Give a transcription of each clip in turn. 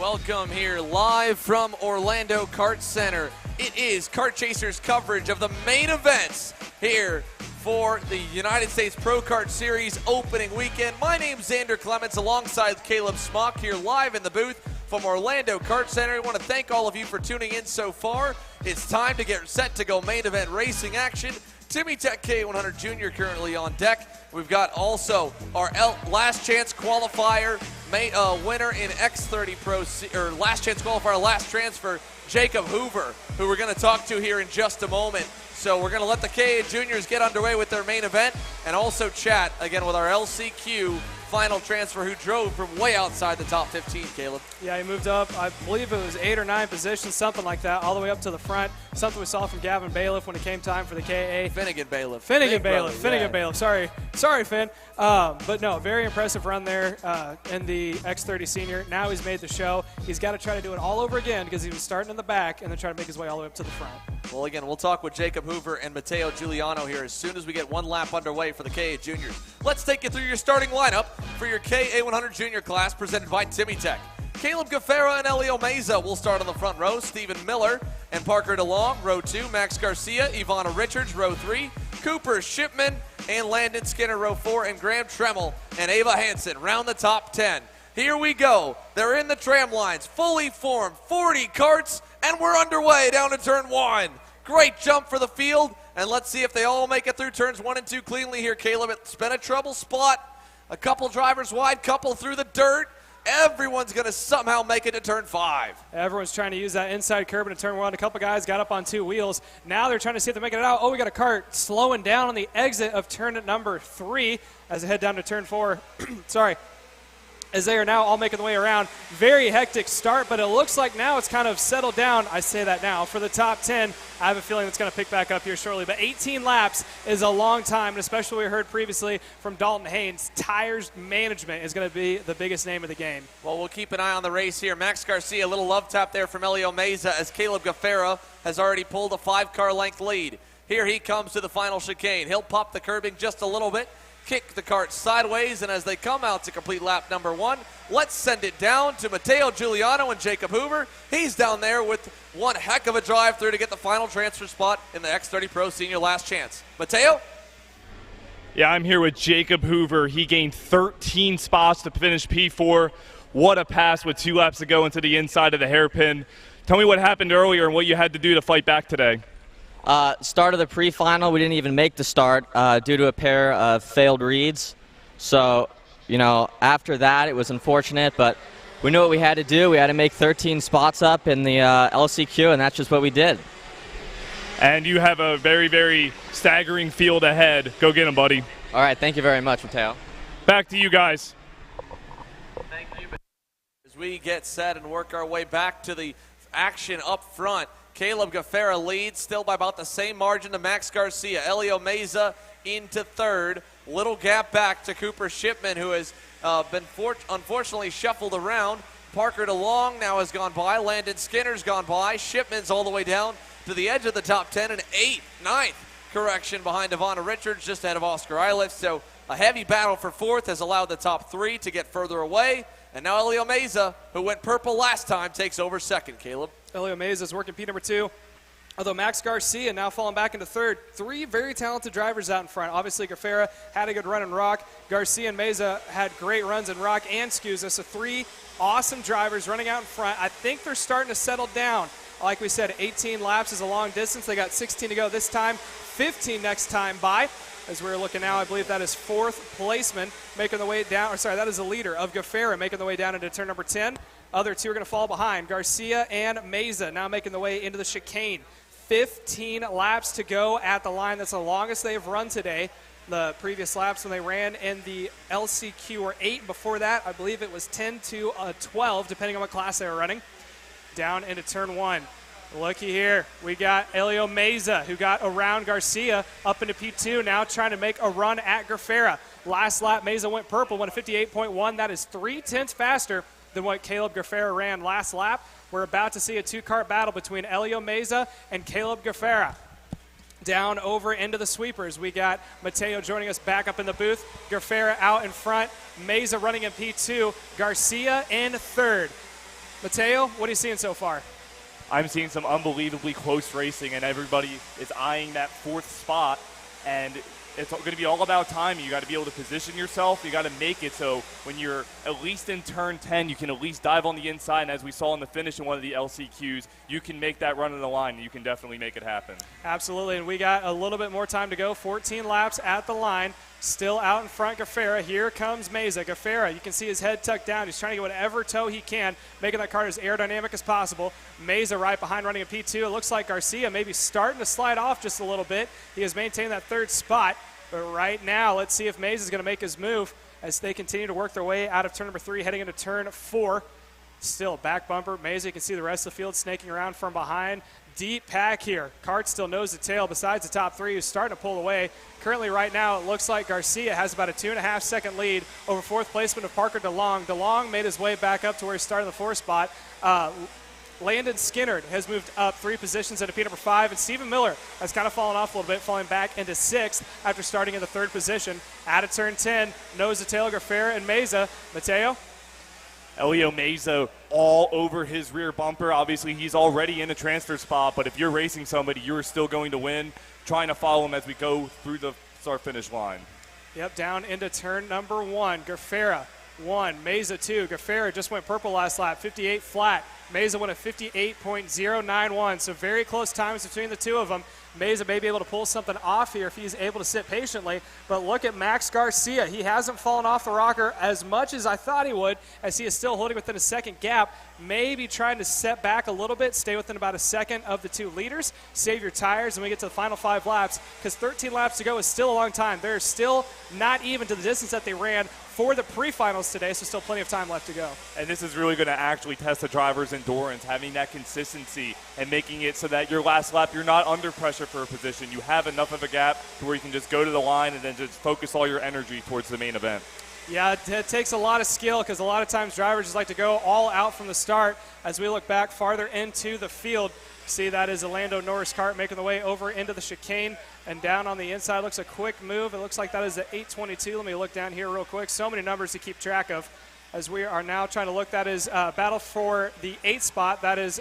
Welcome here live from Orlando Kart Center. It is Kart Chasers coverage of the main events here for the United States Pro Kart Series opening weekend. My name's Xander Clements alongside Caleb Smock here live in the booth from Orlando Kart Center. I want to thank all of you for tuning in so far. It's time to get set to go main event racing action. Timmy Tech KA100 Junior currently on deck. We've got also our last chance qualifier winner in X30 Pro, or last chance qualifier, last transfer, Jacob Hoover, who we're going to talk to here in just a moment. So we're going to let the KA Juniors get underway with their main event and also chat again with our LCQ final transfer who drove from way outside the top 15, Caleb. Yeah, he moved up, I believe it was 8 or 9 positions, something like that, all the way up to the front. Something we saw from Gavin Bailiff when it came time for the KA. Finnegan Bailiff. Finnegan Bailiff. Sorry, Finn. But no, very impressive run there in the X30 Senior. Now he's made the show. He's got to try to do it all over again because he was starting in the back and then try to make his way all the way up to the front. Well, again, we'll talk with Jacob Hoover and Matteo Giuliano here as soon as we get one lap underway for the KA Juniors. Let's take you through your starting lineup for your KA100 Junior class presented by Timmy Tech. Caleb Gaffera and Elio Meza will start on the front row. Stephen Miller and Parker DeLong, row 2. Max Garcia, Ivana Richards, row 3. Cooper Shipman and Landon Skinner, row 4. And Graham Tremmel and Ava Hansen round the top 10. Here we go. They're in the tram lines, fully formed, 40 karts, and we're underway down to turn 1. Great jump for the field, and let's see if they all make it through turns 1 and 2 cleanly here, Caleb. It's been a trouble spot. A couple drivers wide, couple through the dirt. Everyone's going to somehow make it to turn 5. Everyone's trying to use that inside curb into turn 1. A couple guys got up on 2 wheels. Now they're trying to see if they're making it out. Oh, we got a kart slowing down on the exit of turn number 3 as they head down to turn 4. Sorry. As they are now all making the way around. Very hectic start, but it looks like now it's kind of settled down. I say that now. For the top 10, I have a feeling it's going to pick back up here shortly. But 18 laps is a long time, and especially we heard previously from Dalton Haynes, tires management is going to be the biggest name of the game. Well, we'll keep an eye on the race here. Max Garcia, a little love tap there from Elio Meza as Caleb Gaffera has already pulled a 5-car length lead. Here he comes to the final chicane. He'll pop the curbing just a little bit, kick the kart sideways, and as they come out to complete lap number 1, let's send it down to Matteo Giuliano and Jacob Hoover. He's down there with one heck of a drive through to get the final transfer spot in the X30 Pro Senior last chance. Matteo? Yeah, I'm here with Jacob Hoover. He gained 13 spots to finish P4. What a pass with 2 laps to go into the inside of the hairpin. Tell me what happened earlier and what you had to do to fight back today. Start of the pre-final, we didn't even make the start due to a pair of failed reads. So, you know, after that, it was unfortunate, but we knew what we had to do. We had to make 13 spots up in the LCQ, and that's just what we did. And you have a very, very staggering field ahead. Go get them, buddy. All right, thank you very much, Matteo. Back to you guys. Thank you. As we get set and work our way back to the action up front, Caleb Gaffera leads still by about the same margin to Max Garcia. Elio Meza into 3rd. Little gap back to Cooper Shipman, who has been unfortunately shuffled around. Parker DeLong now has gone by. Landon Skinner's gone by. Shipman's all the way down to the edge of the top 10. And 8th, 9th correction behind Ivana Richards, just ahead of Oscar Eiliff. So a heavy battle for 4th has allowed the top 3 to get further away. And now Elio Meza, who went purple last time, takes over 2nd, Caleb. Elio Meza is working P number 2. Although Max Garcia now falling back into 3rd. 3 very talented drivers out in front. Obviously, Gaffera had a good run in Rock. Garcia and Meza had great runs in Rock and Scusa. So 3 awesome drivers running out in front. I think they're starting to settle down. Like we said, 18 laps is a long distance. They got 16 to go this time, 15 next time by. As we're looking now, I believe that is 4th placement making the way down. Or sorry, that is the leader of Gaffera making the way down into turn number 10. Other 2 are going to fall behind. Garcia and Meza now making the way into the chicane. 15 laps to go at the line. That's the longest they've run today. The previous laps when they ran in the LCQ were 8. Before that, I believe it was 10 to 12, depending on what class they were running. Down into turn 1. Looky here. We got Elio Meza, who got around Garcia up into P2, now trying to make a run at Gaffera. Last lap, Meza went purple, went a 58.1. That is 3/10 faster than what Caleb Gaffera ran last lap. We're about to see a 2-kart battle between Elio Meza and Caleb Gaffera. Down over into the sweepers, we got Matteo joining us back up in the booth. Gaffera out in front. Meza running in P2. Garcia in 3rd. Mateo, what are you seeing so far? I'm seeing some unbelievably close racing, and everybody is eyeing that 4th spot, and it's going to be all about timing. You got to be able to position yourself. You got to make it so when you're at least in turn 10, you can at least dive on the inside. And as we saw in the finish in one of the LCQs, you can make that run in the line, and you can definitely make it happen. Absolutely, and we got a little bit more time to go. 14 laps at the line. Still out in front, Gaffera. Here comes Meza. Gaffera, you can see his head tucked down. He's trying to get whatever toe he can, making that car as aerodynamic as possible. Meza right behind running a P2. It looks like Garcia maybe starting to slide off just a little bit. He has maintained that 3rd spot. But right now, let's see if Meza is going to make his move as they continue to work their way out of turn number 3, heading into turn 4. Still back bumper. Meza, you can see the rest of the field snaking around from behind. Deep pack here. Kart still nose to tail besides the top 3 who's starting to pull away. Currently right now it looks like Garcia has about a 2.5 second lead over 4th placement of Parker DeLong. DeLong made his way back up to where he started the 4th spot. Landon Skinnard has moved up 3 positions into P number 5, and Stephen Miller has kind of fallen off a little bit, falling back into 6th after starting in the 3rd position. Out of turn 10, nose to tail, Gaffera and Meza. Mateo? Elio Meza all over his rear bumper. Obviously, he's already in a transfer spot, but if you're racing somebody, you're still going to win. Trying to follow him as we go through the start-finish line. Yep, down into turn number 1. Gaffera 1, Meza 2. Gaffera just went purple last lap, 58 flat. Meza went at 58.091, so very close times between the two of them. Meza may be able to pull something off here if he's able to sit patiently, but look at Max Garcia. He hasn't fallen off the rocker as much as I thought he would, as he is still holding within a 2nd gap, maybe trying to set back a little bit, stay within about a 2nd of the 2 leaders, save your tires, and we get to the final 5 laps, because 13 laps to go is still a long time. They're still not even to the distance that they ran for the pre-finals today, so still plenty of time left to go. And this is really going to actually test the driver's endurance, having that consistency and making it so that your last lap, you're not under pressure for a position. You have enough of a gap to where you can just go to the line and then just focus all your energy towards the main event. Yeah, it takes a lot of skill because a lot of times drivers just like to go all out from the start. As we look back farther into the field, see that is a Lando Norris Kart making the way over into the chicane and down on the inside. Looks a quick move. It looks like that is the 822. Let me look down here real quick. So many numbers to keep track of as we are now trying to look. That is battle for the 8th spot. That is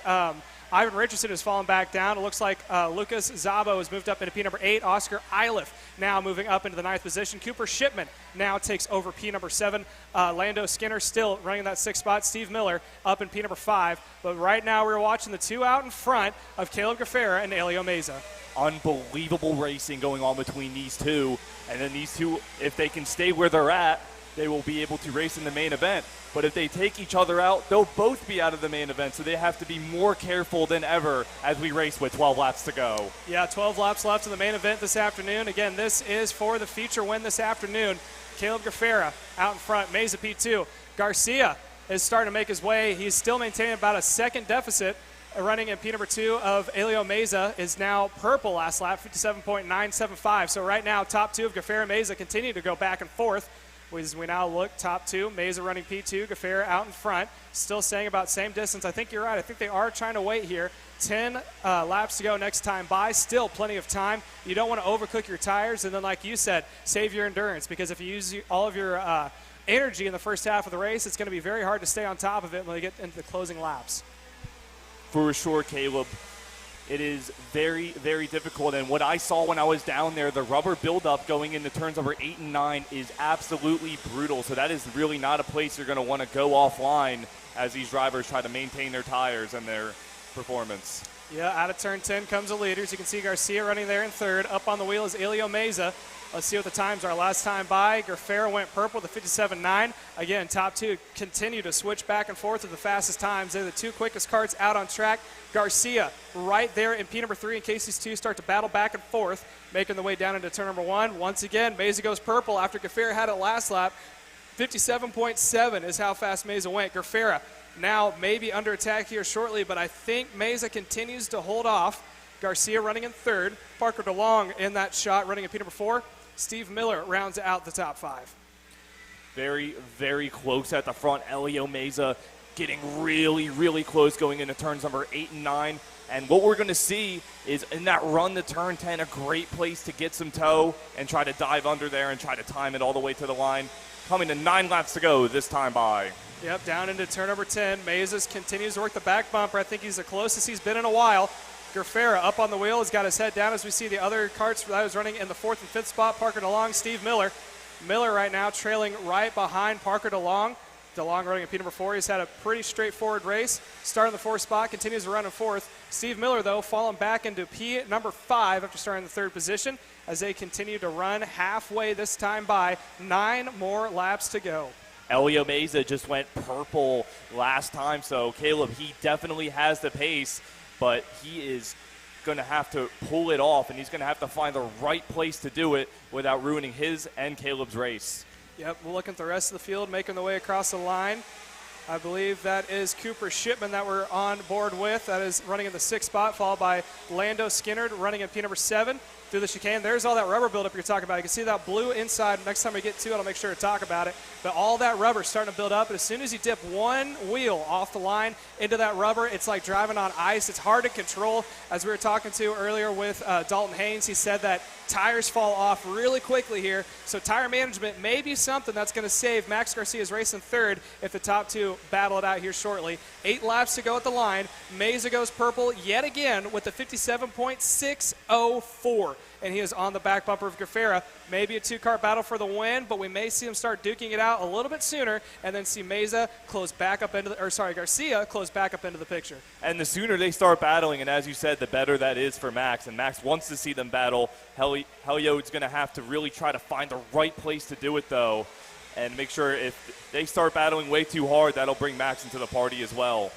Ivan Richardson has fallen back down. It looks like Lucas Zabo has moved up into P number 8. Oscar Iliff now moving up into the 9th position. Cooper Shipman now takes over P number 7. Lando Skinner still running that 6th spot. Steve Miller up in P number 5. But right now we're watching the 2 out in front of Caleb Gaffera and Elio Meza. Unbelievable racing going on between these two. And then these two, if they can stay where they're at, they will be able to race in the main event. But if they take each other out, they'll both be out of the main event, so they have to be more careful than ever as we race with 12 laps to go. Yeah, 12 laps left in the main event this afternoon. Again, this is for the feature win this afternoon. Caleb Gaffera out in front, Meza P2. Garcia is starting to make his way. He's still maintaining about a 2nd deficit. Running in P number 2 of Elio Meza is now purple last lap, 57.975. So right now, top 2 of Gaffera and Meza continue to go back and forth. As we now look, top 2, Meza running P2, Gaffera out in front, still staying about same distance. I think you're right. I think they are trying to wait here. 10 laps to go next time by. Still plenty of time. You don't want to overcook your tires, and then like you said, save your endurance, because if you use all of your energy in the first half of the race, it's going to be very hard to stay on top of it when we get into the closing laps. For sure, Caleb. It is very, very difficult. And what I saw when I was down there, the rubber buildup going into turns number 8 and 9 is absolutely brutal. So that is really not a place you're going to want to go offline as these drivers try to maintain their tires and their performance. Yeah, out of turn 10 comes the leaders. You can see Garcia running there in 3rd. Up on the wheel is Elio Meza. Let's see what the times are. Last time by, Gaffera went purple, the 57.9. Again, top 2 continue to switch back and forth with the fastest times. They're the 2 quickest karts out on track. Garcia right there in P number 3 in case these 2 start to battle back and forth, making the way down into turn number 1. Once again, Meza goes purple after Gaffera had it last lap. 57.7 is how fast Meza went. Gaffera now maybe under attack here shortly, but I think Meza continues to hold off. Garcia running in 3rd. Parker DeLong in that shot running in P number 4. Steve Miller rounds out the top 5. Very, very close at the front. Elio Meza getting really, really close going into turns number 8 and 9. And what we're going to see is in that run to turn 10, a great place to get some toe and try to dive under there and try to time it all the way to the line. Coming to 9 laps to go this time by. Yep, down into turn number 10. Meza continues to work the back bumper. I think he's the closest he's been in a while. Gerfera up on the wheel, has got his head down as we see the other karts that was running in the 4th and 5th spot. Parker DeLong, Steve Miller. Miller right now trailing right behind Parker DeLong. DeLong running at P number 4. He's had a pretty straightforward race. Starting the 4th spot, continues to run in 4th. Steve Miller, though, falling back into P number 5 after starting the 3rd position as they continue to run halfway this time by. 9 more laps to go. Elio Meza just went purple last time, so Caleb, he definitely has the pace, but he is going to have to pull it off, and he's going to have to find the right place to do it without ruining his and Caleb's race. Yep, we're looking at the rest of the field making the way across the line. I believe that is Cooper Shipman that we're on board with. That is running in the 6th spot, followed by Lando Skinnard running in P number 7 through the chicane. There's all that rubber buildup you're talking about. You can see that blue inside. Next time we get to it, I'll make sure to talk about it. But all that rubber is starting to build up, and as soon as you dip one wheel off the line into that rubber, it's like driving on ice. It's hard to control. As we were talking to earlier with Dalton Haynes, he said that tires fall off really quickly here, so tire management may be something that's going to save Max Garcia's race in 3rd if the top 2 battle it out here shortly. 8 laps to go at the line. Meza goes purple yet again with the 57.604, and he is on the back bumper of Gerfera. Maybe a 2-car battle for the win, but we may see him start duking it out a little bit sooner and then see Meza close back up into Garcia close back up into the picture. And the sooner they start battling, and as you said, the better that is for Max, and Max wants to see them battle. Helio is going to have to really try to find the right place to do it, though, and make sure if they start battling way too hard, that'll bring Max into the party as well.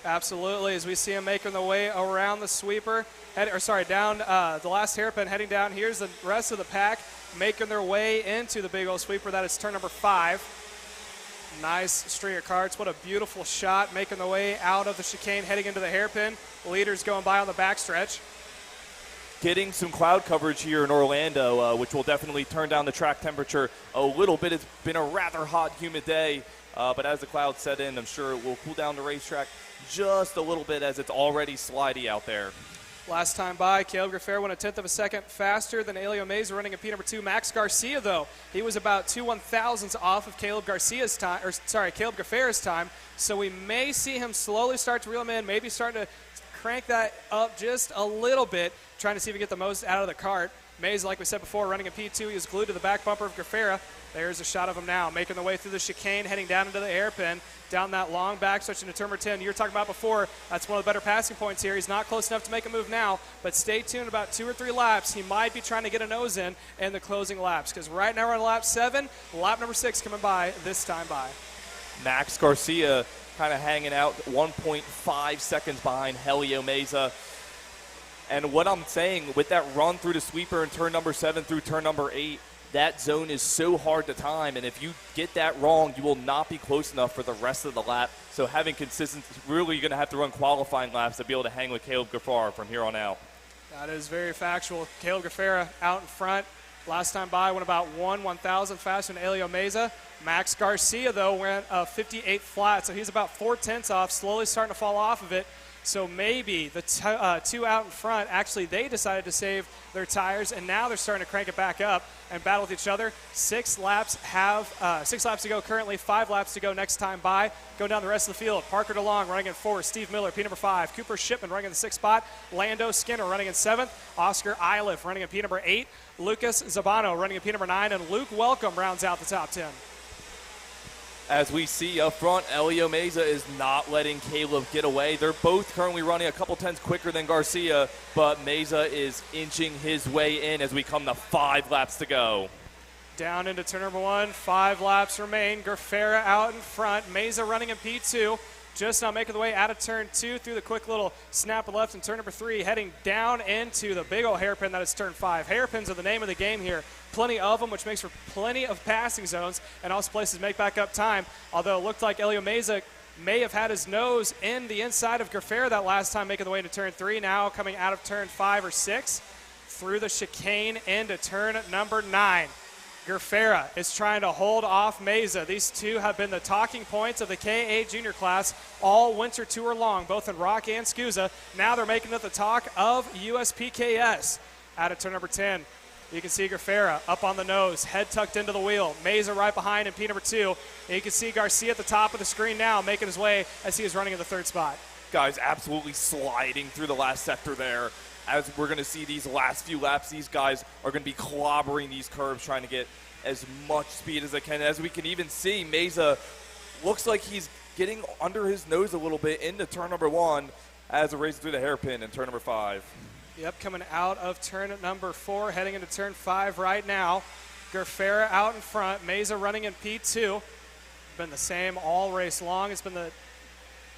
Absolutely, as we see him making the way around the sweeper, down the last hairpin, heading down. Here's the rest of the pack making their way into the big old sweeper. That is turn number 5. Nice string of karts. What a beautiful shot, making the way out of the chicane, heading into the hairpin. Leaders going by on the backstretch. Getting some cloud coverage here in Orlando, which will definitely turn down the track temperature a little bit. It's been a rather hot, humid day, but as the clouds set in, I'm sure it will cool down the racetrack just a little bit as it's already slidey out there. Last time by, Caleb Gerfera went a 10th of a second faster than Elio Meza running at P number 2. Max Garcia, though, he was about 2 1/1000ths off of Caleb Gerfera's time. So we may see him slowly start to reel him in, maybe starting to crank that up just a little bit, trying to see if we get the most out of the kart. Meza, like we said before, running a P2. He was glued to the back bumper of Gerfera. There's a shot of him now, making the way through the chicane, heading down into the hairpin, down that long backstretch into turn number 10. You were talking about before, that's one of the better passing points here. He's not close enough to make a move now, but stay tuned about 2 or 3 laps. He might be trying to get a nose in the closing laps, because right now we're on lap 7, lap number 6 coming by this time by. Max Garcia kind of hanging out 1.5 seconds behind Helio Meza. And what I'm saying, with that run through the sweeper in turn number 7 through turn number 8, that zone is so hard to time, and if you get that wrong, you will not be close enough for the rest of the lap. So having consistency, really you're going to have to run qualifying laps to be able to hang with Caleb Gerfera from here on out. That is very factual. Caleb Gerfera out in front. Last time by went about 1 1/1000th faster than Elio Meza. Max Garcia, though, went 58 flat, so he's about 4/10ths off, slowly starting to fall off of it. So maybe the 2 out in front, actually they decided to save their tires, and now they're starting to crank it back up and battle with each other. 6 laps to go currently, 5 laps to go next time by. Going down the rest of the field, Parker DeLong running in 4th, Steve Miller, P number 5, Cooper Shipman running in the 6th spot, Lando Skinner running in 7th, Oscar Iliff running in P number 8, Lucas Zabano running in P number 9, and Luke Welcome rounds out the top 10. As we see up front, Elio Meza is not letting Caleb get away. They're both currently running a couple tenths quicker than Garcia, but Meza is inching his way in as we come to 5 laps to go. Down into turn number 1, 5 laps remain. Gerfera out in front, Meza running in P2. Just now making the way out of turn 2 through the quick little snap of left in turn number 3, heading down into the big old hairpin that is turn 5. Hairpins are the name of the game here. Plenty of them, which makes for plenty of passing zones and also places to make back up time. Although it looked like Elio Meza may have had his nose in the inside of Gerfera that last time, making the way into turn 3. Now coming out of turn 5 or 6 through the chicane into turn number 9. Gerfera is trying to hold off Meza. These two have been the talking points of the KA Junior class all winter tour long, both in Rock and SCUSA. Now they're making it the talk of USPKS. Out of turn number 10. You can see Grafera up on the nose, head tucked into the wheel. Meza right behind in P number 2. And you can see Garcia at the top of the screen now making his way as he is running in the 3rd spot. Guys absolutely sliding through the last sector there. As we're going to see these last few laps, these guys are going to be clobbering these curves, trying to get as much speed as they can. As we can even see, Meza looks like he's getting under his nose a little bit into turn number 1 as it races through the hairpin in turn number 5. Yep, coming out of turn number 4, heading into turn 5 right now. Grafera out in front, Meza running in P2. Been the same all race long. It's been I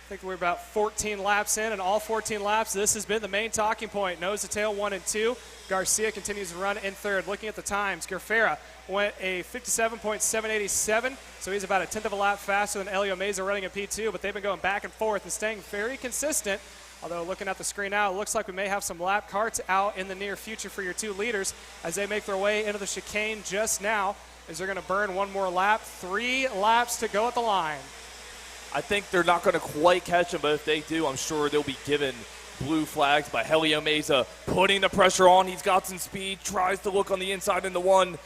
think we're about 14 laps in, and all 14 laps, this has been the main talking point. Nose to tail, 1 and 2. Garcia continues to run in 3rd. Looking at the times, Grafera went a 57.787, so he's about a 10th of a lap faster than Elio Meza running in P2, but they've been going back and forth and staying very consistent. Although looking at the screen now, it looks like we may have some lap carts out in the near future for your 2 leaders as they make their way into the chicane just now, as they're going to burn one more lap. 3 laps to go at the line. I think they're not going to quite catch him, but if they do, I'm sure they'll be given blue flags by Helio Meza, putting the pressure on. He's got some speed, tries to look on the inside in the 1.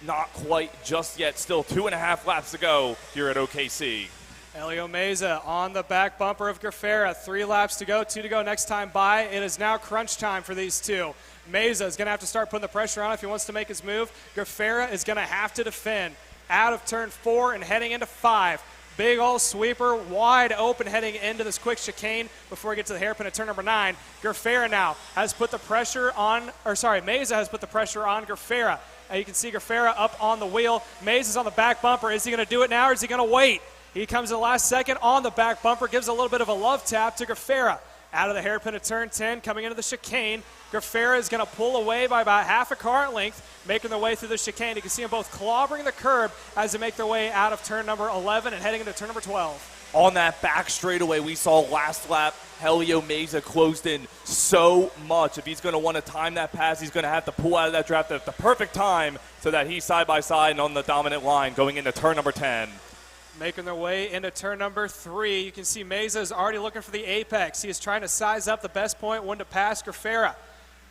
Not quite just yet. Still 2.5 laps to go here at OKC. Elio Meza on the back bumper of Grafera. 3 laps to go, 2 to go next time by. It is now crunch time for these 2. Meza is going to have to start putting the pressure on if he wants to make his move. Grafera is going to have to defend. Out of turn 4 and heading into 5. Big old sweeper, wide open heading into this quick chicane before we get to the hairpin at turn number 9. Grafera now has put the pressure on, Meza has put the pressure on Grafera. You can see Grafera up on the wheel. Meza's on the back bumper. Is he going to do it now or is he going to wait? He comes in the last second on the back bumper, gives a little bit of a love tap to Grafera. Out of the hairpin at turn 10, coming into the chicane. Grafera is going to pull away by about half a car length, making their way through the chicane. You can see them both clobbering the curb as they make their way out of turn number 11 and heading into turn number 12. On that back straightaway we saw last lap, Helio Meza closed in so much. If he's going to want to time that pass, he's going to have to pull out of that draft at the perfect time so that he's side by side and on the dominant line going into turn number 10. Making their way into turn number 3. You can see Meza is already looking for the apex. He is trying to size up the best point, when to pass Grafera.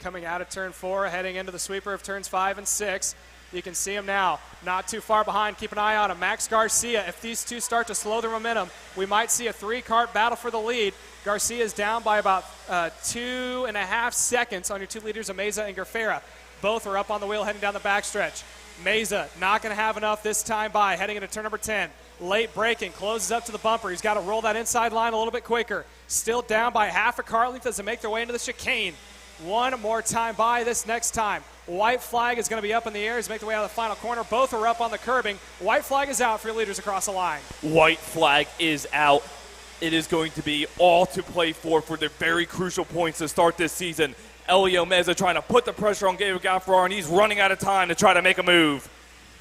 Coming out of turn 4, heading into the sweeper of turns 5 and 6. You can see him now, not too far behind. Keep an eye on him. Max Garcia, if these 2 start to slow their momentum, we might see a 3-cart battle for the lead. Garcia is down by about 2.5 seconds on your 2 leaders of Meza and Grafera. Both are up on the wheel heading down the backstretch. Meza not going to have enough this time by, heading into turn number 10. Late braking, closes up to the bumper. He's got to roll that inside line a little bit quicker. Still down by half a car length as they make their way into the chicane. One more time by this next time. White flag is going to be up in the air as they make their way out of the final corner. Both are up on the curbing. White flag is out for your leaders across the line. White flag is out. It is going to be all to play for the very crucial points to start this season. Elio Meza trying to put the pressure on Gabriel Gaffar, and he's running out of time to try to make a move.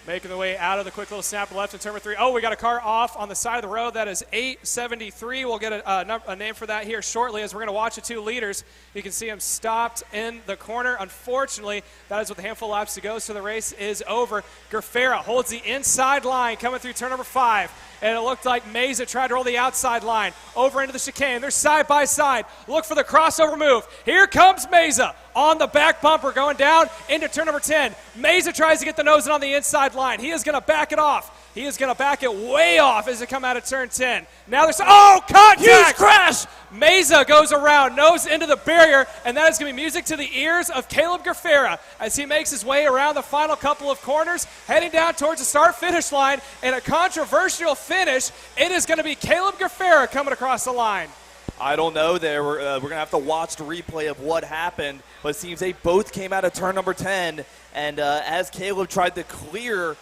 Making the way out of the quick little snap to left in turn number 3. Oh, we got a car off on the side of the road. That is 873. We'll get a name for that here shortly as we're going to watch the 2 leaders. You can see him stopped in the corner. Unfortunately, that is with a handful of laps to go, so the race is over. Grafera holds the inside line coming through turn number 5. And it looked like Meza tried to roll the outside line over into the chicane. They're side by side. Look for the crossover move. Here comes Meza on the back bumper going down into turn number 10. Meza tries to get the nose in on the inside line. He is going to back it off. He is going to back it way off as they come out of turn 10. Now there's, contact! Huge crash! Meza goes around, nose into the barrier, and that is going to be music to the ears of Caleb Grafera as he makes his way around the final couple of corners, heading down towards the start-finish line. In a controversial finish, it is going to be Caleb Grafera coming across the line. I don't know there. We're going to have to watch the replay of what happened, but it seems they both came out of turn number 10, and as Caleb tried to clear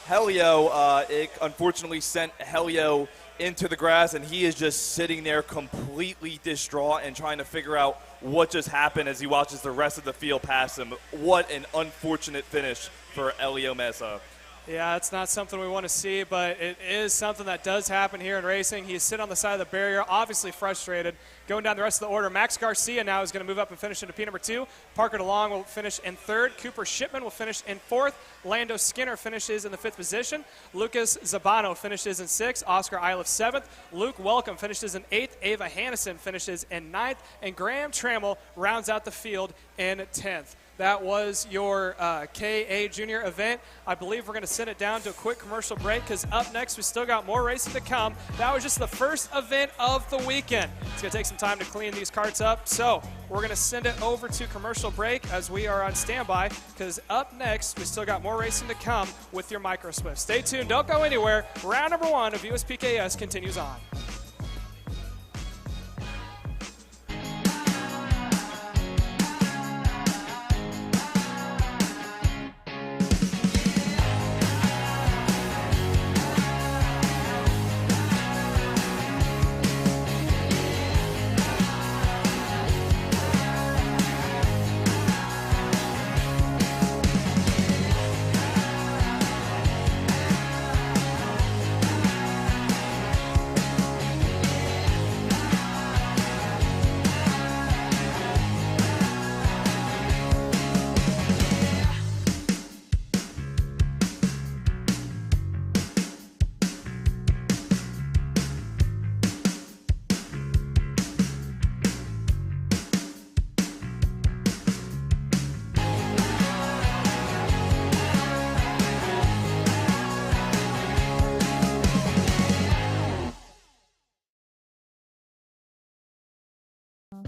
Helio, it unfortunately sent Helio into the grass, and he is just sitting there completely distraught and trying to figure out what just happened as he watches the rest of the field pass him. What an unfortunate finish for Elio Meza. Yeah, it's not something we want to see, but it is something that does happen here in racing. He's sitting on the side of the barrier, obviously frustrated. Going down the rest of the order, Max Garcia now is going to move up and finish into P number 2. Parker DeLong will finish in 3rd. Cooper Shipman will finish in 4th. Lando Skinner finishes in the 5th position. Lucas Zabano finishes in 6th. Oscar Iliff 7th. Luke Welcome finishes in 8th. Ava Hannison finishes in 9th. And Graham Trammell rounds out the field in 10th. That was your KA Junior event. I believe we're going to send it down to a quick commercial break because up next we still got more racing to come. That was just the first event of the weekend. It's going to take some time to clean these carts up, so we're going to send it over to commercial break as we are on standby because up next we still got more racing to come with your Micro Swift. Stay tuned, don't go anywhere. Round number 1 of USPKS continues on.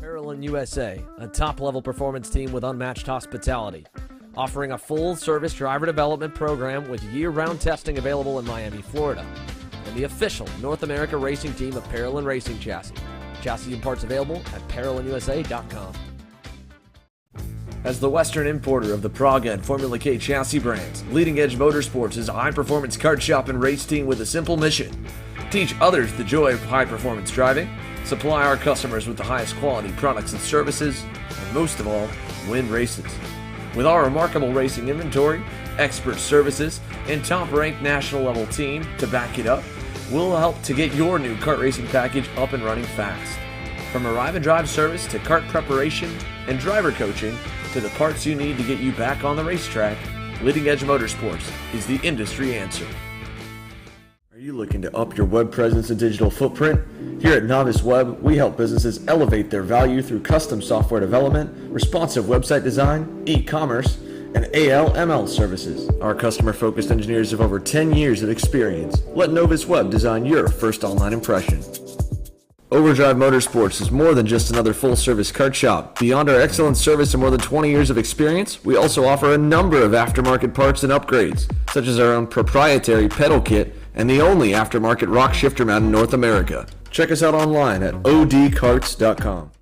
Parallel USA, a top-level performance team with unmatched hospitality, offering a full-service driver development program with year-round testing available in Miami, Florida, and the official North America racing team of Parallel Racing Chassis. Chassis and parts available at ParalleLUSA.com. As the Western importer of the Praga and Formula K chassis brands, Leading Edge Motorsports is a high-performance kart shop and race team with a simple mission: teach others the joy of high-performance driving, supply our customers with the highest quality products and services, and most of all, win races. With our remarkable racing inventory, expert services, and top-ranked national-level team to back it up, we'll help to get your new kart racing package up and running fast. From arrive and drive service to kart preparation and driver coaching to the parts you need to get you back on the racetrack, Leading Edge Motorsports is the industry answer. Are you looking to up your web presence and digital footprint? Here at Novice Web, we help businesses elevate their value through custom software development, responsive website design, e-commerce, and AL/ML services. Our customer-focused engineers have over 10 years of experience. Let Novice Web design your first online impression. Overdrive Motorsports is more than just another full-service kart shop. Beyond our excellent service and more than 20 years of experience, we also offer a number of aftermarket parts and upgrades, such as our own proprietary pedal kit and the only aftermarket rock shifter mount in North America. Check us out online at odkarts.com.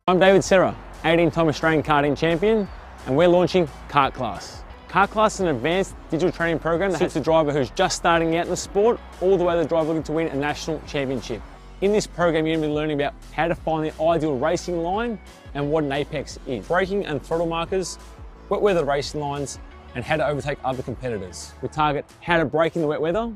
I'm David Serra, 18-time Australian karting champion, and we're launching Kart Class. Kart Class is an advanced digital training program that suits a driver who's just starting out in the sport, all the way to the driver looking to win a national championship. In this program, you're going to be learning about how to find the ideal racing line and what an apex is, braking and throttle markers, wet weather racing lines, and how to overtake other competitors. We target how to brake in the wet weather,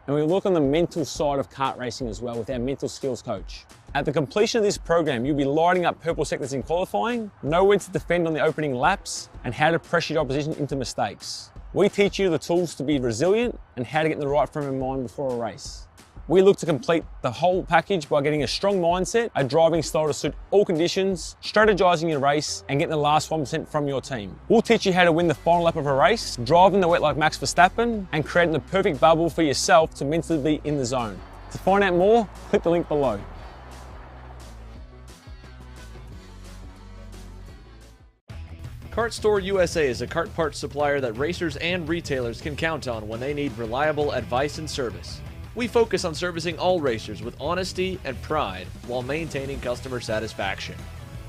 and we look on the mental side of kart racing as well with our mental skills coach. At the completion of this program, you'll be lighting up purple sectors in qualifying, know when to defend on the opening laps, and how to pressure your opposition into mistakes. We teach you the tools to be resilient and how to get in the right frame of mind before a race. We look to complete the whole package by getting a strong mindset, a driving style to suit all conditions, strategizing your race, and getting the last 1% from your team. We'll teach you how to win the final lap of a race, driving the wet like Max Verstappen, and creating the perfect bubble for yourself to mentally be in the zone. To find out more, click the link below. Kart Store USA is a kart parts supplier that racers and retailers can count on when they need reliable advice and service. We focus on servicing all racers with honesty and pride while maintaining customer satisfaction.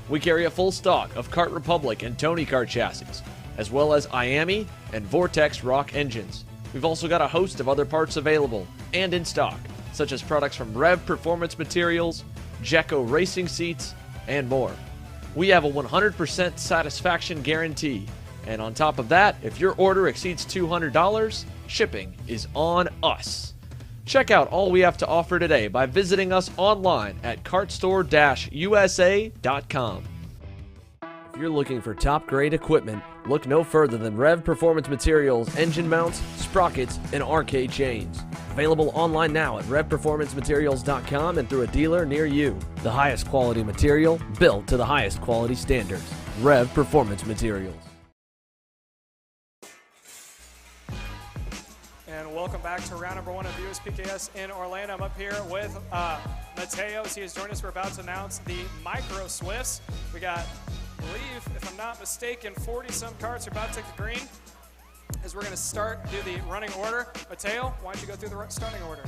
We carry a full stock of Kart Republic and Tony Kart chassis, as well as IAMI and Vortex Rock engines. We've also got a host of other parts available and in stock, such as products from Rev Performance Materials, Jekko Racing Seats, and more. We have a 100% satisfaction guarantee, and on top of that, if your order exceeds $200, shipping is on us. Check out all we have to offer today by visiting us online at kartstore-usa.com. If you're looking for top-grade equipment, look no further than Rev Performance Materials engine mounts, sprockets, and RK chains. Available online now at revperformancematerials.com and through a dealer near you. The highest quality material built to the highest quality standards. Rev Performance Materials. welcome back to round number 1 of USPKS in Orlando. I'm up here with Mateos. He has joined us. We're about to announce the Micro Swifts. We got, I believe, if I'm not mistaken, 40-some carts are about to take the green. As we're going to do the running order. Mateo, why don't you go through the starting order?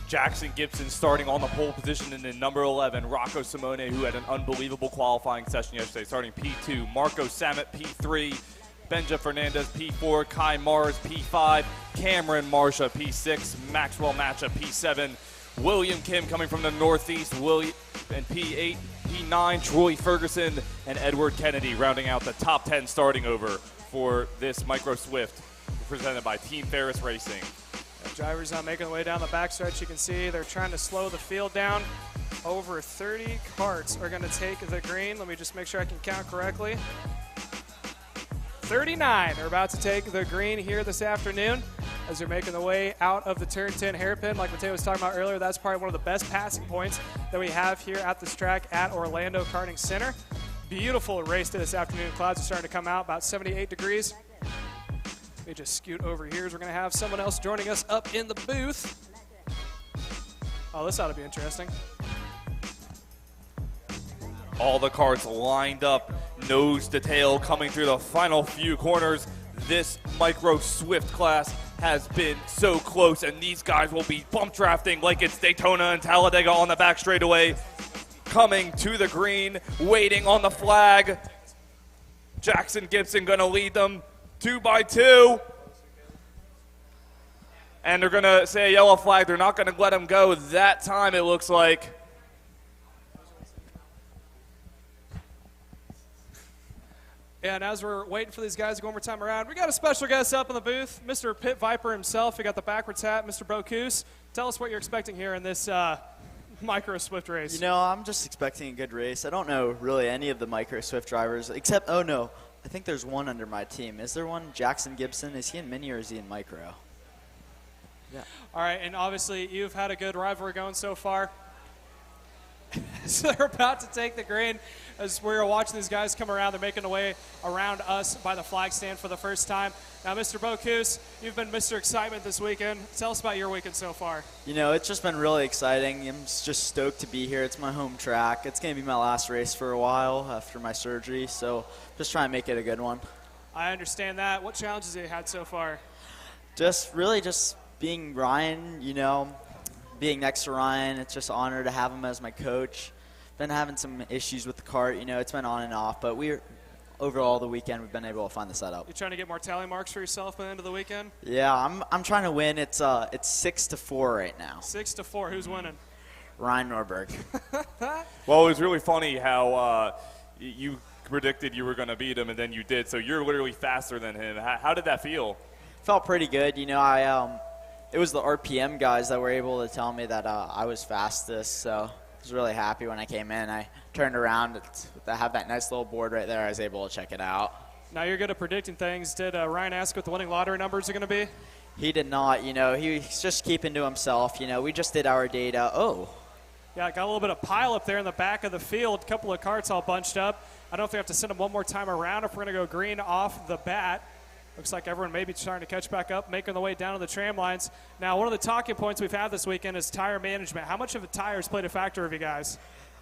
Jackson Gibson starting on the pole position, and then number 11, Rocco Simone, who had an unbelievable qualifying session yesterday, starting P2. Marco Samet, P3. Benja Fernandez, P4. Kai Mars, P5. Cameron Marsha, P6. Maxwell Matcha, P7. William Kim coming from the Northeast, and P8. P9, Troy Ferguson, and Edward Kennedy rounding out the top 10 starting over for this Micro Swift presented by Team Ferris Racing. Drivers now making their way down the backstretch. You can see they're trying to slow the field down. Over 30 carts are going to take the green. Let me just make sure I can count correctly. 39 are about to take the green here this afternoon as they're making their way out of the turn 10 hairpin. Like Mateo was talking about earlier, that's probably one of the best passing points that we have here at this track at Orlando Karting Center. Beautiful race this afternoon. Clouds are starting to come out, about 78 degrees. Let me just scoot over here as we're going to have someone else joining us up in the booth. Oh, this ought to be interesting. All the carts lined up, nose to tail, coming through the final few corners. This Micro Swift class has been so close, and these guys will be bump drafting like it's Daytona and Talladega on the back straightaway. Coming to the green, waiting on the flag. Jackson Gibson going to lead them 2 by 2. And they're going to say a yellow flag. They're not going to let him go that time, it looks like. And as we're waiting for these guys to go one more time around, we got a special guest up in the booth, Mr. Pit Viper himself. We got the backwards hat, Mr. Bocuse. Tell us what you're expecting here in this Micro Swift race. You know, I'm just expecting a good race. I don't know really any of the Micro Swift drivers, except, oh no, I think there's one under my team. Is there one? Jackson Gibson. Is he in Mini or is he in Micro? Yeah. All right, and obviously you've had a good rivalry going so far. So they're about to take the green as we're watching these guys come around. They're making their way around us by the flag stand for the first time. Now, Mr. Bocuse, you've been Mr. Excitement this weekend. Tell us about your weekend so far. You know, it's just been really exciting. I'm just stoked to be here. It's my home track. It's going to be my last race for a while after my surgery, so just trying to make it a good one. I understand that. What challenges have you had so far? Just being Ryan, you know, being next to Ryan. It's just an honor to have him as my coach. Been having some issues with the cart, you know, it's been on and off, but overall the weekend we've been able to find the setup. You trying to get more tally marks for yourself by the end of the weekend? Yeah, I'm trying to win. It's 6-4 right now. 6-4. Who's winning? Ryan Norberg. Well, it was really funny how you predicted you were going to beat him, and then you did. So you're literally faster than him. How did that feel? Felt pretty good. You know, it was the RPM guys that were able to tell me that I was fastest, so I was really happy when I came in. I turned around to have that nice little board right there. I was able to check it out. Now you're good at predicting things. Did Ryan ask what the winning lottery numbers are going to be? He did not. You know, he's just keeping to himself. You know, we just did our data. Oh. Yeah, got a little bit of pile up there in the back of the field. A couple of carts all bunched up. I don't know if we have to send them one more time around if we're going to go green off the bat. Looks like everyone may be starting to catch back up, making their way down to the tram lines. Now, one of the talking points we've had this weekend is tire management. How much of the tires played a factor of you guys?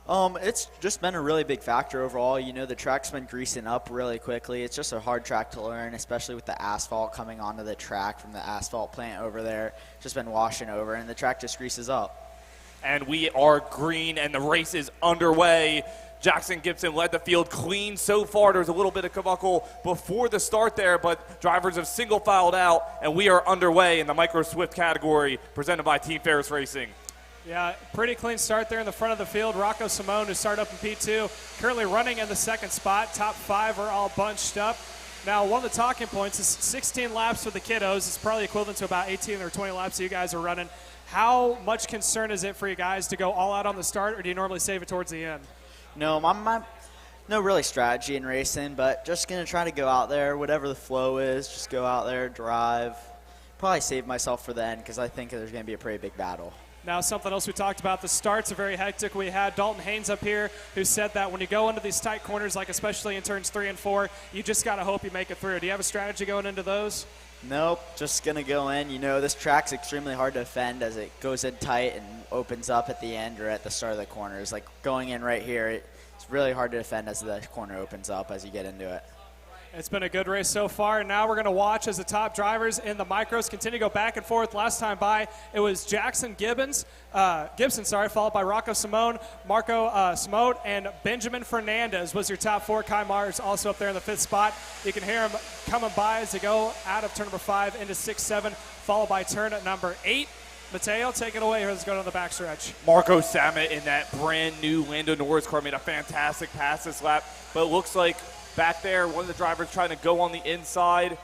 It's just been a really big factor overall. You know, the track's been greasing up really quickly. It's just a hard track to learn, especially with the asphalt coming onto the track from the asphalt plant over there. Just been washing over, and the track just greases up. And we are green, and the race is underway. Jackson Gibson led the field clean so far. There's a little bit of caboclo before the start there, but drivers have single filed out, and we are underway in the Micro Swift category presented by Team Ferris Racing. Yeah, pretty clean start there in the front of the field. Rocco Simone, who started up in P2, currently running in the second spot. Top 5 are all bunched up. Now, one of the talking points is 16 laps for the kiddos. It's probably equivalent to about 18 or 20 laps that you guys are running. How much concern is it for you guys to go all out on the start, or do you normally save it towards the end? No, no really strategy in racing, but just going to try to go out there, whatever the flow is, just go out there, drive. Probably save myself for the end because I think there's going to be a pretty big battle. Now, something else we talked about, the starts are very hectic. We had Dalton Haynes up here who said that when you go into these tight corners, like especially in turns 3 and 4, you just got to hope you make it through. Do you have a strategy going into those? Nope, just going to go in. You know, this track's extremely hard to defend as it goes in tight and opens up at the end or at the start of the corners. Like going in right here, it's really hard to defend as the corner opens up as you get into it. It's been a good race so far, and now we're going to watch as the top drivers in the micros continue to go back and forth. Last time by, it was Jackson Gibson, followed by Rocco Simone, Marco Simote, and Benjamin Fernandez was your top four. Kai Mars also up there in the 5th spot. You can hear him coming by as they go out of turn number 5 into 6-7, followed by turn number 8. Mateo, take it away. Let's go to the backstretch. Marco Samet in that brand new Lando Norris car made a fantastic pass this lap, but it looks like back there, one of the drivers trying to go on the inside,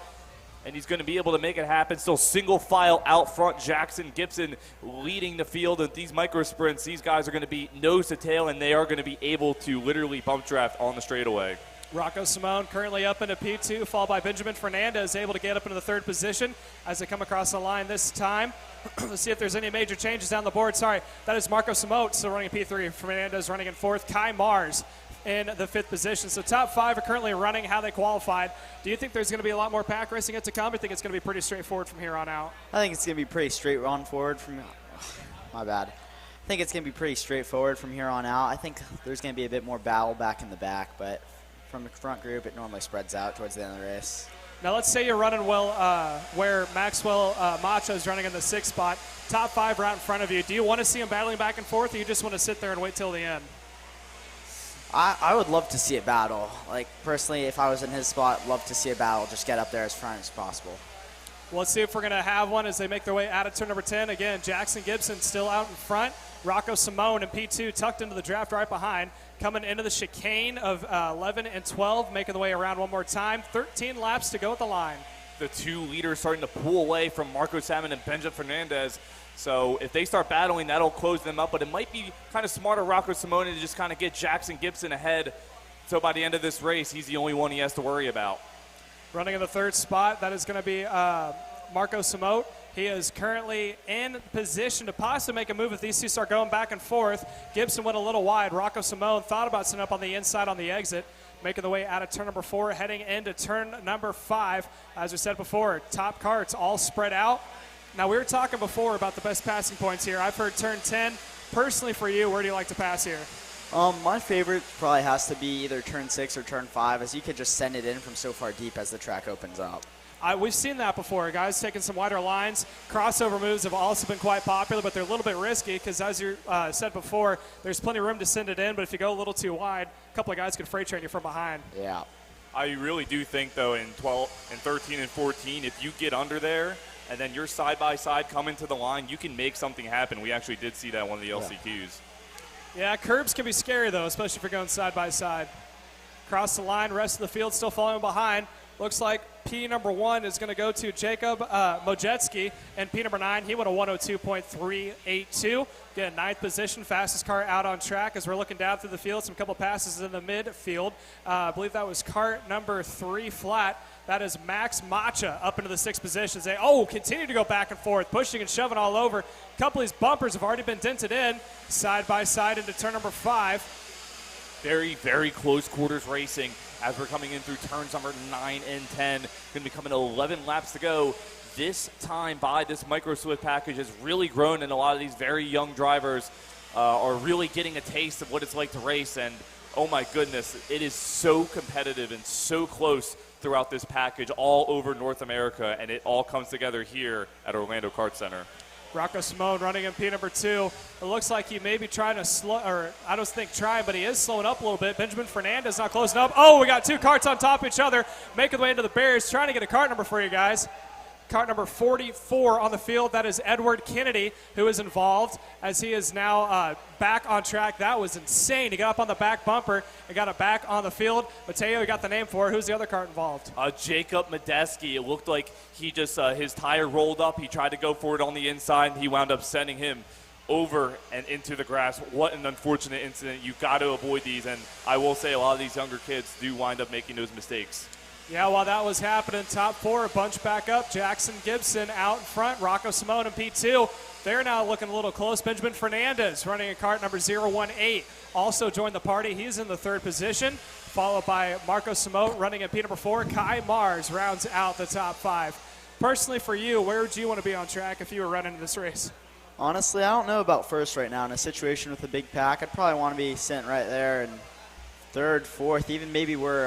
and he's going to be able to make it happen. Still single file out front. Jackson Gibson leading the field. At these micro sprints, these guys are going to be nose to tail, and they are going to be able to literally bump draft on the straightaway. Rocco Simone currently up into P2, followed by Benjamin Fernandez, able to get up into the 3rd position as they come across the line this time. Let's see if there's any major changes down the board. Sorry, that is Marco Simote still running in P3. Fernandez running in 4th. Kai Mars in the 5th position. So top 5 are currently running how they qualified. Do you think there's going to be a lot more pack racing yet to come? Or do you think it's going to be pretty straightforward from here on out? I think it's going to be pretty straight on forward from my bad. I think it's going to be pretty straightforward from here on out. I think there's going to be a bit more battle back in the back, but from the front group, it normally spreads out towards the end of the race. Now let's say you're running well where Maxwell Macho is running in the 6th spot. Top 5 right in front of you. Do you want to see him battling back and forth, or you just want to sit there and wait till the end? I would love to see a battle. Like, personally, if I was in his spot, love to see a battle. Just get up there as front as possible. Well, let's see if we're going to have one as they make their way out of turn number 10. Again, Jackson Gibson still out in front. Rocco Simone in P2 tucked into the draft right behind. Coming into the chicane of 11 and 12, making the way around one more time. 13 laps to go at the line. The 2 leaders starting to pull away from Marco Salmon and Benjamin Fernandez. So if they start battling, that'll close them up. But it might be kind of smart of Rocco Simone to just kind of get Jackson Gibson ahead. So by the end of this race, he's the only one he has to worry about. Running in the 3rd spot, that is going to be Marco Simote. He is currently in position to possibly make a move if these two start going back and forth. Gibson went a little wide. Rocco Simone thought about sitting up on the inside on the exit, making the way out of turn number 4, heading into turn number 5. As we said before, top carts all spread out. Now, we were talking before about the best passing points here. I've heard turn 10. Personally, for you, where do you like to pass here? My favorite probably has to be either turn 6 or turn 5, as you could just send it in from so far deep as the track opens up. We've seen that before, guys taking some wider lines. Crossover moves have also been quite popular, but they're a little bit risky because, as you said before, there's plenty of room to send it in, but if you go a little too wide, a couple of guys could freight train you from behind. Yeah. I really do think, though, in 12 and 13 and 14, if you get under there and then you're side-by-side coming to the line, you can make something happen. We actually did see that in one of the LCQs. Yeah, curbs can be scary, though, especially if you're going side-by-side. Across the line, rest of the field still following behind. Looks like P number 1 is going to go to Jacob Mojetsky, and P number 9, he went a 102.382. Again, 9th position, fastest car out on track as we're looking down through the field. Some couple passes in the midfield. I believe that was cart number 3 flat. That is Max Macha up into the 6th position. They continue to go back and forth, pushing and shoving all over. A couple of these bumpers have already been dented in, side by side into turn number 5. Very, very close quarters racing as we're coming in through turns number 9 and 10. Going to be coming 11 laps to go. This time by this micro Swift package has really grown, and a lot of these very young drivers are really getting a taste of what it's like to race. And oh my goodness, it is so competitive and so close throughout this package all over North America, and it all comes together here at Orlando Kart Center. Rocco Simone running in P number 2. It looks like he may be trying to slow, or I don't think trying, but he is slowing up a little bit. Benjamin Fernandez not closing up. We got 2 carts on top of each other, making the way into the barriers, trying to get a cart number for you guys. Cart number 44 on the field. That is Edward Kennedy, who is involved as he is now back on track. That was insane. He got up on the back bumper and got it back on the field. Mateo, you got the name for it. Who's the other cart involved? Jacob Medeski. It looked like he just, his tire rolled up. He tried to go for it on the inside, and he wound up sending him over and into the grass. What an unfortunate incident. You've got to avoid these, and I will say a lot of these younger kids do wind up making those mistakes. Yeah, while that was happening, top 4 bunch back up. Jackson Gibson out in front. Rocco Simone in P2. They're now looking a little close. Benjamin Fernandez running in cart number 018 also joined the party. He's in the 3rd position, followed by Marco Simone running in P number 4. Kai Mars rounds out the top 5. Personally for you, where would you want to be on track if you were running this race? Honestly, I don't know about first right now. In a situation with a big pack, I'd probably want to be sitting right there and third, fourth, even maybe where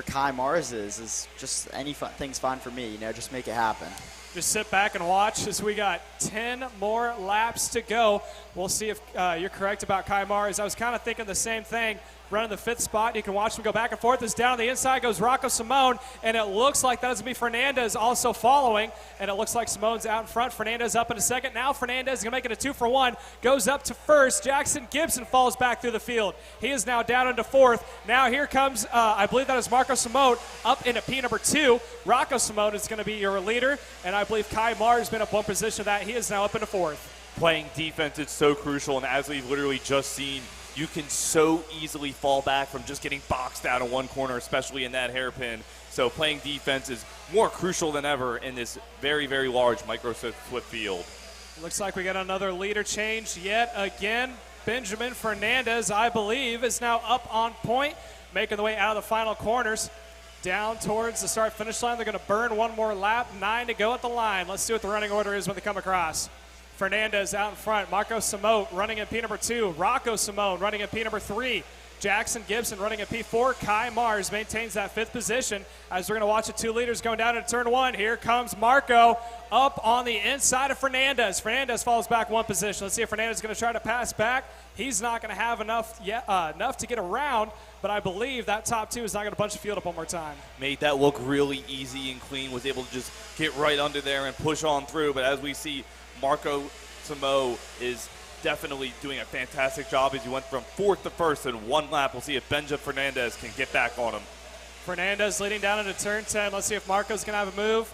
Kai Mars is just thing's fine for me, just make it happen. Just sit back and watch as we got 10 more laps to go. We'll see if you're correct about Kai Mars. I was kind of thinking the same thing. Running the 5th spot, you can watch him go back and forth. As down on the inside goes Rocco Simone, and it looks like that's going to be Fernandez also following, and it looks like Simone's out in front. Fernandez up into second. Now Fernandez is going to make it a 2-for-1. Goes up to first. Jackson Gibson falls back through the field. He is now down into 4th. Now here comes, I believe that is Marco Simone up into P number 2. Rocco Simone is going to be your leader, and I believe Kai Mars has been up one position of that. He is now up into 4th. Playing defense is so crucial, and as we've literally just seen, you can so easily fall back from just getting boxed out of one corner, especially in that hairpin. So playing defense is more crucial than ever in this very, very large micro-split field. Looks like we got another leader change yet again. Benjamin Fernandez, I believe, is now up on point, making the way out of the final corners. Down towards the start-finish line. They're going to burn one more lap. 9 to go at the line. Let's see what the running order is when they come across. Fernandez out in front. Marco Simone running in P number 2. Rocco Simone running in P number 3. Jackson Gibson running in P4. Kai Mars maintains that 5th position as we're going to watch the 2 leaders going down into turn 1. Here comes Marco up on the inside of Fernandez. Fernandez falls back one position. Let's see if Fernandez is going to try to pass back. He's not going to have enough to get around, but I believe that top 2 is not going to bunch the field up one more time. Made that look really easy and clean, was able to just get right under there and push on through, but as we see, Marco Simone is definitely doing a fantastic job as he went from 4th to 1st in one lap. We'll see if Benja Fernandez can get back on him. Fernandez leading down into turn 10. Let's see if Marco's going to have a move.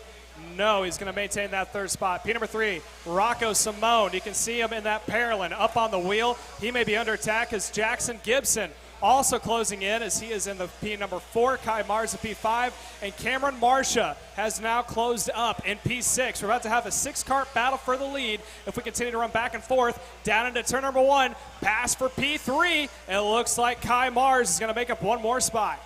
No, he's going to maintain that 3rd spot. P number 3, Rocco Simone. You can see him in that parallel up on the wheel. He may be under attack as Jackson Gibson also closing in as he is in the P number 4. Kai Mars in P5. And Cameron Marcia has now closed up in P6. We're about to have a 6-cart battle for the lead if we continue to run back and forth. Down into turn number 1. Pass for P3. It looks like Kai Mars is going to make up one more spot.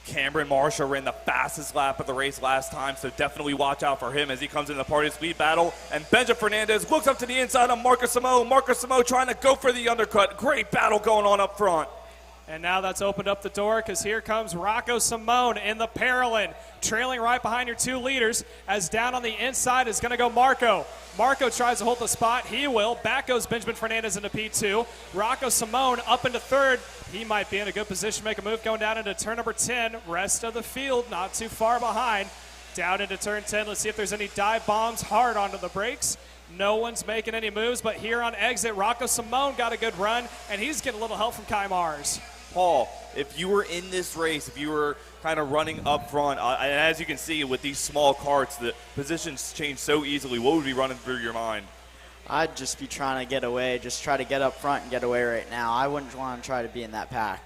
Cameron Marcia ran the fastest lap of the race last time, so definitely watch out for him as he comes into the party speed battle. And Benja Fernandez looks up to the inside of Marco Simone. Marco Simone trying to go for the undercut. Great battle going on up front. And now that's opened up the door because here comes Rocco Simone in the parallel, trailing right behind your 2 leaders as down on the inside is going to go Marco. Marco tries to hold the spot. He will. Back goes Benjamin Fernandez into P2. Rocco Simone up into 3rd. He might be in a good position to make a move going down into turn number 10. Rest of the field not too far behind. Down into turn 10. Let's see if there's any dive bombs hard onto the brakes. No one's making any moves, but here on exit, Rocco Simone got a good run, and he's getting a little help from Kai Mars. Paul, if you were in this race, if you were kind of running up front, and as you can see with these small carts, the positions change so easily, what would be running through your mind? I'd just be trying to get away, just try to get up front and get away right now. I wouldn't want to try to be in that pack.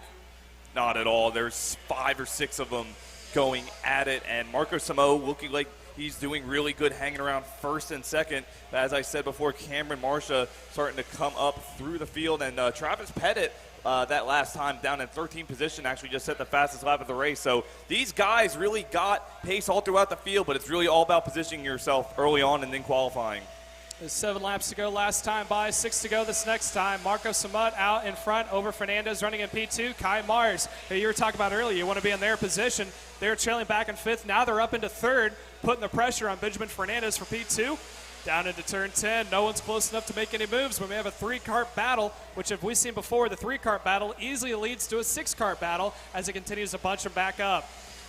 Not at all. There's 5 or 6 of them going at it, and Marco Simone looking like he's doing really good hanging around 1st and 2nd. But as I said before, Cameron Marcia starting to come up through the field, and Travis Pettit that last time down in 13th position actually just set the fastest lap of the race. So these guys really got pace all throughout the field, but it's really all about positioning yourself early on and then qualifying. There's 7 laps to go last time by, 6 to go this next time. Marco Simone out in front over Fernandez running in P2. Kai Mars, who you were talking about earlier, you want to be in their position. They're trailing back in 5th. Now they're up into 3rd, putting the pressure on Benjamin Fernandez for P2. Down into turn 10, no one's close enough to make any moves, but we have a 3-cart battle, which if we've seen before, the 3-cart battle easily leads to a 6-cart battle as it continues to bunch them back up.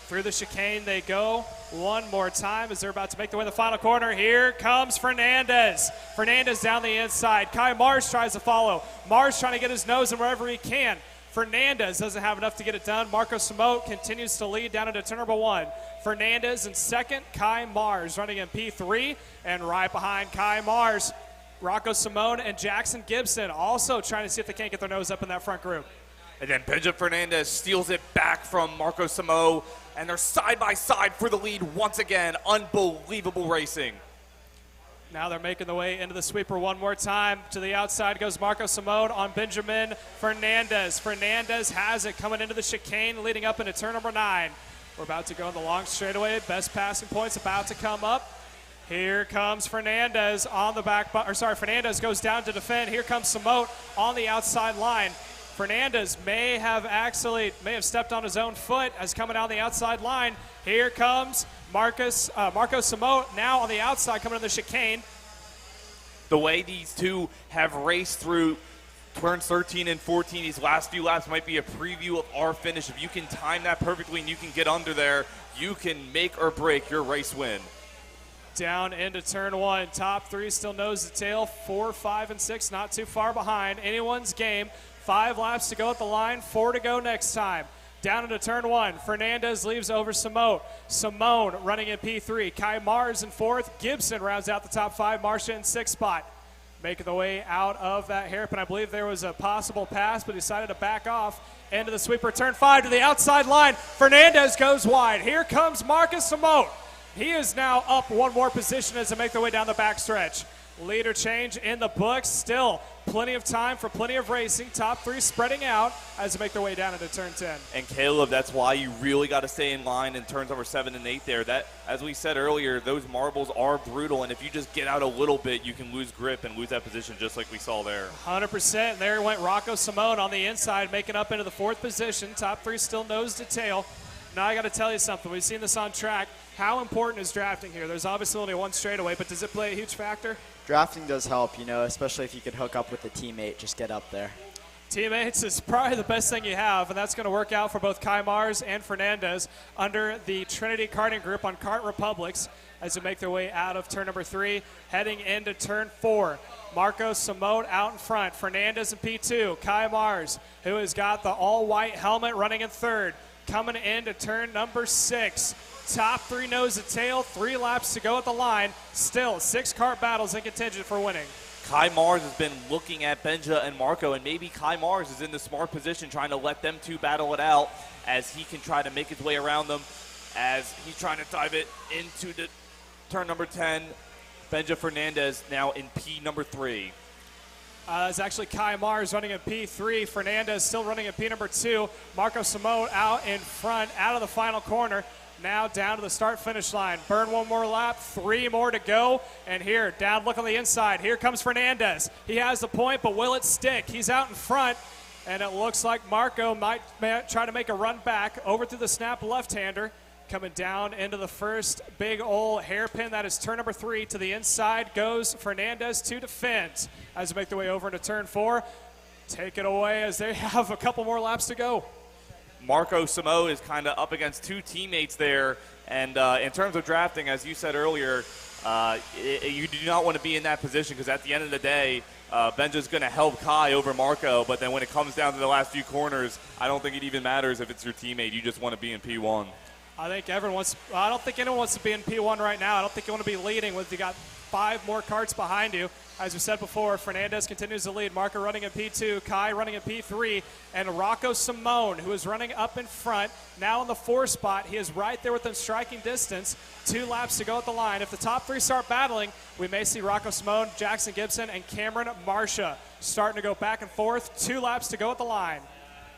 Through the chicane they go one more time as they're about to make their way in the final corner. Here comes Fernandez. Fernandez down the inside. Kai Mars tries to follow. Mars trying to get his nose in wherever he can. Fernandez doesn't have enough to get it done. Marco Simone continues to lead down into turn number 1. Fernandez in 2nd. Kai Mars running in P3. And right behind Kai Mars, Rocco Simone and Jackson Gibson also trying to see if they can't get their nose up in that front group. And then Benja Fernandez steals it back from Marco Simone, and they're side by side for the lead once again. Unbelievable racing. Now they're making the way into the sweeper one more time. To the outside goes Marco Simone on Benjamin Fernandez. Fernandez has it coming into the chicane leading up into turn number 9. We're about to go on the long straightaway. Best passing points about to come up. Here comes Fernandez on the back, Fernandez goes down to defend. Here comes Samote on the outside line. Fernandez may have stepped on his own foot as coming down the outside line. Here comes Marco Samote now on the outside coming to the chicane. The way these two have raced through turns 13 and 14, these last few laps might be a preview of our finish. If you can time that perfectly and you can get under there, you can make or break your race win. Down into turn 1. Top 3 still nose to tail. 4, 5, and 6 not too far behind. Anyone's game. 5 laps to go at the line. 4 to go next time. Down into turn 1. Fernandez leaves over Samote. Simone running in P3. Kai Mars in 4th. Gibson rounds out the top 5. Marcia in 6th spot. Making the way out of that hairpin. I believe there was a possible pass, but decided to back off into the sweeper. Turn 5 to the outside line. Fernandez goes wide. Here comes Marcus Samote. He is now up 1 more position as they make their way down the backstretch. Leader change in the books. Still plenty of time for plenty of racing. Top 3 spreading out as they make their way down into turn 10. And Caleb, that's why you really got to stay in line in turns number 7 and 8 there. That, as we said earlier, those marbles are brutal, and if you just get out a little bit, you can lose grip and lose that position just like we saw there. 100%. There went Rocco Simone on the inside, making up into the 4th position. Top 3 still nose to tail. Now I got to tell you something. We've seen this on track. How important is drafting here? There's obviously only 1 straightaway, but does it play a huge factor? Drafting does help, especially if you could hook up with a teammate, just get up there. Teammates is probably the best thing you have, and that's going to work out for both Kai Mars and Fernandez under the Trinity Karting Group on Kart Republics as they make their way out of turn number 3, heading into turn 4. Marco Samote out in front. Fernandez in P2. Kai Mars, who has got the all-white helmet, running in 3rd. Coming into turn number 6. Top 3 nose to tail, 3 laps to go at the line. Still 6 kart battles in contention for winning. Kai Mars has been looking at Benja and Marco, and maybe Kai Mars is in the smart position trying to let them 2 battle it out as he can try to make his way around them as he's trying to dive it into the turn number 10. Benja Fernandez now in P number 3. It's actually Kai Mars running in P3. Fernandez still running in P number 2. Marco Samote out in front, out of the final corner. Now down to the start-finish line. Burn 1 more lap, 3 more to go. And here, down look on the inside. Here comes Fernandez. He has the point, but will it stick? He's out in front, and it looks like Marco might try to make a run back over to the snap left-hander. Coming down into the first big old hairpin. That is turn number 3. To the inside goes Fernandez to defend as they make their way over into turn 4. Take it away as they have a couple more laps to go. Marco Samo is kind of up against 2 teammates there. And in terms of drafting, as you said earlier, you do not want to be in that position because at the end of the day, Benja's going to help Kai over Marco. But then when it comes down to the last few corners, I don't think it even matters if it's your teammate. You just want to be in P1. I think everyone wants. I don't think anyone wants to be in P1 right now. I don't think you want to be leading with you got 5 more karts behind you. As we said before, Fernandez continues to lead. Marco running in P2, Kai running in P3, and Rocco Simone, who is running up in front, now in the 4 spot. He is right there within striking distance. 2 laps to go at the line. If the top 3 start battling, we may see Rocco Simone, Jackson Gibson, and Cameron Marcia starting to go back and forth. 2 laps to go at the line.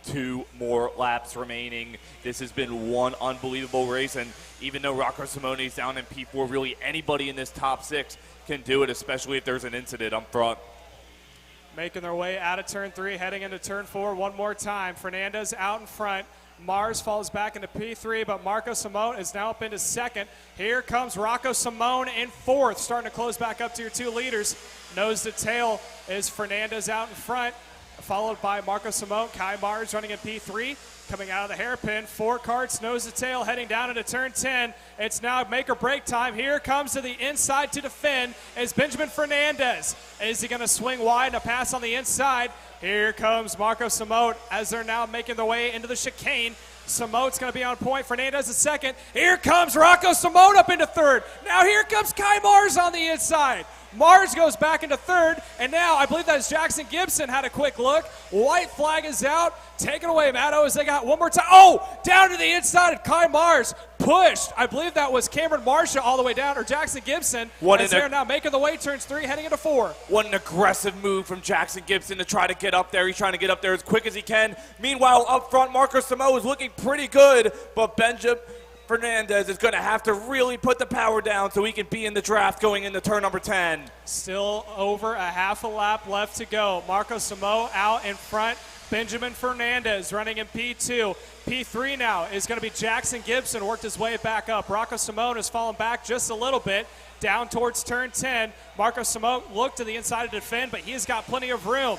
2 more laps remaining. This has been one unbelievable race, and even though Rocco Simone is down in P4, really anybody in this top 6 can do it, especially if there's an incident up front. Making their way out of turn 3, heading into turn 4 one more time. Fernandez out in front. Mars falls back into P3, but Marco Simone is now up into 2nd. Here comes Rocco Simone in 4th, starting to close back up to your 2 leaders. Nose to tail is Fernandez out in front, followed by Marco Simone. Kai Mars running in P3, coming out of the hairpin. 4 karts, nose to tail, heading down into turn 10. It's now make or break time. Here comes to the inside to defend is Benjamin Fernandez. Is he going to swing wide and a pass on the inside? Here comes Marco Simone as they're now making their way into the chicane. Simone's going to be on point. Fernandez is 2nd. Here comes Rocco Simone up into 3rd. Now here comes Kai Mars on the inside. Mars goes back into 3rd, and now I believe that is Jackson Gibson had a quick look. White flag is out. Take it away, Matto, as they got one more time. Oh, down to the inside of Kai Mars. Pushed. I believe that was Cameron Marcia all the way down, or Jackson Gibson. As they're now making the way, turns 3, heading into 4. What an aggressive move from Jackson Gibson to try to get up there. He's trying to get up there as quick as he can. Meanwhile, up front, Marco Samo is looking pretty good, but Benja Fernandez is going to have to really put the power down so he can be in the draft going into turn number 10. Still over a half a lap left to go. Marco Samo out in front. Benjamin Fernandez running in P2. P3 now is going to be Jackson Gibson, worked his way back up. Rocco Simone has fallen back just a little bit, down towards turn 10. Marco Simone looked to the inside to defend, but he's got plenty of room.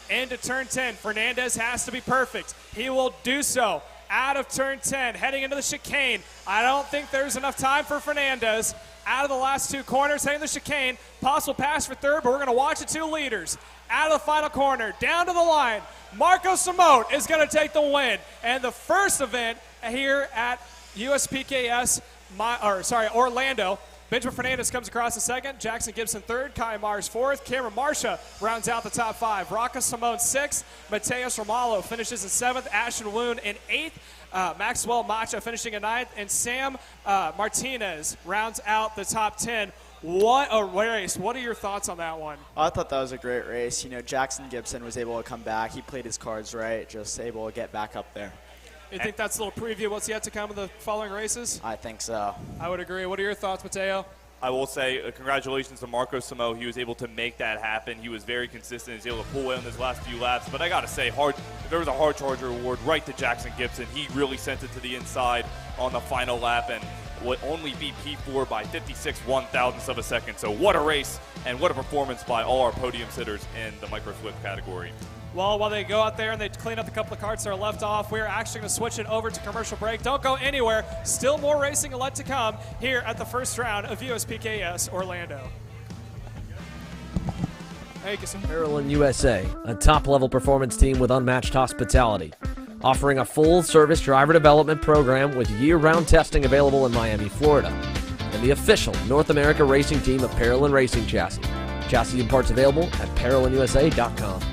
Into turn 10, Fernandez has to be perfect. He will do so. Out of turn 10, heading into the chicane. I don't think there's enough time for Fernandez. Out of the last two corners, heading to the chicane. Possible pass for third, but we're going to watch the two leaders. Out of the final corner, down to the line. Marco Simone is going to take the win. And the first event here at USPKS, Orlando. Benjamin Fernandez comes across the second. Jackson Gibson third. Kai Mars fourth. Cameron Marsha rounds out the top five. Rocco Simone sixth. Mateus Romalo finishes in seventh. Ashton Woon in eighth. Maxwell Macha finishing in ninth. And Sam Martinez rounds out the top 10. What a race. What are your thoughts on that one? I thought that was a great race. You know, Jackson Gibson was able to come back. He played his cards right, just able to get back up there. You think that's a little preview of what's yet to come in the following races? I think so. I would agree. What are your thoughts, Mateo? I will say congratulations to Marco Samo. He was able to make that happen. He was very consistent. He was able to pull away on his last few laps. But I got to say, there was a hard charger award right to Jackson Gibson. He really sent it to the inside on the final lap and would only beat P4 by 56 one-thousandths of a second. So what a race and what a performance by all our podium sitters in the micro flip category. Well, while they go out there and they clean up the couple of carts that are left off, we're actually going to switch it over to commercial break. Don't go anywhere. Still more racing left to come here at the first round of USPKS Orlando. Thank you, sir. Paralyn USA, a top-level performance team with unmatched hospitality, offering a full-service driver development program with year-round testing available in Miami, Florida, and the official North America racing team of Paralyn Racing Chassis. Chassis and parts available at ParalyNUSA.com.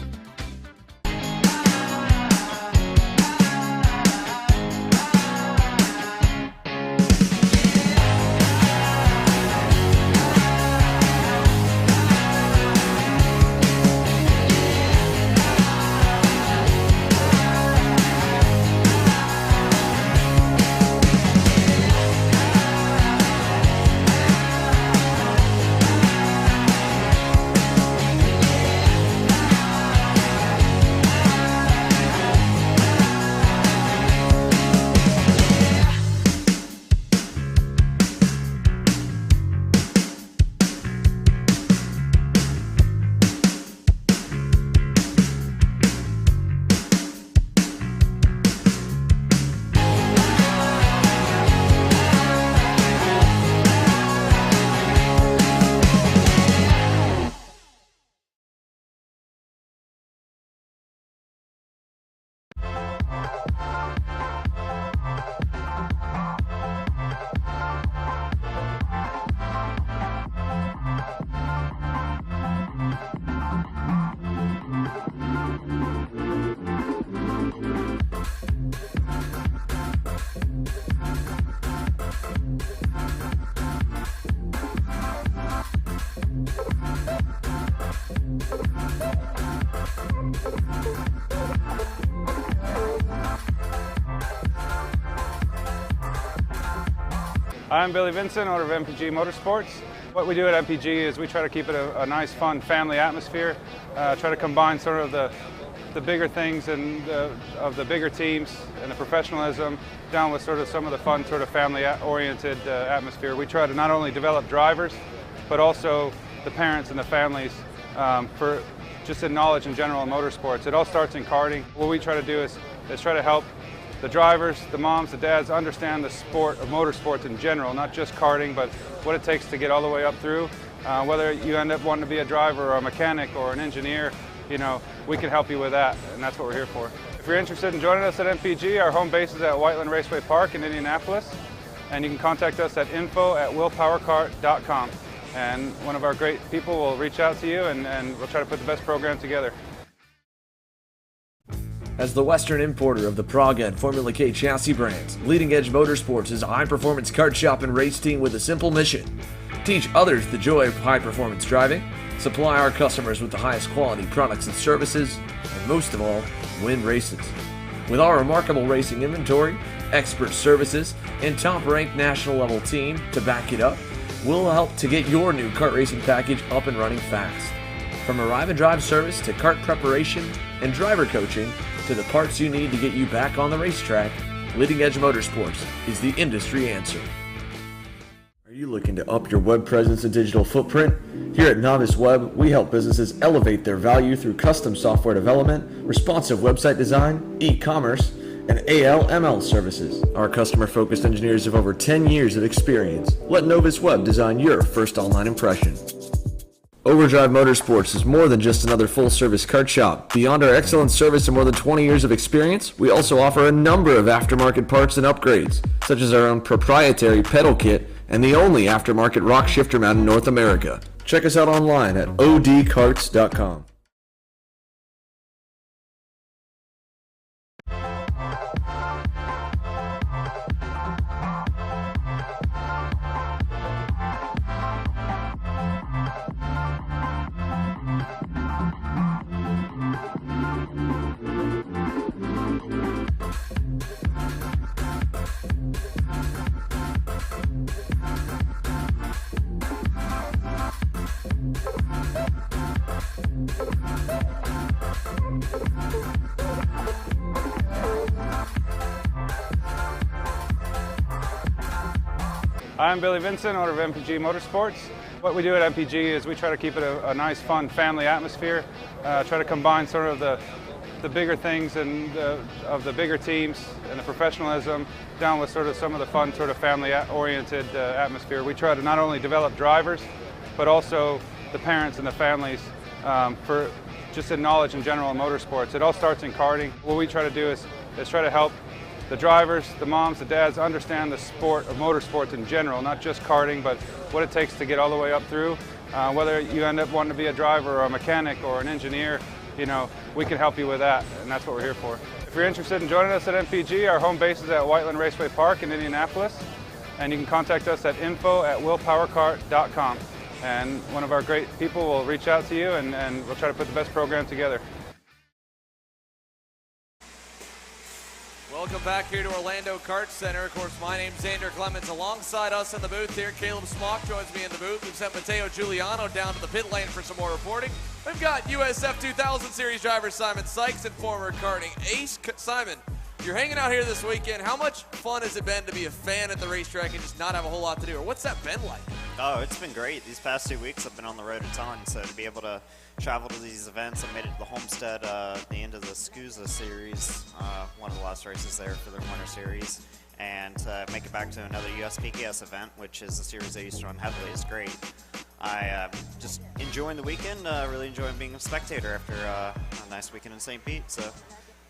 I'm Billy Vincent, owner of MPG Motorsports. What we do at MPG is we try to keep it a nice, fun family atmosphere, try to combine sort of the bigger things and of the bigger teams and the professionalism down with sort of some of the fun sort of family-oriented atmosphere. We try to not only develop drivers, but also the parents and the families for just in knowledge in general in motorsports. It all starts in karting. What we try to do is try to help the drivers, the moms, the dads understand the sport of motorsports in general, not just karting, but what it takes to get all the way up through. Whether you end up wanting to be a driver or a mechanic or an engineer, you know, we can help you with that, and that's what we're here for. If you're interested in joining us at MPG, our home base is at Whiteland Raceway Park in Indianapolis, and you can contact us at info@willpowerkart.com. And one of our great people will reach out to you, and we'll try to put the best program together. As the Western importer of the Praga and Formula K chassis brands, Leading Edge Motorsports is a high-performance kart shop and race team with a simple mission: teach others the joy of high-performance driving, supply our customers with the highest quality products and services, and most of all, win races. With our remarkable racing inventory, expert services, and top-ranked national-level team to back it up, we'll help to get your new kart racing package up and running fast. From arrive and drive service to kart preparation and driver coaching to the parts you need to get you back on the racetrack, Leading Edge Motorsports is the industry answer. Are you looking to up your web presence and digital footprint? Here at Novice Web, we help businesses elevate their value through custom software development, responsive website design, e-commerce, and AL/ML services. Our customer-focused engineers have over 10 years of experience. Let Novice Web design your first online impression. Overdrive Motorsports is more than just another full-service kart shop. Beyond our excellent service and more than 20 years of experience, we also offer a number of aftermarket parts and upgrades, such as our own proprietary pedal kit and the only aftermarket rock shifter mount in North America. Check us out online at odkarts.com. I'm Billy Vincent, owner of MPG Motorsports. What we do at MPG is we try to keep it a nice, fun family atmosphere, try to combine sort of the bigger things and of the bigger teams and the professionalism down with sort of some of the fun sort of family-oriented atmosphere. We try to not only develop drivers, but also the parents and the families for just in knowledge in general in motorsports. It all starts in karting. What we try to do is try to help the drivers, the moms, the dads understand the sport of motorsports in general, not just karting, but what it takes to get all the way up through. Whether you end up wanting to be a driver or a mechanic or an engineer, you know, we can help you with that, and that's what we're here for. If you're interested in joining us at MPG, our home base is at Whiteland Raceway Park in Indianapolis, and you can contact us at info@willpowerkart.com. And one of our great people will reach out to you, and we'll try to put the best program together. Welcome back here to Orlando Kart Center. Of course, my name's Xander Clemens. Alongside us in the booth here, Caleb Smock joins me in the booth. We've sent Matteo Giuliano down to the pit lane for some more reporting. We've got USF 2000 Series driver Simon Sykes and former karting ace. Simon, you're hanging out here this weekend. How much fun has it been to be a fan at the racetrack and just not have a whole lot to do? Or what's that been like? Oh, it's been great. These past 2 weeks I've been on the road a ton, so to be able to travel to these events, I made it to the Homestead at the end of the SCUSA series, one of the last races there for their winter series, and make it back to another USPKS event, which is a series I used to run heavily. It's great. I just enjoying the weekend, really enjoying being a spectator after a nice weekend in St. Pete, so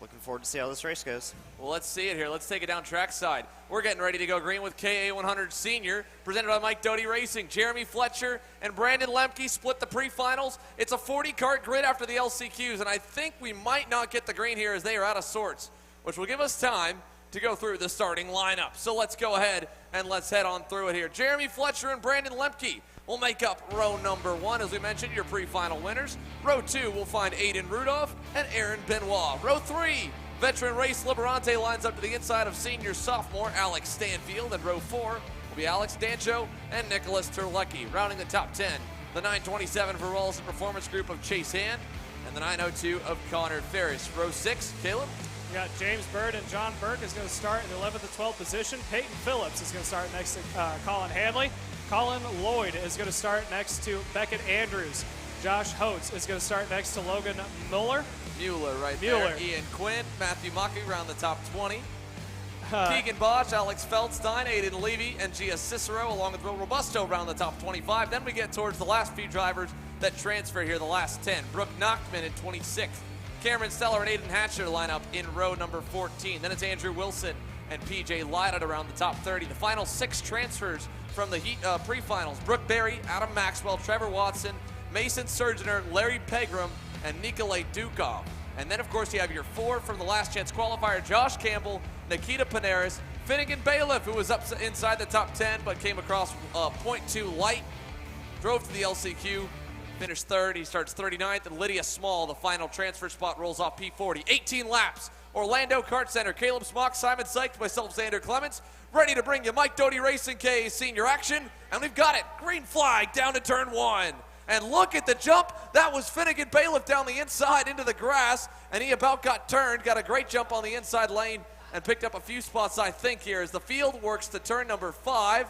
looking forward to see how this race goes. Well, let's see it here. Let's take it down trackside. We're getting ready to go green with KA100 Senior, presented by Mike Doty Racing. Jeremy Fletcher and Brandon Lemke split the pre-finals. It's a 40-kart grid after the LCQs, and I think we might not get the green here as they are out of sorts, which will give us time to go through the starting lineup. So let's go ahead and let's head on through it here. Jeremy Fletcher and Brandon Lemke will make up row number 1, as we mentioned, your pre-final winners. Row 2 will find Aiden Rudolph and Aaron Benoit. Row 3, veteran Race Liberante lines up to the inside of senior sophomore Alex Stanfield. And row 4 will be Alex Dancho and Nicholas Terlecki. Rounding the top 10, the 927 for Rawls Performance Group of Chase Hand and the 902 of Connor Ferris. Row 6, Caleb? We got James Bird and John Burke is going to start in the 11th to 12th position. Peyton Phillips is going to start next to Colin Hanley. Colin Lloyd is going to start next to Beckett Andrews. Josh Holtz is going to start next to Logan Mueller. Mueller there. Ian Quinn, Matthew Mucky around the top 20. Keegan Bosch, Alex Feldstein, Aiden Levy, and Gia Cicero, along with Will Robusto around the top 25. Then we get towards the last few drivers that transfer here, the last 10. Brooke Nachtman in 26th. Cameron Steller and Aiden Hatcher line up in row number 14. Then it's Andrew Wilson and PJ Lyott around the top 30. The final 6 transfers from the pre-finals: Brooke Berry, Adam Maxwell, Trevor Watson, Mason Surgener, Larry Pegram, and Nikolay Dukov. And then, of course, you have your 4 from the last chance qualifier: Josh Campbell, Nikita Panaris, Finnegan Bailiff, who was up inside the top 10 but came across .2 light, drove to the LCQ, finished 3rd. He starts 39th, and Lydia Small, the final transfer spot, rolls off P40. 18 laps Orlando Kart Center. Caleb Smock, Simon Sykes, myself, Xander Clements, ready to bring you Mike Doty Racing KA Senior action. And we've got it. Green flag down to turn 1. And look at the jump. That was Finnegan Bailiff down the inside into the grass. And he about got turned. Got a great jump on the inside lane and picked up a few spots, I think, here as the field works to turn number 5.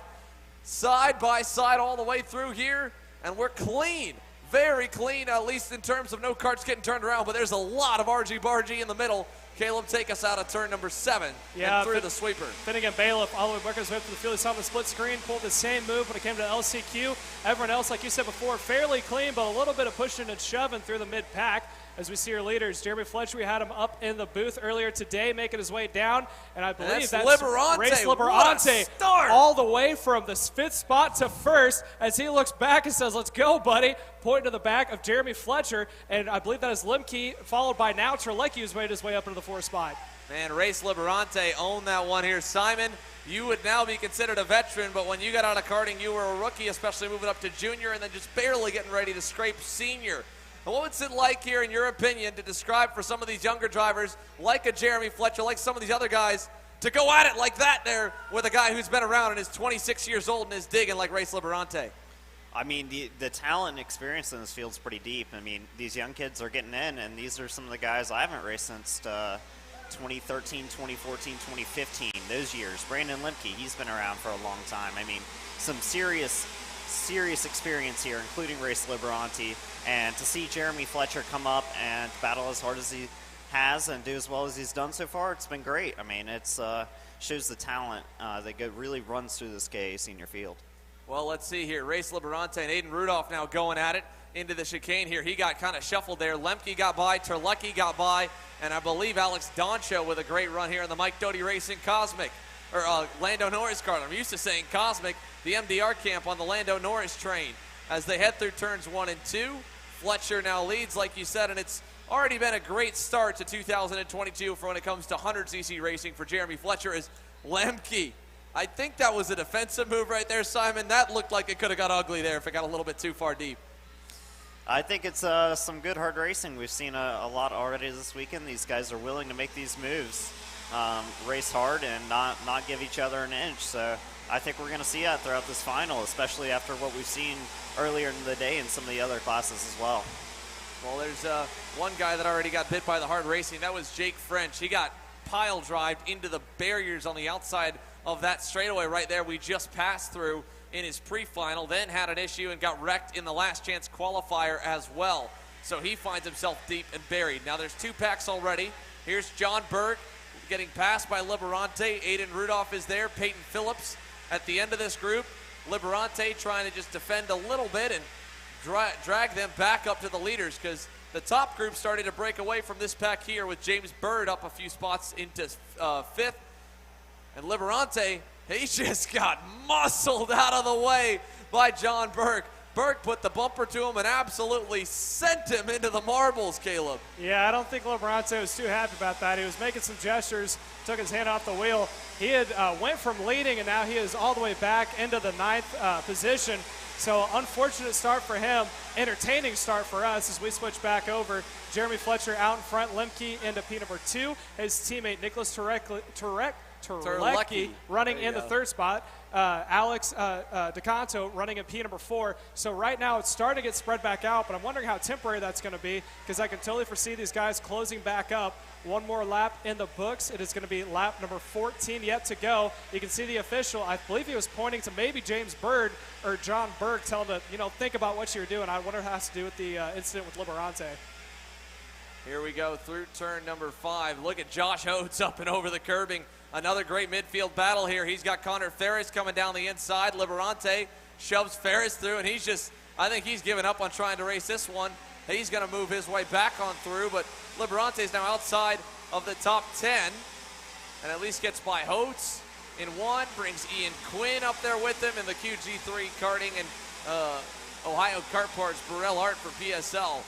Side by side all the way through here. And we're clean. Very clean, at least in terms of no karts getting turned around. But there's a lot of argy-bargy in the middle. Caleb, take us out of turn number 7 and through the sweeper. Finnegan Bailiff all the way working his way up to the field. He saw the split screen, pulled the same move when it came to LCQ. Everyone else, like you said before, fairly clean, but a little bit of pushing and shoving through the mid-pack. As we see our leaders, Jeremy Fletcher, we had him up in the booth earlier today, making his way down, and I believe that's Liberante. Race Liberante, all the way from the 5th spot to 1st, as he looks back and says, "Let's go, buddy," pointing to the back of Jeremy Fletcher, and I believe that is Lemke, followed by now Terlecki, who's made his way up into the 4th spot. Man, Race Liberante owned that one here. Simon, you would now be considered a veteran, but when you got out of karting, you were a rookie, especially moving up to junior and then just barely getting ready to scrape senior. And what was it like here, in your opinion, to describe for some of these younger drivers, like a Jeremy Fletcher, like some of these other guys, to go at it like that there with a guy who's been around and is 26 years old and is digging like Race Liberante? I mean, the talent and experience in this field is pretty deep. I mean, these young kids are getting in, and these are some of the guys I haven't raced since 2013, 2014, 2015, those years. Brandon Lemke, he's been around for a long time. I mean, some serious experience here, including Race Liberante, and to see Jeremy Fletcher come up and battle as hard as he has and do as well as he's done so far, it's been great. I mean, it's shows the talent that really runs through this KA Senior field. Well, let's see here. Race Liberante and Aiden Rudolph now going at it into the chicane here. He got kind of shuffled there. Lemke got by, Terlecki got by, and I believe Alex Doncho with a great run here in the Mike Doty Racing Cosmic, or Lando Norris car. I'm used to saying Cosmic, the MDR camp on the Lando Norris train. As they head through turns 1 and 2, Fletcher now leads, like you said, and it's already been a great start to 2022 for when it comes to 100cc racing for Jeremy Fletcher as Lemke. I think that was a defensive move right there, Simon. That looked like it could have got ugly there if it got a little bit too far deep. I think it's some good hard racing. We've seen a lot already this weekend. These guys are willing to make these moves, race hard and not give each other an inch. So I think we're going to see that throughout this final, especially after what we've seen earlier in the day in some of the other classes as well. Well, there's one guy that already got bit by the hard racing. That was Jake French. He got pile drived into the barriers on the outside of that straightaway right there we just passed through in his pre-final, then had an issue and got wrecked in the last chance qualifier as well. So he finds himself deep and buried. Now there's 2 packs already. Here's John Berg getting passed by Liberante. Aiden Rudolph is there. Peyton Phillips at the end of this group. Liberante trying to just defend a little bit and drag them back up to the leaders, because the top group started to break away from this pack here with James Bird up a few spots into 5th. And Liberante, he just got muscled out of the way by John Burke. Burke put the bumper to him and absolutely sent him into the marbles, Caleb. Yeah, I don't think Liberante was too happy about that. He was making some gestures, took his hand off the wheel. He had went from leading, and now he is all the way back into the 9th position. So unfortunate start for him, entertaining start for us as we switch back over. Jeremy Fletcher out in front, Lemke into P number 2. His teammate Nicholas Terlecki running in the 3rd spot. Alex DeCanto running in P number 4. So right now it's starting to get spread back out, but I'm wondering how temporary that's going to be, because I can totally foresee these guys closing back up. One more lap in the books. It is going to be lap number 14 yet to go. You can see the official, I believe he was pointing to maybe James Bird or John Berg, telling him to, think about what you're doing. I wonder if it has to do with the incident with Liberante. Here we go through turn number 5. Look at Josh Oates up and over the curbing. Another great midfield battle here. He's got Connor Ferris coming down the inside. Liberante shoves Ferris through, and I think he's given up on trying to race this one. He's going to move his way back on through, but Liberante is now outside of the top 10, and at least gets by Oates in 1, brings Ian Quinn up there with him in the QG3 karting, and Ohio Kart Parts, Burrell Art for PSL.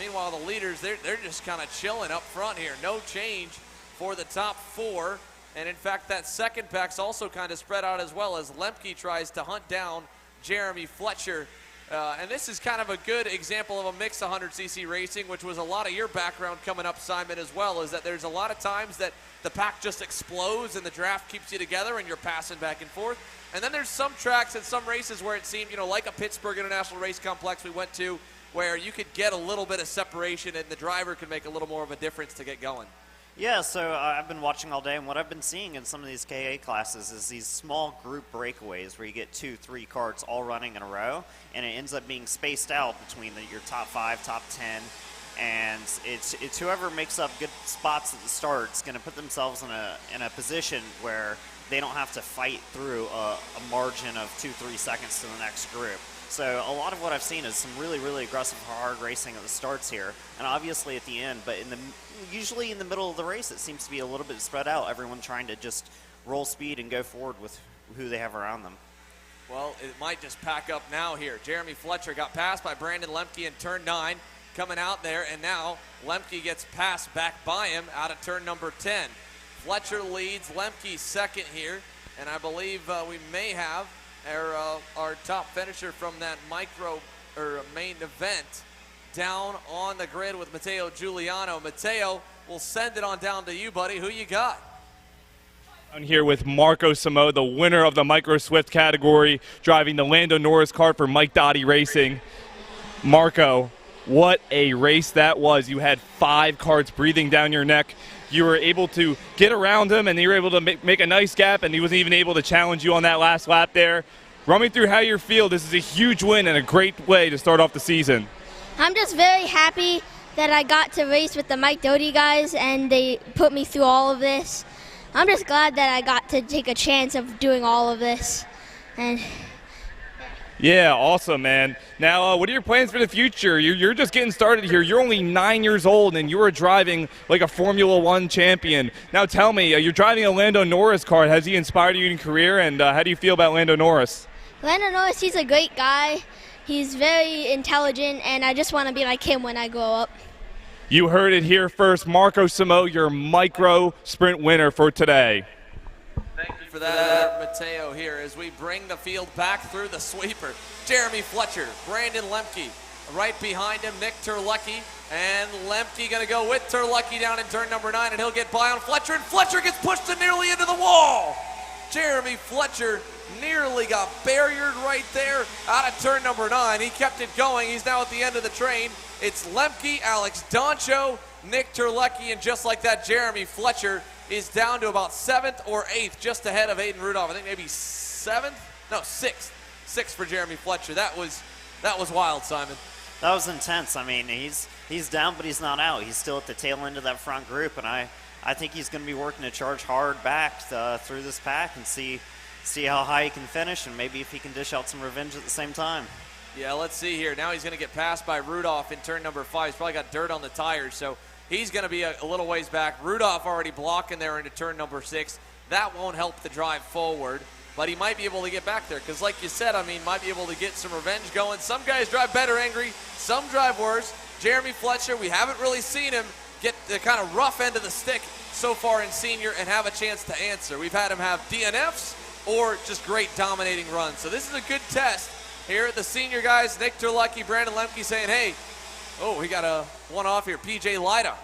Meanwhile, the leaders, they're just kind of chilling up front here. No change for the top 4. And in fact, that second pack's also kind of spread out as well, as Lemke tries to hunt down Jeremy Fletcher And this is kind of a good example of a mixed 100cc racing, which was a lot of your background coming up, Simon, as well, is that there's a lot of times that the pack just explodes and the draft keeps you together and you're passing back and forth. And then there's some tracks and some races where it seemed, like a Pittsburgh International Race Complex we went to, where you could get a little bit of separation and the driver could make a little more of a difference to get going. Yeah, so I've been watching all day, and what I've been seeing in some of these KA classes is these small group breakaways where you get 2-3 karts all running in a row, and it ends up being spaced out between your top 5, top 10, and it's whoever makes up good spots at the start is going to put themselves in a position where they don't have to fight through a margin of 2-3 seconds to the next group. So a lot of what I've seen is some really, really aggressive, hard racing at the starts here, and obviously at the end. But usually in the middle of the race, it seems to be a little bit spread out. Everyone trying to just roll speed and go forward with who they have around them. Well, it might just pack up now here. Jeremy Fletcher got passed by Brandon Lemke in turn 9, coming out there, and now Lemke gets passed back by him out of turn number 10. Fletcher leads, Lemke second here, and I believe we may have our top finisher from that main event down on the grid with Matteo Giuliano. Matteo, we'll send it on down to you, buddy. Who you got? I'm here with Marco Samo, the winner of the Micro Swift category, driving the Lando Norris kart for Mike Dottie Racing. Marco, what a race that was. You had 5 karts breathing down your neck. You were able to get around him, and you were able to make a nice gap, and he wasn't even able to challenge you on that last lap there. Run me through how you feel. This is a huge win and a great way to start off the season. I'm just very happy that I got to race with the Mike Doty guys, and they put me through all of this. I'm just glad that I got to take a chance of doing all of this. And yeah, awesome, man. Now, what are your plans for the future? You're just getting started here. You're only 9 years old, and you were driving like a Formula One champion. Now, tell me, you're driving a Lando Norris car. Has he inspired you in your career, and how do you feel about Lando Norris? Lando Norris, he's a great guy. He's very intelligent, and I just want to be like him when I grow up. You heard it here first. Marco Samo, your micro sprint winner for today. Thank you for that, Matteo, here as we bring the field back through the sweeper. Jeremy Fletcher, Brandon Lemke, right behind him, Nick Terlecki, and Lemke going to go with Terlecki down in turn number 9, and he'll get by on Fletcher, and Fletcher gets pushed nearly into the wall. Jeremy Fletcher nearly got barriered right there out of turn number 9. He kept it going. He's now at the end of the train. It's Lemke, Alex Doncho, Nick Terlecki, and just like that, Jeremy Fletcher is down to about 7th or 8th, just ahead of Aiden Rudolph. I think maybe 7th? No, 6th. 6th for Jeremy Fletcher. That was wild, Simon. That was intense. I mean, he's down, but he's not out. He's still at the tail end of that front group, and I think he's going to be working to charge hard back through this pack and see how high he can finish, and maybe if he can dish out some revenge at the same time. Yeah, let's see here. Now he's going to get passed by Rudolph in turn number 5. He's probably got dirt on the tires, so he's going to be a little ways back. Rudolph already blocking there into turn number 6. That won't help the drive forward, but he might be able to get back there because, like you said, I mean, might be able to get some revenge going. Some guys drive better angry, some drive worse. Jeremy Fletcher, we haven't really seen him get the kind of rough end of the stick so far in senior and have a chance to answer. We've had him have DNFs or just great dominating runs. So this is a good test here at the senior guys. Nick Terlecki, Brandon Lemke saying, hey, oh, we got a one off here. PJ Lida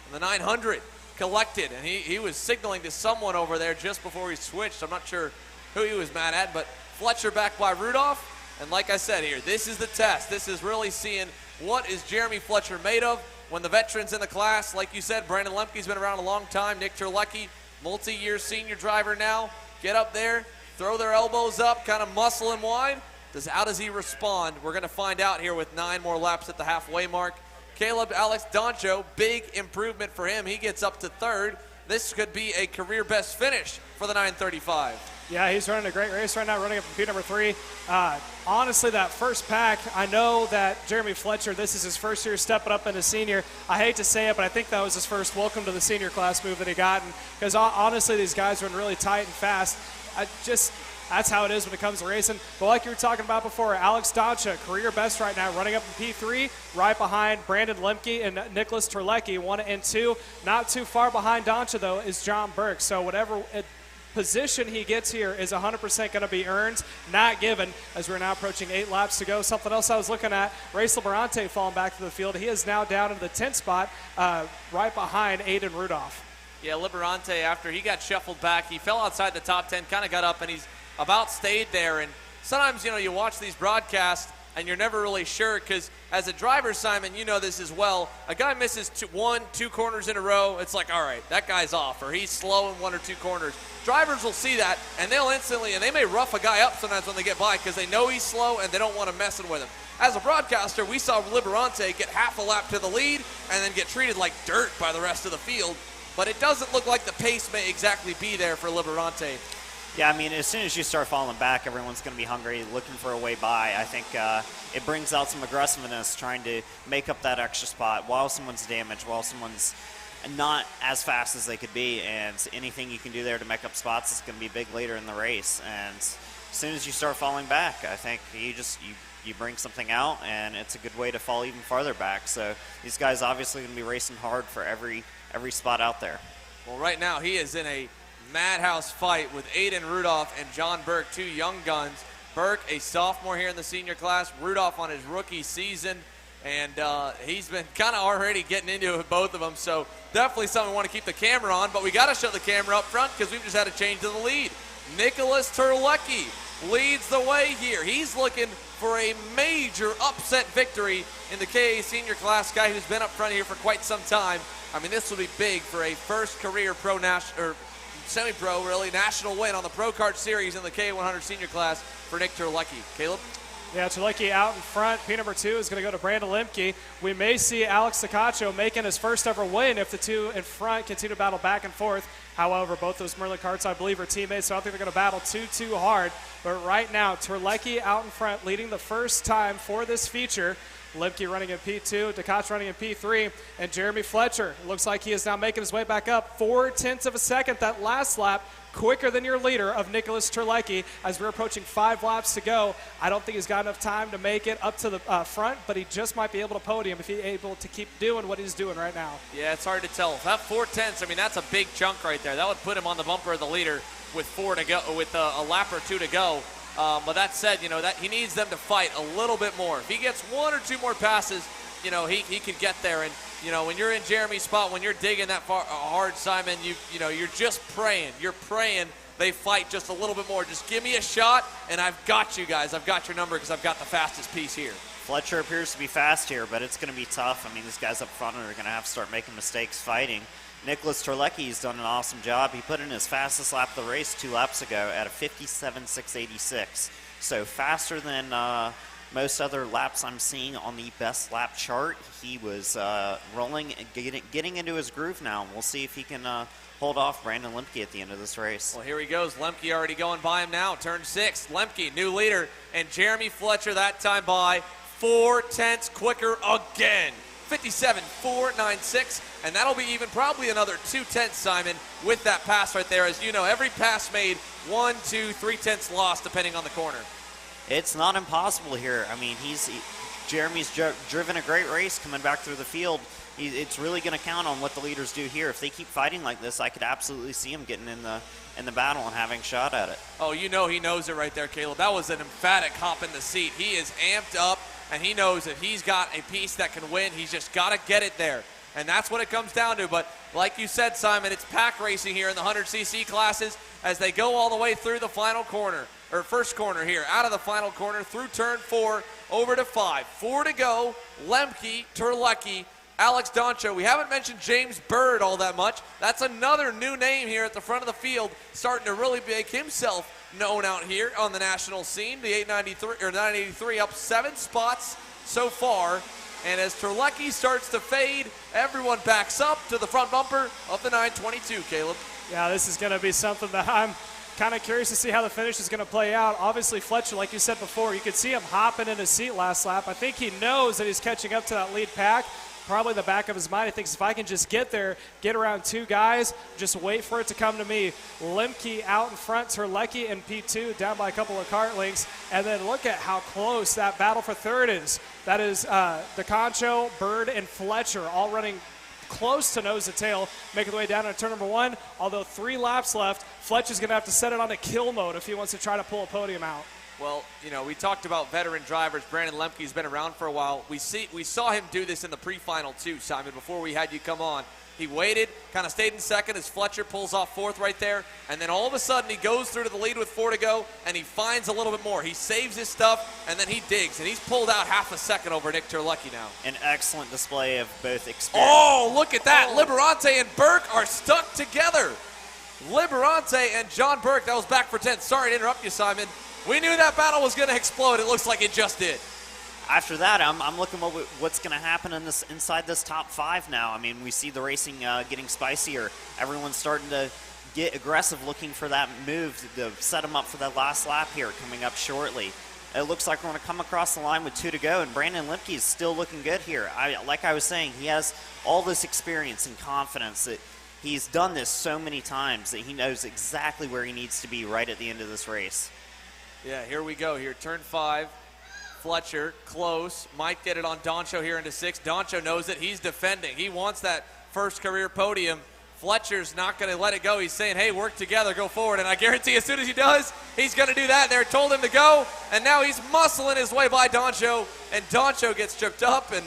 in the 900 collected, and he was signaling to someone over there just before he switched. I'm not sure who he was mad at, but Fletcher back by Rudolph. And like I said here, this is the test. This is really seeing what is Jeremy Fletcher made of when the veterans in the class, like you said, Brandon Lemke's been around a long time. Nick Terlecki, multi-year senior driver now. Get up there, throw their elbows up, kind of muscle and wide. How does he respond? We're going to find out here with 9 more laps at the halfway mark. Caleb Alex Doncho, big improvement for him. He gets up to 3rd. This could be a career best finish for the 935. Yeah, he's running a great race right now, running up in number 3. Honestly, that first pack, I know that Jeremy Fletcher, this is his first year stepping up into senior. I hate to say it, but I think that was his first welcome to the senior class move that he got. Because honestly, these guys run really tight and fast. That's how it is when it comes to racing. But like you were talking about before, Alex Doncha, career best right now, running up in P3, right behind Brandon Lemke and Nicholas Terlecki, 1 and 2. Not too far behind Doncha, though, is John Burke. So position he gets here is 100% going to be earned, not given, as we're now approaching 8 laps to go. Something else I was looking at, Race Liberante falling back to the field. He is now down in the 10th spot, right behind Aiden Rudolph. Yeah, Liberante, after he got shuffled back, he fell outside the top 10, kind of got up, and he's about stayed there. And sometimes, you watch these broadcasts, and you're never really sure, because as a driver, Simon, you know this as well, a guy misses 2 corners in a row, it's like, all right, that guy's off, or he's slow in 1 or 2 corners. Drivers will see that, and they'll instantly, and they may rough a guy up sometimes when they get by, because they know he's slow, and they don't want to mess with him. As a broadcaster, we saw Liberante get half a lap to the lead, and then get treated like dirt by the rest of the field. But it doesn't look like the pace may exactly be there for Liberante. Yeah, I mean, as soon as you start falling back, everyone's going to be hungry, looking for a way by. I think it brings out some aggressiveness, trying to make up that extra spot while someone's damaged, while someone's not as fast as they could be. And anything you can do there to make up spots is going to be big later in the race. And as soon as you start falling back, I think you bring something out, and it's a good way to fall even farther back. So these guys obviously going to be racing hard for every spot out there. Well, right now he is in a madhouse fight with Aiden Rudolph and John Burke, 2 young guns. Burke, a sophomore here in the senior class, Rudolph on his rookie season, and he's been kind of already getting into it with both of them, so definitely something we want to keep the camera on, but we got to show the camera up front because we've just had a change to the lead. Nicholas Terlecki leads the way here. He's looking for a major upset victory in the KA senior class, guy who's been up front here for quite some time. I mean, this will be big for a first career pro national, or semi-pro really, national win on the Pro Kart Series in the KA100 Senior class for Nick Terlecki. Caleb? Yeah, Terlecki out in front. P number 2 is going to go to Brandon Lemke. We may see Alex Sacaccio making his first ever win if the 2 in front continue to battle back and forth. However, both those Merlin karts, I believe, are teammates, so I don't think they're going to battle too hard. But right now, Terlecki out in front, leading the first time for this feature. Lemke running in P2, DeKotch running in P3, and Jeremy Fletcher looks like he is now making his way back up 0.4 of a second that last lap, quicker than your leader of Nicholas Terlecki as we're approaching 5 laps to go. I don't think he's got enough time to make it up to the front, but he just might be able to podium if he's able to keep doing what he's doing right now. Yeah, it's hard to tell. That 0.4, I mean, that's a big chunk right there. That would put him on the bumper of the leader with 4 to go, with a lap or 2 to go. But that said, that he needs them to fight a little bit more. If he gets 1 or 2 more passes, he could get there. And when you're in Jeremy's spot, when you're digging that hard, Simon, you're just praying. You're praying they fight just a little bit more. Just give me a shot, and I've got you guys. I've got your number because I've got the fastest piece here. Fletcher appears to be fast here, but it's going to be tough. I mean, these guys up front are going to have to start making mistakes fighting. Nicholas Terlecki's done an awesome job. He put in his fastest lap of the race 2 laps ago at a 57.686. So faster than most other laps I'm seeing on the best lap chart. He was rolling and getting into his groove now. We'll see if he can hold off Brandon Lemke at the end of this race. Well, here he goes. Lemke already going by him now. Turn 6. Lemke, new leader. And Jeremy Fletcher that time by 0.4 quicker again. 57.496, and that'll be even probably another 0.2, Simon, with that pass right there. As you know, every pass made 1, 2, 3/10 loss depending on the corner. It's not impossible here. I mean, Jeremy's driven a great race coming back through the field. It's really going to count on what the leaders do here. If they keep fighting like this, I could absolutely see him getting in the battle and having a shot at it. Oh, he knows it right there, Caleb. That was an emphatic hop in the seat. He is amped up. And he knows that he's got a piece that can win. He's just got to get it there. And that's what it comes down to. But like you said, Simon, it's pack racing here in the 100cc classes as they go all the way through the final corner, or first corner here, out of the final corner, through turn 4, over to 5. 4 to go. Lemke, Terlecki, Alex Doncho. We haven't mentioned James Bird all that much. That's another new name here at the front of the field, starting to really make himself known out here on the national scene. The 983 up 7 spots so far. And as Terlecki starts to fade, everyone backs up to the front bumper of the 922, Caleb. Yeah, this is going to be something that I'm kind of curious to see how the finish is going to play out. Obviously, Fletcher, like you said before, you could see him hopping in his seat last lap. I think he knows that he's catching up to that lead pack. Probably in the back of his mind, he thinks if I can just get there, get around 2 guys, just wait for it to come to me. Lemke out in front, Terlecki in P2, down by a couple of kart lengths. And then look at how close that battle for third is. That is DeConcho, Bird, and Fletcher all running close to nose to tail, making the way down into turn number 1. Although 3 laps left, Fletcher's going to have to set it on a kill mode if he wants to try to pull a podium out. Well, you know, we talked about veteran drivers. Brandon Lemke's been around for a while. We saw him do this in the pre-final too, Simon, before we had you come on. He waited, kind of stayed in second as Fletcher pulls off 4th right there, and then all of a sudden he goes through to the lead with 4 to go, and he finds a little bit more. He saves his stuff, and then he digs, and he's pulled out half a second over Nick Terlecki now. An excellent display of both experience. Oh, look at that. Liberante and Burke are stuck together. Liberante and John Burke, that was back for 10th. Sorry to interrupt you, Simon. We knew that battle was going to explode. It looks like it just did. After that, I'm looking what's going to happen in this inside this top 5 now. I mean, we see the racing getting spicier. Everyone's starting to get aggressive, looking for that move to set them up for that last lap here coming up shortly. It looks like we're going to come across the line with 2 to go, and Brandon Lemke is still looking good here. Like I was saying, he has all this experience and confidence that he's done this so many times that he knows exactly where he needs to be right at the end of this race. Yeah, here we go here. Turn 5. Fletcher, close. Might get it on Doncho here into 6. Doncho knows it. He's defending. He wants that first career podium. Fletcher's not going to let it go. He's saying, hey, work together, go forward. And I guarantee as soon as he does, he's going to do that. They told him to go, and now he's muscling his way by Doncho, and Doncho gets tripped up, and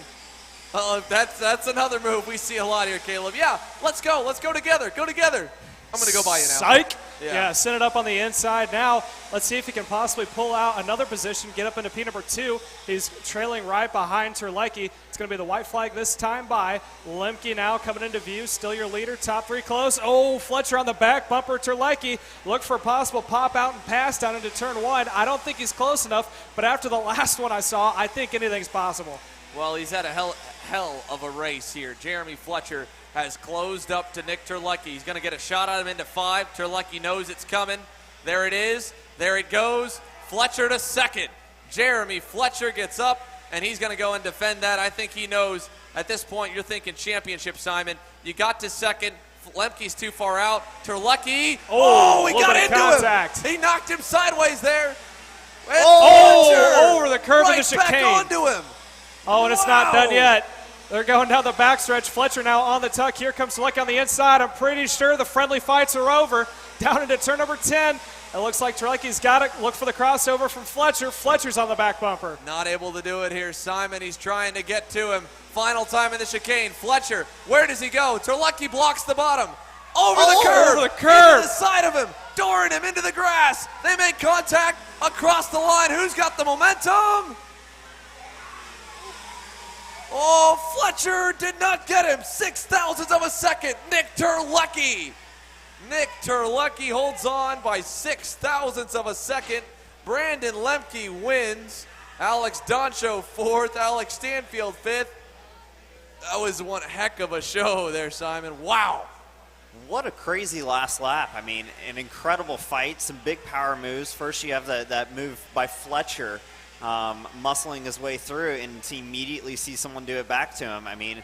that's another move we see a lot here, Caleb. Yeah, let's go. Let's go together. Go together. I'm going to go by you now. Psych! Yeah, send it up on the inside now. Let's see if he can possibly pull out another position, get up into P number 2. He's trailing right behind Terlecki. It's going to be the white flag this time by Lemke now coming into view. Still your leader, top 3 close. Oh, Fletcher on the back bumper. Terlecki look for a possible pop out and pass down into turn 1. I don't think he's close enough, but after the last one I saw, I think anything's possible. Well, he's had a hell of a race here. Jeremy Fletcher has closed up to Nick Terlecki. He's going to get a shot at him into 5. Terlecki knows it's coming. There it is. There it goes. Fletcher to 2nd. Jeremy Fletcher gets up, and he's going to go and defend that. I think he knows at this point you're thinking championship, Simon. You got to 2nd. Lemke's too far out. Terlecki. Oh, he got into contact. him. He knocked him sideways there. And over the curve of the chicane. Back onto him. Oh, and it's not done yet. They're going down the backstretch. Fletcher now on the tuck. Here comes Terlecki on the inside. I'm pretty sure the friendly fights are over. Down into turn number 10. It looks like Terlecki's got it. Look for the crossover from Fletcher. Fletcher's on the back bumper. Not able to do it here. Simon, he's trying to get to him. Final time in the chicane. Fletcher, where does he go? Terlecki blocks the bottom. Over the curve. Over the curve. Into the side of him. Dooring him into the grass. They make contact across the line. Who's got the momentum? Oh, Fletcher did not get him. 0.06 of a second. Nick Terlecki. Nick Terlecki holds on by 0.06 of a second. Brandon Lemke wins. Alex Doncho 4th. Alex Stanfield 5th. That was one heck of a show there, Simon. Wow. What a crazy last lap. I mean, an incredible fight, some big power moves. First you have that move by Fletcher. Muscling his way through, and to immediately see someone do it back to him. I mean,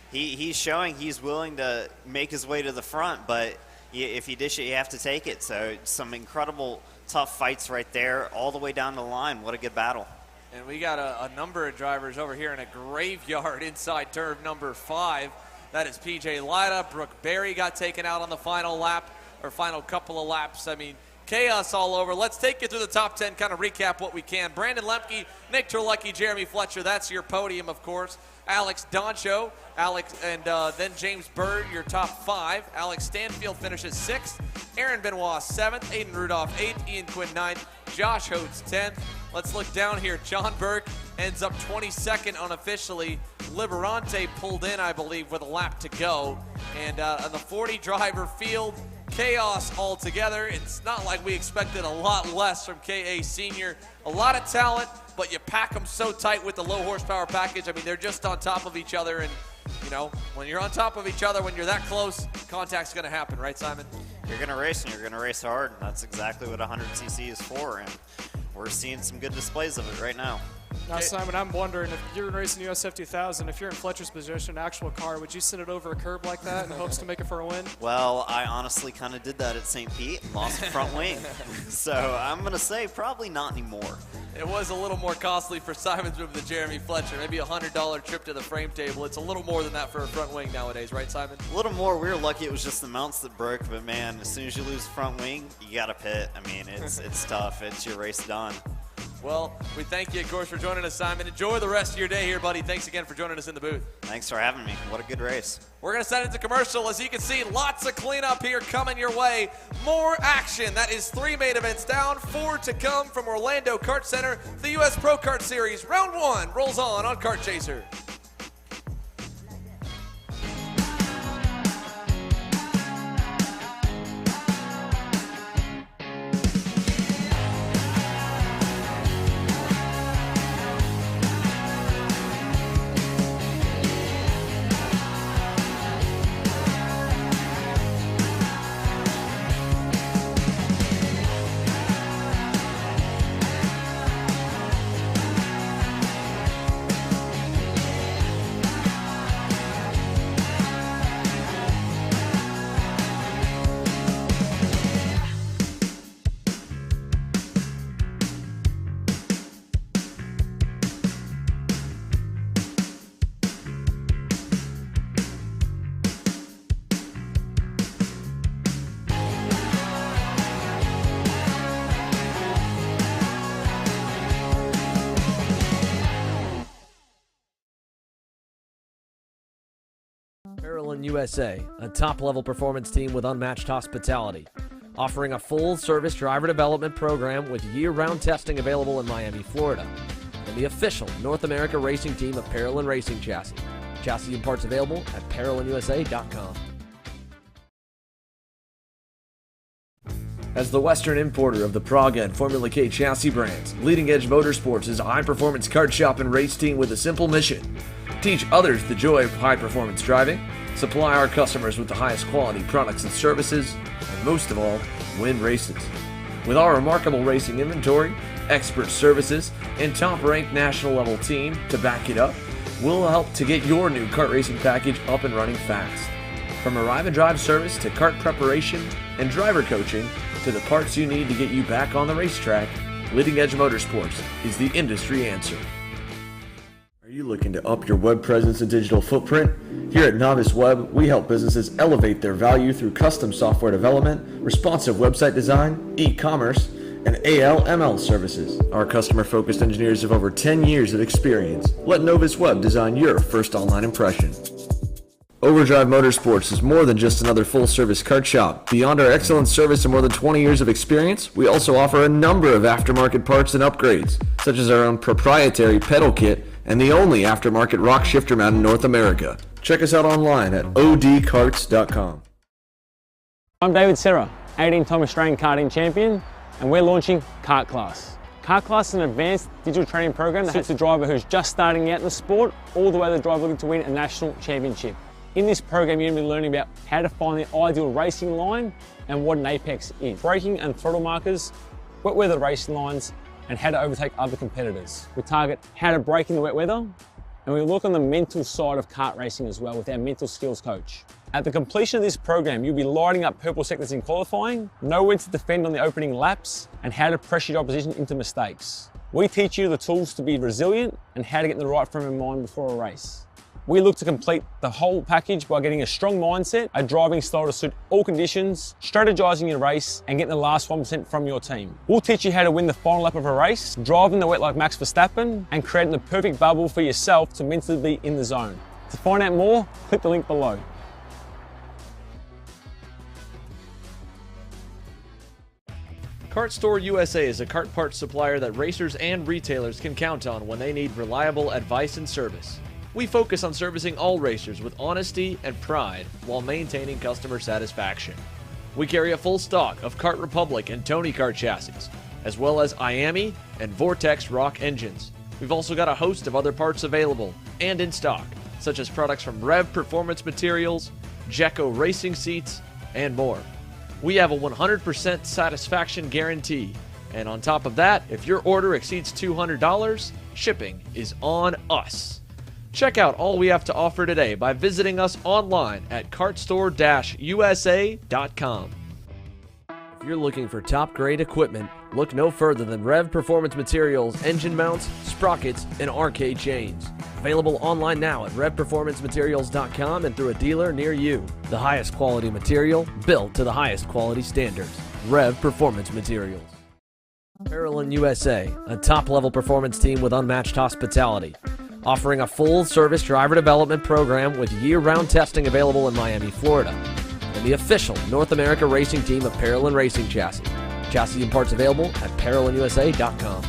he's showing he's willing to make his way to the front, but if you dish it, you have to take it. So some incredible tough fights right there, all the way down the line. What a good battle. And we got a number of drivers over here in a graveyard inside turn number 5. That is PJ Lyda. Brooke Berry got taken out on the final lap, or final couple of laps. I mean, chaos all over. Let's take you through the top 10, kind of recap what we can. Brandon Lemke, Nick Terlecki, Jeremy Fletcher. That's your podium, of course. Alex Doncho, and then James Bird, your top 5. Alex Stanfield finishes 6th. Aaron Benoit 7th. Aiden Rudolph 8th. Ian Quinn 9th. Josh Hodes 10th. Let's look down here. John Burke ends up 22nd unofficially. Liberante pulled in, I believe, with a lap to go. And on the 40 driver field, chaos altogether. It's not like we expected a lot less from KA Senior. A lot of talent, but you pack them so tight with the low horsepower package. I mean, they're just on top of each other, and you know, when you're on top of each other, when you're that close, contact's going to happen, right, Simon? You're going to race, and you're going to race hard, and that's exactly what 100cc is for, and we're seeing some good displays of it right now. Now, Simon, I'm wondering if you're racing USF 2000, if you're in Fletcher's position, actual car, would you send it over a curb like that in hopes to make it for a win? Well, I honestly kind of did that at St. Pete and lost the front wing. So I'm going to say probably not anymore. It was a little more costly for Simon's move than Jeremy Fletcher. Maybe a $100 trip to the frame table. It's a little more than that for a front wing nowadays, right, Simon? A little more. We were lucky it was just the mounts that broke, but man, as soon as you lose the front wing, you got to pit. I mean, it's tough. It's your race done. Well, we thank you, of course, for joining us, Simon. Enjoy the rest of your day here, buddy. Thanks again for joining us in the booth. Thanks for having me. What a good race. We're going to send it to commercial. As you can see, lots of cleanup here coming your way. More action. That is 3 main events down, 4 to come from Orlando Kart Center. The U.S. Pro Kart Series Round 1 rolls on Kart Chaser. Parallel USA, a top-level performance team with unmatched hospitality, offering a full-service driver development program with year-round testing available in Miami, Florida, and the official North America racing team of Parallel Racing Chassis. Chassis and parts available at ParallelinUSA.com. As the Western importer of the Praga and Formula K chassis brands, Leading Edge Motorsports is a high-performance kart shop and race team with a simple mission: teach others the joy of high-performance driving, supply our customers with the highest quality products and services, and most of all, win races. With our remarkable racing inventory, expert services, and top-ranked national-level team to back it up, we'll help to get your new kart racing package up and running fast. From arrive and drive service to kart preparation and driver coaching to the parts you need to get you back on the racetrack, Leading Edge Motorsports is the industry answer. Are you looking to up your web presence and digital footprint? Here at Novice Web, we help businesses elevate their value through custom software development, responsive website design, e-commerce, and AL/ML services. Our customer-focused engineers have over 10 years of experience. Let Novice Web design your first online impression. Overdrive Motorsports is more than just another full-service kart shop. Beyond our excellent service and more than 20 years of experience, we also offer a number of aftermarket parts and upgrades, such as our own proprietary pedal kit and the only aftermarket rock shifter mount in North America. Check us out online at odkarts.com. I'm David Serra, 18-time Australian karting champion, and we're launching Kart Class. Kart Class is an advanced digital training program that suits a driver who's just starting out in the sport, all the way to the driver looking to win a national championship. In this program, you're going to be learning about how to find the ideal racing line and what an apex is, braking and throttle markers, wet weather racing lines, and how to overtake other competitors. We target how to brake in the wet weather, and we look on the mental side of kart racing as well with our mental skills coach. At the completion of this program, you'll be lighting up purple sectors in qualifying, know when to defend on the opening laps, and how to pressure your opposition into mistakes. We teach you the tools to be resilient and how to get in the right frame of mind before a race. We look to complete the whole package by getting a strong mindset, a driving style to suit all conditions, strategizing your race, and getting the last 1% from your team. We'll teach you how to win the final lap of a race, driving the wet like Max Verstappen, and creating the perfect bubble for yourself to mentally be in the zone. To find out more, click the link below. Kart Store USA is a kart parts supplier that racers and retailers can count on when they need reliable advice and service. We focus on servicing all racers with honesty and pride while maintaining customer satisfaction. We carry a full stock of Kart Republic and Tony Kart chassis, as well as IAMI and Vortex Rock engines. We've also got a host of other parts available and in stock, such as products from Rev Performance Materials, Jekko Racing Seats, and more. We have a 100% satisfaction guarantee, and on top of that, if your order exceeds $200, shipping is on us. Check out all we have to offer today by visiting us online at kartstore-usa.com. If you're looking for top-grade equipment, look no further than Rev Performance Materials engine mounts, sprockets, and arcade chains. Available online now at revperformancematerials.com and through a dealer near you. The highest quality material, built to the highest quality standards. Rev Performance Materials. Parolin USA, a top-level performance team with unmatched hospitality. Offering a full-service driver development program with year-round testing available in Miami, Florida. And the official North America racing team of Parolin Racing Chassis. Chassis and parts available at parolinusa.com.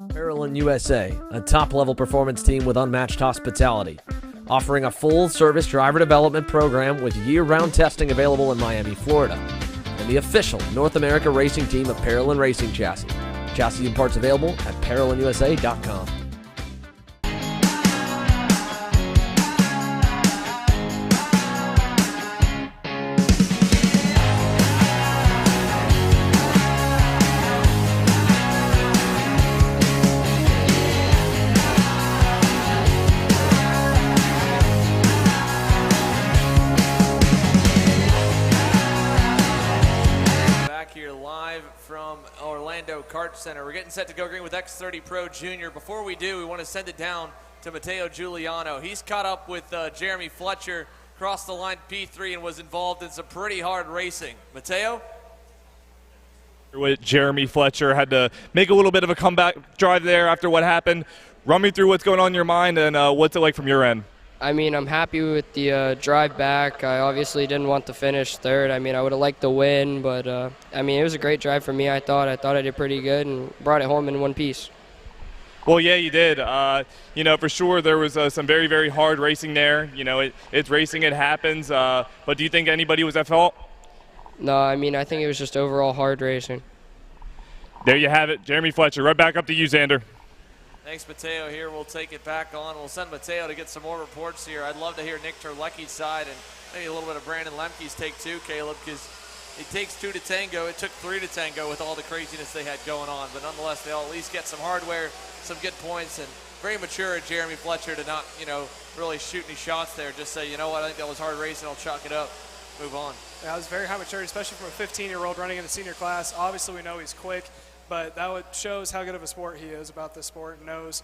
Parolin USA, a top-level performance team with unmatched hospitality. Offering a full-service driver development program with year-round testing available in Miami, Florida. And the official North America racing team of Parolin Racing Chassis. Chassis and parts available at parolinusa.com. Kart Center. We're getting set to go green with X30 Pro Junior. Before we do, we want to send it down to Matteo Giuliano. He's caught up with Jeremy Fletcher, crossed the line P3 and was involved in some pretty hard racing. Matteo? With Jeremy Fletcher, had to make a little bit of a comeback drive there after what happened. Run me through what's going on in your mind and what's it like from your end? I mean, I'm happy with the drive back. I obviously didn't want to finish third. I mean, I would have liked to win, but I mean, it was a great drive for me. I thought I did pretty good and brought it home in one piece. Well, yeah, you did. You know, for sure there was some very, very hard racing there. You know, it's racing, it happens. But do you think anybody was at fault? No, I mean, I think it was just overall hard racing. There you have it. Jeremy Fletcher. Right back up to you, Xander. Thanks, Matteo. Here, we'll take it back on. We'll send Matteo to get some more reports here. I'd love to hear Nick Terlecki's side and maybe a little bit of Brandon Lemke's take too, Caleb, because it takes two to tango. It took three to tango with all the craziness they had going on. But nonetheless, they'll at least get some hardware, some good points, and very mature of Jeremy Fletcher to not, you know, really shoot any shots there. Just say, you know what, I think that was hard racing. I'll chalk it up, move on. Yeah, it was very high maturity, especially from a 15-year-old running in the senior class. Obviously, we know he's quick, but that shows how good of a sport he is about this sport and knows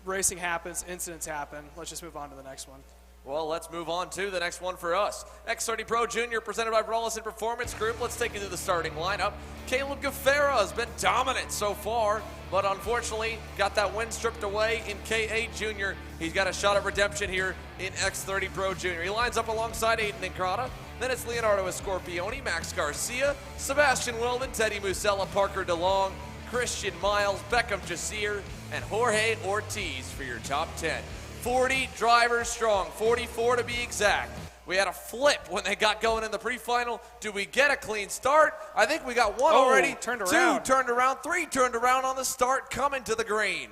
racing happens, incidents happen. Let's just move on to the next one. Well, let's move on to the next one for us. X30 Pro Junior presented by Rollison Performance Group. Let's take you to the starting lineup. Caleb Gaffera has been dominant so far, but unfortunately got that win stripped away in KA Junior. He's got a shot at redemption here in X30 Pro Junior. He lines up alongside Aiden Incrata. Then it's Leonardo Escorpione, Max Garcia, Sebastian Wellman, Teddy Musella, Parker DeLong, Christian Miles, Beckham Jasir, and Jorge Ortiz for your top 10. 40 drivers strong, 44 to be exact. We had a flip when they got going in the pre-final. Do we get a clean start? I think we got one already. Turned around. 2 turned around, 3 turned around on the start, coming to the green.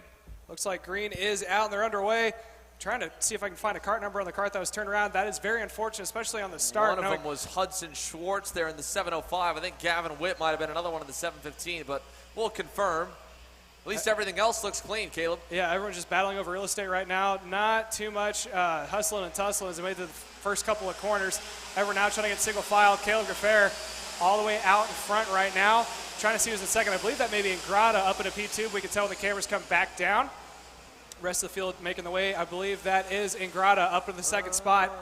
Looks like green is out and they're underway. Trying to see if I can find a cart number on the cart that was turned around. That is very unfortunate, especially on the start. One of them was Hudson Schwartz there in the 705. I think Gavin Witt might have been another one in the 715, but we'll confirm. At least everything else looks clean, Caleb. Yeah, everyone's just battling over real estate right now. Not too much hustling and tussling as they made to the first couple of corners. Everyone now trying to get single file. Caleb Graffair all the way out in front right now, trying to see who's in second. I believe that may be Ingrata up into P2. We can tell when the cameras come back down. Rest of the field making the way. I believe that is Ingrata up in the second spot.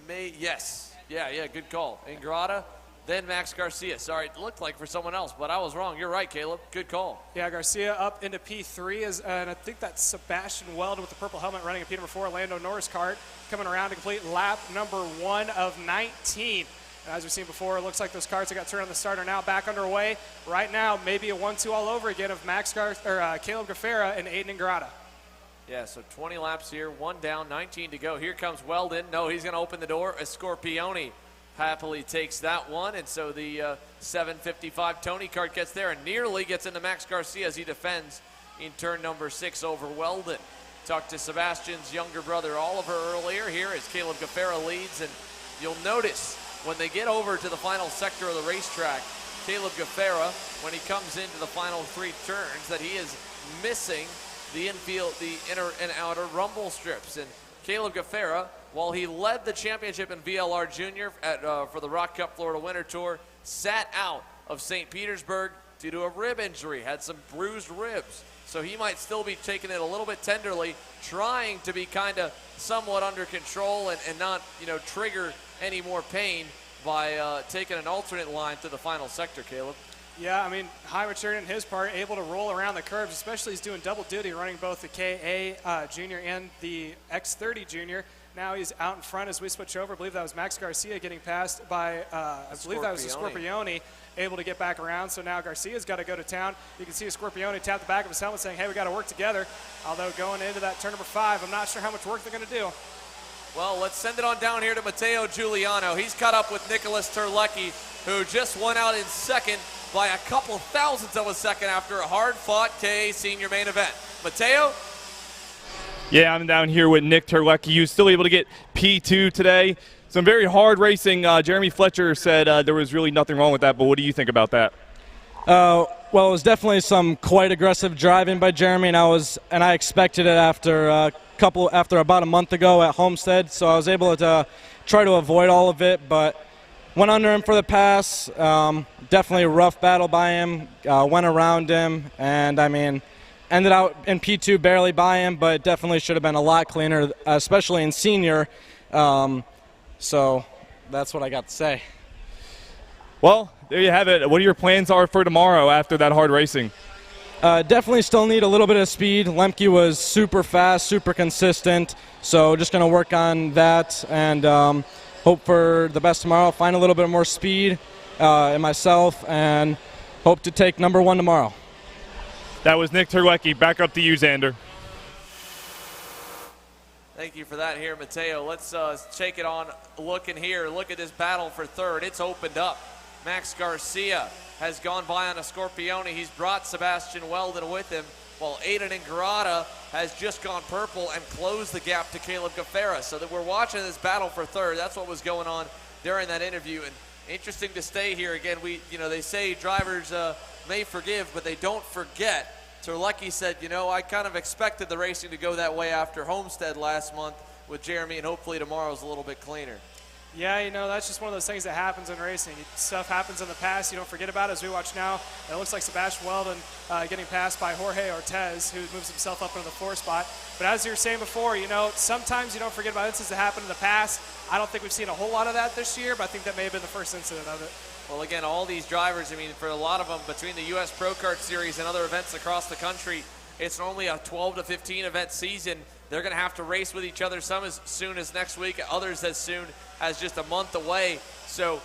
Yes. Yeah, good call. Ingrata, then Max Garcia. Sorry, it looked like for someone else, but I was wrong. You're right, Caleb. Good call. Yeah, Garcia up into P3, and I think that's Sebastian Weld with the purple helmet running a P number 4 Lando Norris kart, coming around to complete lap number 1 of 19. And as we've seen before, it looks like those karts that got turned on the starter now back underway. Right now, maybe a 1-2 all over again of Caleb Graffair and Aiden Ingrata. Yeah, so 20 laps here, 1 down, 19 to go. Here comes Weldon. No, he's going to open the door. Scorpione happily takes that one, and so the 755 Tony kart gets there and nearly gets into Max Garcia as he defends in turn number 6 over Weldon. Talked to Sebastian's younger brother Oliver earlier here as Caleb Graffair leads, and you'll notice when they get over to the final sector of the racetrack, Caleb Graffair, when he comes into the final 3 turns, that he is missing the infield, the inner and outer rumble strips. And Caleb Graffair, while he led the championship in VLR Junior for the Rock Cup Florida Winter Tour, sat out of St. Petersburg due to a rib injury, had some bruised ribs. So he might still be taking it a little bit tenderly, trying to be kind of somewhat under control and not, trigger any more pain by taking an alternate line to the final sector, Caleb. Yeah, I mean, high maturity on his part, able to roll around the curves, especially he's doing double duty, running both the KA Junior and the X30 Junior. Now he's out in front as we switch over. I believe that was Max Garcia getting passed by, I believe that was the Scorpione, able to get back around. So now Garcia's got to go to town. You can see Scorpione tap the back of his helmet saying, hey, we got to work together. Although going into that turn number 5, I'm not sure how much work they're going to do. Well, let's send it on down here to Matteo Giuliano. He's caught up with Nicholas Terlecki, who just won out in second by a couple thousandths of a second after a hard-fought KA Senior main event. Matteo? Yeah, I'm down here with Nick Terlecki. He was still able to get P2 today. Some very hard racing. Jeremy Fletcher said there was really nothing wrong with that, but what do you think about that? Well, it was definitely some quite aggressive driving by Jeremy, and I expected it after about a month ago at Homestead, so I was able to try to avoid all of it, but went under him for the pass. Definitely a rough battle by him. Went around him, and ended out in P2 barely by him, but definitely should have been a lot cleaner, especially in senior. So that's what I got to say. Well, there you have it. What are your plans are for tomorrow after that hard racing? Definitely still need a little bit of speed. Lemke was super fast, super consistent, so just going to work on that and hope for the best tomorrow, find a little bit more speed in myself, and hope to take number 1 tomorrow. That was Nick Terlecki. Back up to you, Xander. Thank you for that here, Matteo. Let's take it on looking here. Look at this battle for third. It's opened up. Max Garcia has gone by on a Scorpione. He's brought Sebastian Weldon with him, while Aiden Ingrata has just gone purple and closed the gap to Caleb Graffair. So that we're watching this battle for third. That's what was going on during that interview. And interesting to stay here again. They say drivers may forgive, but they don't forget. Terlecki said, I kind of expected the racing to go that way after Homestead last month with Jeremy, and hopefully tomorrow's a little bit cleaner. Yeah, that's just one of those things that happens in racing. Stuff happens in the past, you don't forget about it. As we watch now, it looks like Sebastian Weldon getting passed by Jorge Ortez, who moves himself up into the 4 spot. But as you were saying before, sometimes you don't forget about incidents that happened in the past. I don't think we've seen a whole lot of that this year, but I think that may have been the first incident of it. Well, again, all these drivers, for a lot of them, between the U.S. Pro Kart Series and other events across the country, it's normally a 12 to 15 event season. They're going to have to race with each other, some as soon as next week, others as soon as just a month away. So,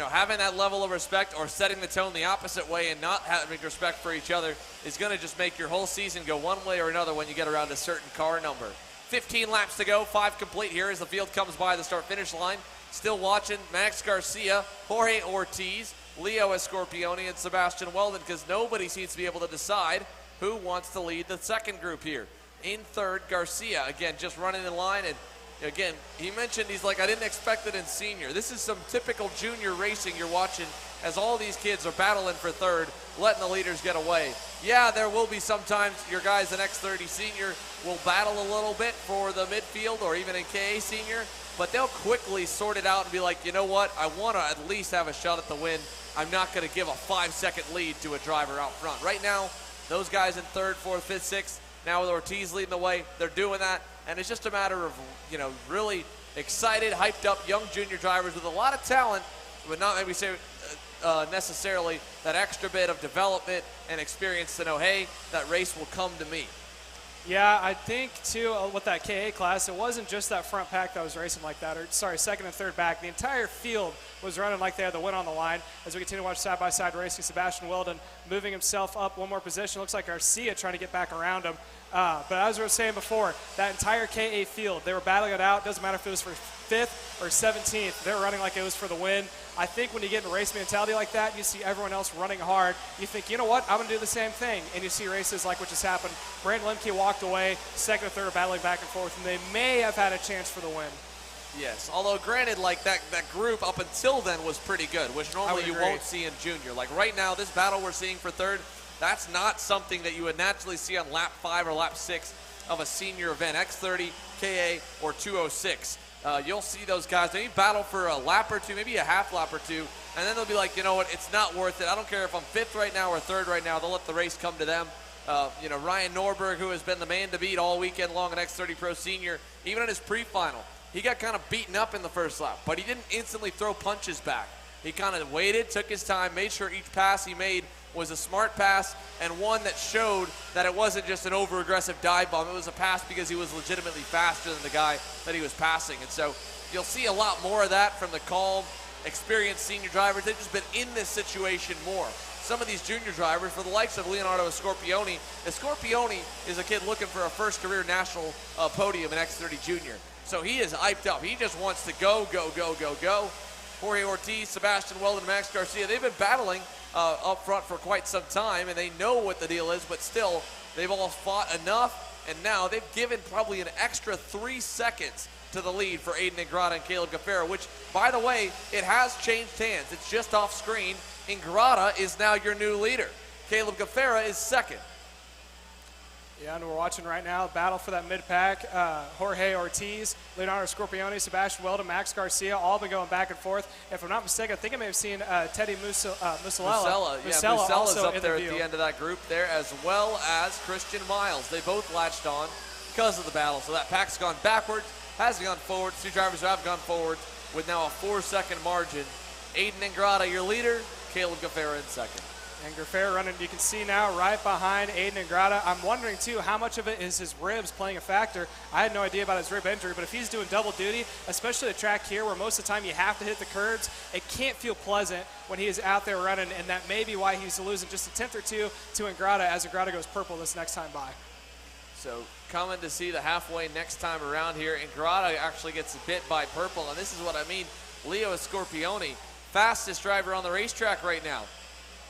having that level of respect or setting the tone the opposite way and not having respect for each other is going to just make your whole season go one way or another when you get around a certain car number. 15 laps to go, 5 complete here as the field comes by the start-finish line. Still watching Max Garcia, Jorge Ortiz, Leo Scorpione, and Sebastian Weldon, because nobody seems to be able to decide who wants to lead the second group here. In third, Garcia, again, just running in line, and Again, he mentioned, he's like, I didn't expect it in senior. This is some typical junior racing you're watching as all these kids are battling for third, letting the leaders get away. Yeah, there will be sometimes your guys in X30 Senior will battle a little bit for the midfield or even in KA Senior, but they'll quickly sort it out and be like, you know what, I want to at least have a shot at the win. I'm not going to give a 5-second lead to a driver out front. Right now, those guys in third, fourth, fifth, sixth, now with Ortiz leading the way, they're doing that. And it's just a matter of, really excited, hyped up young junior drivers with a lot of talent, but not maybe say necessarily that extra bit of development and experience to know, hey, that race will come to me. Yeah, I think, too, with that KA class, it wasn't just that front pack that was racing like that, or sorry, second and third back. The entire field was running like they had the win on the line. As we continue to watch side-by-side racing, Sebastian Weldon moving himself up one more position. Looks like Garcia trying to get back around him. But as we were saying before, that entire KA field, they were battling it out. Doesn't matter if it was for 5th or 17th. They were running like it was for the win. I think when you get in race mentality like that, you see everyone else running hard. You think, you know what, I'm going to do the same thing. And you see races like what just happened. Brandon Lemke walked away, second and third are battling back and forth, and they may have had a chance for the win. Yes, although granted, like that group up until then was pretty good, which normally you won't see in junior. Like right now, this battle we're seeing for third, that's not something that you would naturally see on lap 5 or lap 6 of a senior event, X30, KA, or 206. You'll see those guys, maybe battle for a lap or two, maybe a half lap or two, and then they'll be like, you know what, it's not worth it. I don't care if I'm 5th right now or 3rd right now. They'll let the race come to them. Ryan Norberg, who has been the man to beat all weekend long in X30 Pro Senior, even in his pre-final, he got kind of beaten up in the first lap, but he didn't instantly throw punches back. He kind of waited, took his time, made sure each pass he made was a smart pass and one that showed that it wasn't just an over-aggressive dive bomb. It was a pass because he was legitimately faster than the guy that he was passing. And so you'll see a lot more of that from the calm, experienced senior drivers. They've just been in this situation more. Some of these junior drivers, for the likes of Leonardo Scorpioni is a kid looking for a first career national podium in X30 Junior. So he is hyped up. He just wants to go, go, go, go, go. Jorge Ortiz, Sebastian Weldon, Max Garcia, they've been battling up front for quite some time, and they know what the deal is, but still, they've all fought enough, and now they've given probably an extra 3 seconds to the lead for Aiden Ingrata and Caleb Gaffera, which, by the way, it has changed hands. It's just off screen. Ingrata is now your new leader. Caleb Gaffera is second. Yeah, and we're watching right now, battle for that mid-pack. Jorge Ortiz, Leonardo Scorpioni, Sebastian Weldon, Max Garcia, all been going back and forth. If I'm not mistaken, I think I may have seen Teddy Musella. Musella's up there at the end of that group there, as well as Christian Miles. They both latched on because of the battle. So that pack's gone backwards, has gone forward. 2 drivers have gone forward with now a 4-second margin. Aiden Ingrata, your leader. Caleb Gaffera in second. And Gaffera running, you can see now, right behind Aiden Ingrata. I'm wondering, too, how much of it is his ribs playing a factor. I had no idea about his rib injury, but if he's doing double duty, especially the track here where most of the time you have to hit the curbs, it can't feel pleasant when he is out there running, and that may be why he's losing just a tenth or two to Ingrata as Ingrata goes purple this next time by. So coming to see the halfway next time around here, Ingrata actually gets bit by purple, and this is what I mean. Leo Scorpioni, fastest driver on the racetrack right now.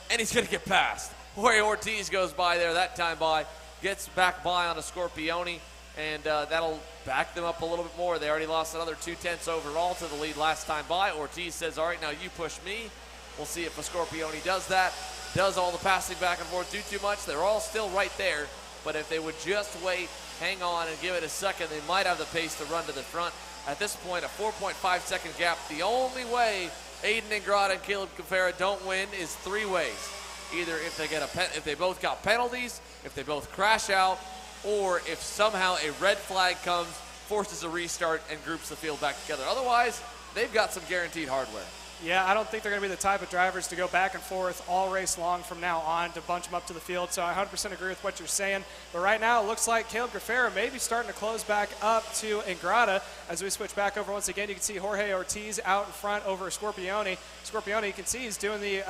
And he's going to get past. Jorge Ortiz goes by there that time by, gets back by on a Scorpioni, and that'll back them up a little bit more. They already lost another 2/10 overall to the lead last time by. Ortiz says, all right, now you push me. We'll see if a Scorpioni does that, does all the passing back and forth, do too much. They're all still right there, but if they would just wait, hang on, and give it a second, they might have the pace to run to the front. At this point, a 4.5-second gap. The only way Aiden Ingrata and Caleb Gaffera don't win is 3 ways. Either if they get if they both got penalties, if they both crash out, or if somehow a red flag comes, forces a restart, and groups the field back together. Otherwise, they've got some guaranteed hardware. Yeah, I don't think they're going to be the type of drivers to go back and forth all race long from now on to bunch them up to the field. So I 100% agree with what you're saying. But right now, it looks like Caleb Gaffera may be starting to close back up to Ingrata. As we switch back over once again, you can see Jorge Ortiz out in front over Scorpioni. Scorpioni, you can see he's doing the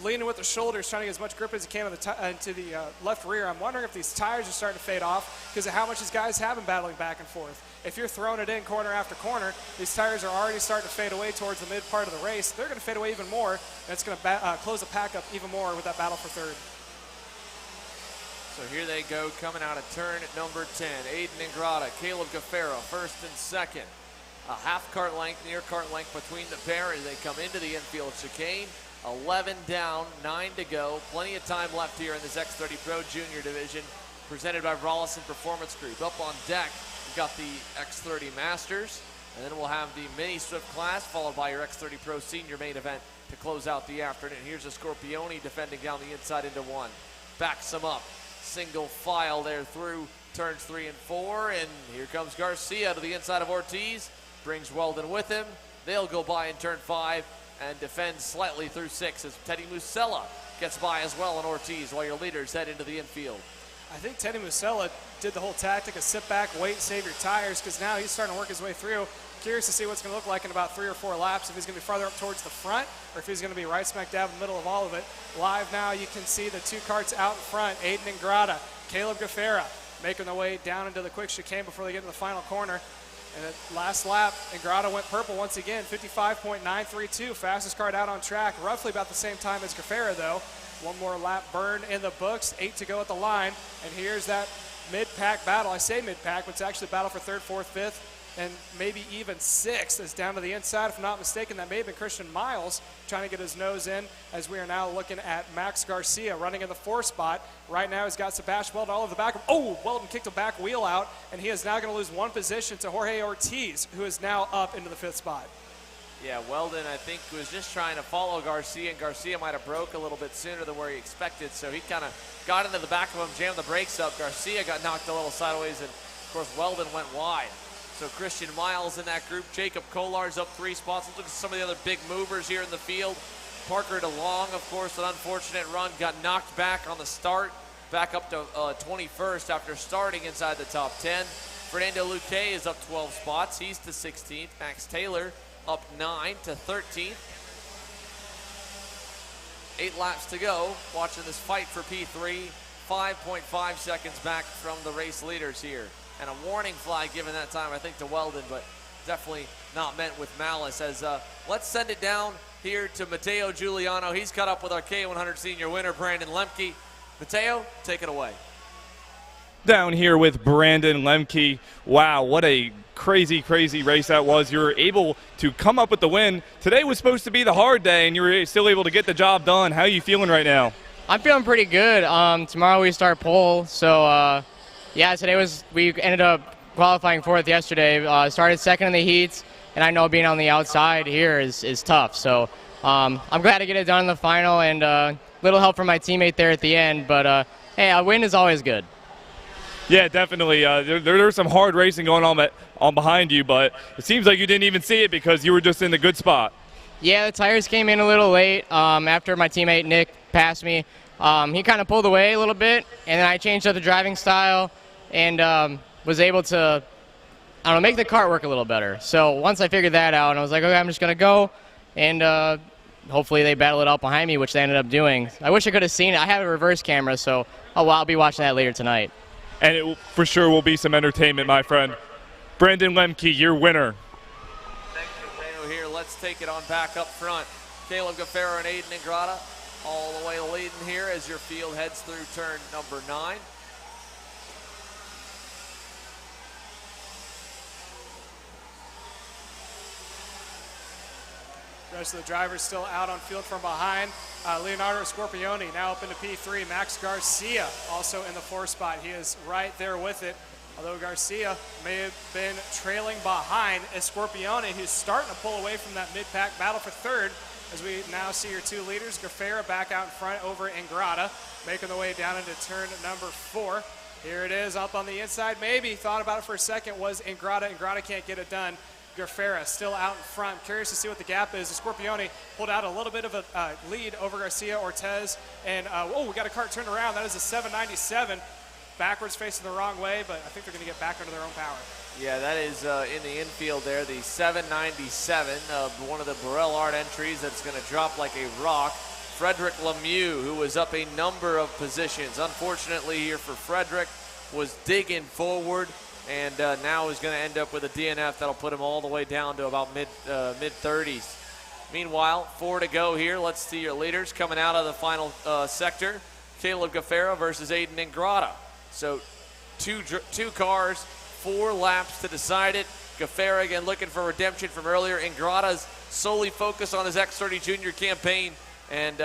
leaning with the shoulders, trying to get as much grip as he can into the left rear. I'm wondering if these tires are starting to fade off because of how much these guys have been battling back and forth. If you're throwing it in corner after corner, these tires are already starting to fade away towards the mid part of the race. They're going to fade away even more, and it's going to close the pack up even more with that battle for third. So here they go, coming out of turn at number 10. Aiden Ingrata, Caleb Gaffera, first and second. A half cart length, near cart length between the pair as they come into the infield chicane. 11 down, 9 to go. Plenty of time left here in this X30 Pro Junior division, presented by Rollison Performance Group. Up on deck, we've got the X30 Masters, and then we'll have the mini Swift class, followed by your X30 Pro Senior main event to close out the afternoon. Here's a Scorpione defending down the inside into one. Backs him up. Single file there through turns 3 and 4, and here comes Garcia to the inside of Ortiz. Brings Weldon with him. They'll go by in turn 5 and defend slightly through 6 as Teddy Musella gets by as well on Ortiz while your leaders head into the infield. I think Teddy Musella did the whole tactic of sit back, wait, save your tires, because now he's starting to work his way through. Curious to see what's going to look like in about 3 or 4 laps, if he's going to be farther up towards the front or if he's going to be right smack dab in the middle of all of it. Live now, you can see the 2 carts out in front, Aiden Ingrata, Caleb Gaffera, making their way down into the quick chicane before they get to the final corner. And at last lap, Ingrata went purple once again, 55.932, fastest cart out on track, roughly about the same time as Gaffera though. One more lap burn in the books, 8 to go at the line, and here's that mid-pack battle. I say mid-pack, but it's actually a battle for 3rd, 4th, 5th, and maybe even 6th is down to the inside. If I'm not mistaken, that may have been Christian Miles trying to get his nose in, as we are now looking at Max Garcia running in the 4th spot. Right now he's got Sebastian Weldon all over the back. Oh, Weldon kicked a back wheel out, and he is now going to lose 1 position to Jorge Ortiz, who is now up into the 5th spot. Yeah, Weldon, I think, was just trying to follow Garcia, and Garcia might have broke a little bit sooner than where he expected, so he kind of got into the back of him, jammed the brakes up. Garcia got knocked a little sideways, and, of course, Weldon went wide. So Christian Miles in that group. Jacob Kolar's up 3 spots. Let's look at some of the other big movers here in the field. Parker DeLong, of course, an unfortunate run, got knocked back on the start, back up to 21st after starting inside the top 10. Fernando Luque is up 12 spots. He's to 16th. Max Taylor up 9 to 13th. 8 laps to go. Watching this fight for P3. 5.5 seconds back from the race leaders here. And a warning flag given that time, I think, to Weldon, but definitely not meant with malice. As let's send it down here to Matteo Giuliano. He's caught up with our KA100 Senior winner, Brandon Lemke. Matteo, take it away. Down here with Brandon Lemke. Wow, what a crazy, crazy race that was. You were able to come up with the win. Today was supposed to be the hard day, and you were still able to get the job done. How are you feeling right now? I'm feeling pretty good. Tomorrow we start pole, so yeah, we ended up qualifying 4th yesterday. Started 2nd in the heats, and I know being on the outside here is tough. So I'm glad to get it done in the final, and little help from my teammate there at the end. But hey, a win is always good. Yeah, definitely. There's some hard racing going on behind you, but it seems like you didn't even see it because you were just in the good spot. Yeah, the tires came in a little late after my teammate Nick passed me. He kind of pulled away a little bit, and then I changed up the driving style and was able to, I don't know, make the kart work a little better. So once I figured that out, I was like, okay, I'm just going to go, and hopefully they battle it out behind me, which they ended up doing. I wish I could have seen it. I have a reverse camera, so I'll be watching that later tonight. And it for sure will be some entertainment, my friend. Brandon Lemke, your winner. Thank you, Matteo. Here, let's take it on back up front. Caleb Gaffera and Aiden Ingrata all the way leading here as your field heads through turn number 9. The rest of the drivers still out on field from behind. Leonardo Scorpione now up into P3. Max Garcia also in the 4th spot. He is right there with it. Although Garcia may have been trailing behind as Scorpione, who's starting to pull away from that mid-pack battle for 3rd. As we now see your 2 leaders, Gaffera back out in front over Ingrata, making the way down into turn number 4. Here it is up on the inside. Maybe thought about it for a second, was Ingrata. Ingrata can't get it done. Gaffera still out in front. Curious to see what the gap is. Scorpione pulled out a little bit of a lead over Garcia Ortiz. And, we got a kart turned around. That is a 797. Backwards facing the wrong way, but I think they're going to get back under their own power. Yeah, that is in the infield there, the 797, one of the Burrell Art entries that's going to drop like a rock. Frederick Lemieux, who was up a number of positions. Unfortunately here for Frederick, was digging forward, and now is going to end up with a DNF that'll put him all the way down to about mid-30s. Meanwhile, 4 to go here. Let's see your leaders coming out of the final sector. Caleb Gaffera versus Aiden Ingrata. So two cars, 4 laps to decide it. Gaffera again looking for redemption from earlier. Ingrata's solely focused on his X30 Junior campaign, and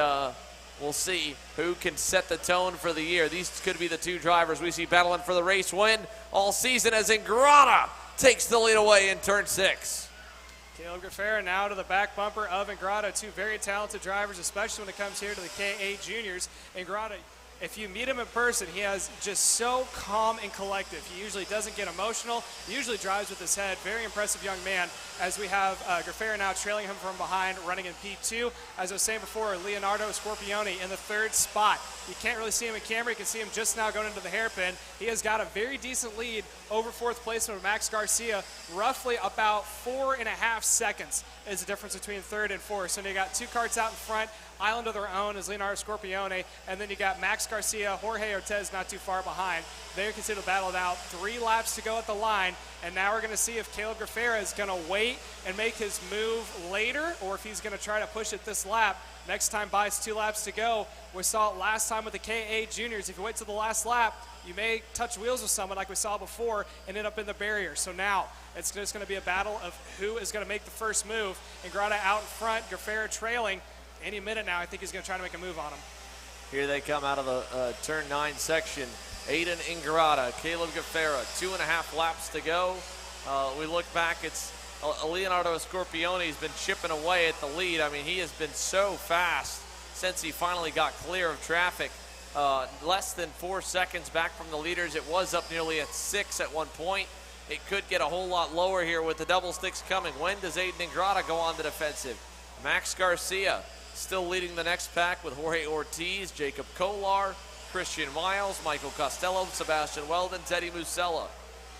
we'll see who can set the tone for the year. These could be the 2 drivers we see battling for the race win all season as Ingrata takes the lead away in turn 6. Caleb Gaffera now to the back bumper of Ingrata, 2 very talented drivers, especially when it comes here to the KA Juniors. Ingrata, if you meet him in person, he is just so calm and collective. He usually doesn't get emotional. He usually drives with his head. Very impressive young man, as we have Gaffera now trailing him from behind, running in P2. As I was saying before, Leonardo Scorpioni in the 3rd spot. You can't really see him in camera. You can see him just now going into the hairpin. He has got a very decent lead over 4th placement with Max Garcia. Roughly about 4.5 seconds is the difference between 3rd and 4th. So you got 2 karts out in front. Island of their own is Leonardo Scorpione, and then you got Max Garcia, Jorge Ortez not too far behind. They consider the battle out. 3 laps to go at the line, and now we're going to see if Caleb Gaffera is going to wait and make his move later, or if he's going to try to push it this lap. Next time by, it's 2 laps to go. We saw it last time with the KA Juniors. If you wait till the last lap, you may touch wheels with someone like we saw before and end up in the barrier. So now it's just going to be a battle of who is going to make the first move. Ingrata out in front, Gaffera trailing. Any minute now, I think he's going to try to make a move on him. Here they come out of the turn 9 section. Aiden Ingrata, Caleb Gaffera, 2.5 laps to go. We look back, it's Leonardo Scorpione has been chipping away at the lead. I mean, he has been so fast since he finally got clear of traffic. Less than 4 seconds back from the leaders. It was up nearly at 6 at one point. It could get a whole lot lower here with the double sticks coming. When does Aiden Ingrata go on the defensive? Max Garcia still leading the next pack with Jorge Ortiz, Jacob Kolar, Christian Miles, Michael Costello, Sebastian Weldon, Teddy Musella.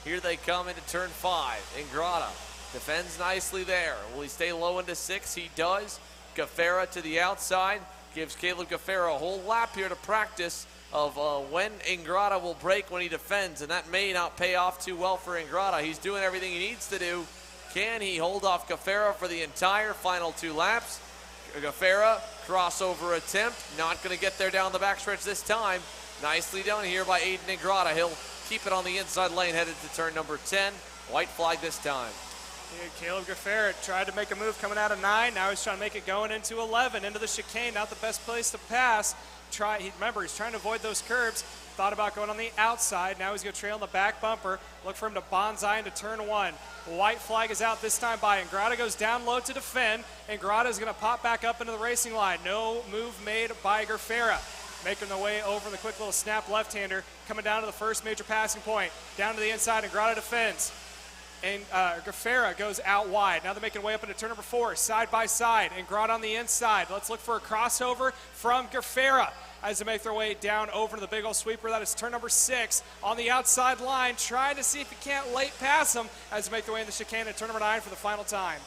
Here they come into turn 5. Ingrata defends nicely there. Will he stay low into 6? He does. Gaffera to the outside. Gives Caleb Gaffera a whole lap here to practice of when Ingrata will break when he defends, and that may not pay off too well for Ingrata. He's doing everything he needs to do. Can he hold off Gaffera for the entire final 2 laps? Gaffera, crossover attempt, not going to get there down the backstretch this time. Nicely done here by Aiden Ingrata. He'll keep it on the inside lane headed to turn number 10. White flag this time. Yeah, Caleb Gaffera tried to make a move coming out of 9. Now he's trying to make it going into 11, into the chicane. Not the best place to pass. Remember, he's trying to avoid those curbs. Thought about going on the outside. Now he's going to trail in the back bumper. Look for him to bonsai into turn 1. White flag is out this time by Ingrata. Goes down low to defend. Ingrata is going to pop back up into the racing line. No move made by Gaffera. Making their way over the quick little snap left-hander. Coming down to the first major passing point. Down to the inside. Ingrata defends. And Gaffera goes out wide. Now they're making way up into turn number 4, side by side. Ingrata on the inside. Let's look for a crossover from Gaffera as they make their way down over to the big old sweeper. That is turn number 6 on the outside line. Trying to see if he can't late pass him as they make their way in the chicane at turn number 9 for the final time.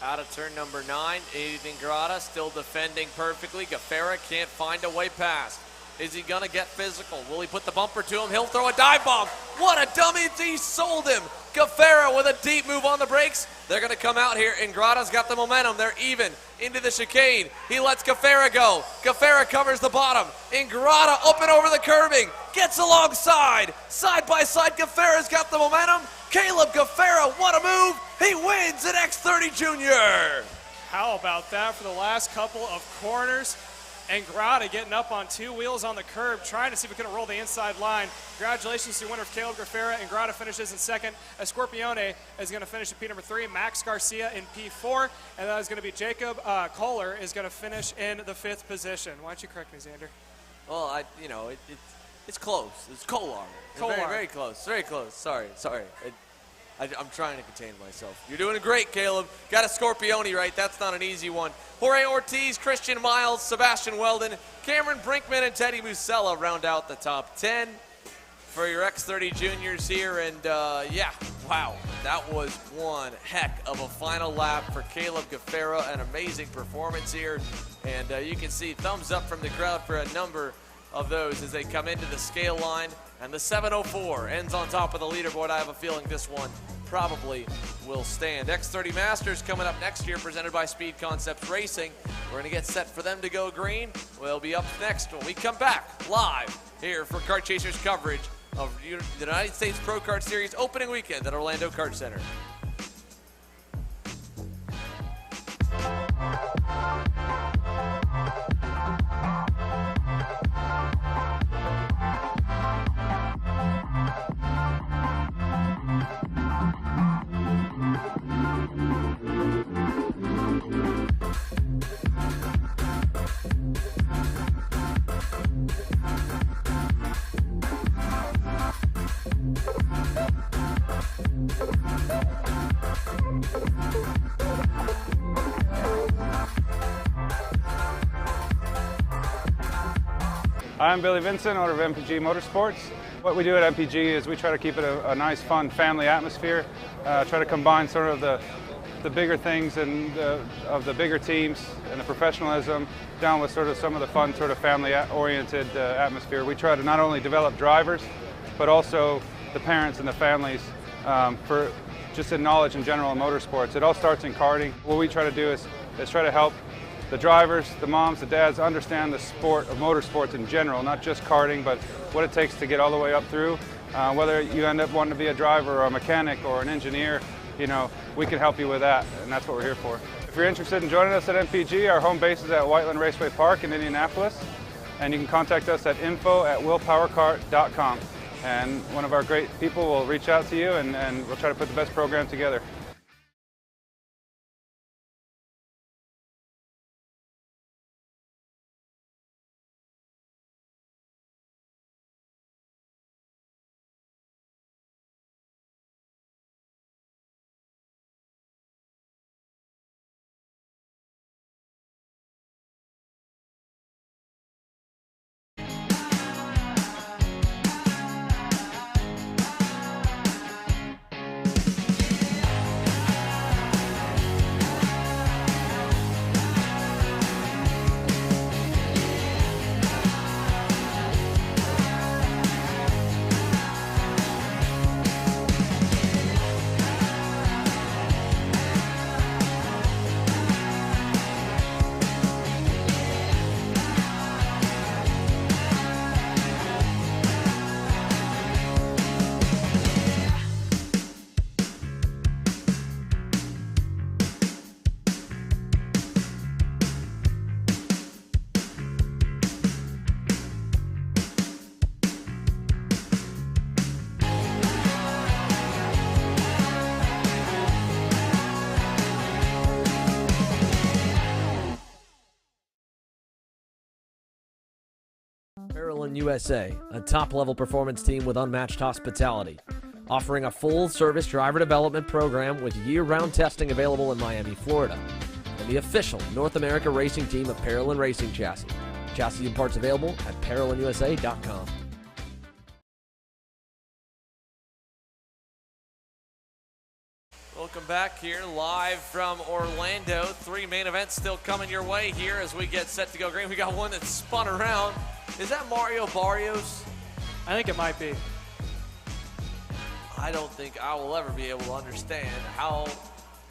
Out of turn number 9, Aiden Ingrata still defending perfectly. Gaffera can't find a way past. Is he going to get physical? Will he put the bumper to him? He'll throw a dive bomb. What a dummy. He sold him. Gaffera with a deep move on the brakes. They're going to come out here. Ingrata's got the momentum. They're even into the chicane. He lets Gaffera go. Gaffera covers the bottom. Ingrata up and over the curbing. Gets alongside. Side by side, Gaffera's got the momentum. Caleb Gaffera, what a move. He wins at X30 Junior. How about that for the last couple of corners? Ingrata getting up on 2 wheels on the curb, trying to see if we can roll the inside line. Congratulations to the winner of Caleb Gaffera. Ingrata finishes in 2nd. Scorpione is going to finish in P number 3. Max Garcia in P4. And that is going to be Jacob Kohler is going to finish in the 5th position. Why don't you correct me, Xander? Well, it's close. It's Kolar. Kolar. Very, very close. Very close. Sorry. I'm trying to contain myself. You're doing great, Caleb. Got a Scorpione right. That's not an easy one. Jorge Ortiz, Christian Miles, Sebastian Weldon, Cameron Brinkman, and Teddy Musella round out the top 10 for your X30 Juniors here. And, wow, that was one heck of a final lap for Caleb Gaffera. An amazing performance here. And you can see thumbs up from the crowd for a number of those as they come into the scale line. And the 704 ends on top of the leaderboard. I have a feeling this one probably will stand. X30 Masters coming up next year, presented by Speed Concepts Racing. We're going to get set for them to go green. We'll be up next when we come back live here for Kart Chasers coverage of the United States Pro Kart Series opening weekend at Orlando Kart Center. I'm Billy Vincent, owner of MPG Motorsports. What we do at MPG is we try to keep it a nice, fun family atmosphere, try to combine sort of the bigger things and of the bigger teams and the professionalism down with sort of some of the fun sort of family-oriented atmosphere. We try to not only develop drivers, but also the parents and the families for just in knowledge in general in motorsports. It all starts in karting. What we try to do is try to help the drivers, the moms, the dads understand the sport of motorsports in general, not just karting, but what it takes to get all the way up through. Whether you end up wanting to be a driver or a mechanic or an engineer, you know, we can help you with that, and that's what we're here for. If you're interested in joining us at MPG, our home base is at Whiteland Raceway Park in Indianapolis, and you can contact us at info@willpowerkart.com. And one of our great people will reach out to you, and we'll try to put the best program together. Parallel USA, a top-level performance team with unmatched hospitality, offering a full-service driver development program with year-round testing available in Miami, Florida, and the official North America racing team of Parallel Racing Chassis. Chassis and parts available at ParalleLUSA.com. Welcome back here live from Orlando. 3 main events still coming your way here as we get set to go green. We got one that's spun around. Is that Mario Barrios? I think it might be. I don't think I will ever be able to understand how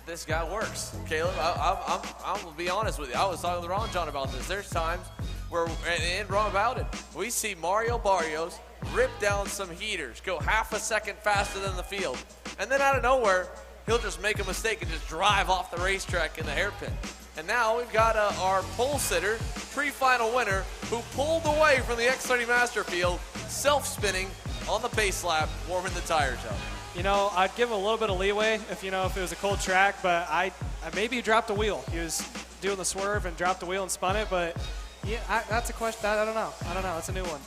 this guy works. Caleb, I'm going to be honest with you. I was talking to Ron John about this. There's times where, and wrong about it, we see Mario Barrios rip down some heaters, go half a second faster than the field, and then out of nowhere, he'll just make a mistake and just drive off the racetrack in the hairpin. And now we've got our pole sitter, pre-final winner, who pulled away from the X30 Master field, self-spinning on the base lap, warming the tires up. You know, I'd give him a little bit of leeway if it was a cold track, but I maybe he dropped a wheel. He was doing the swerve and dropped the wheel and spun it, but yeah, that's a question. I don't know. That's a new one.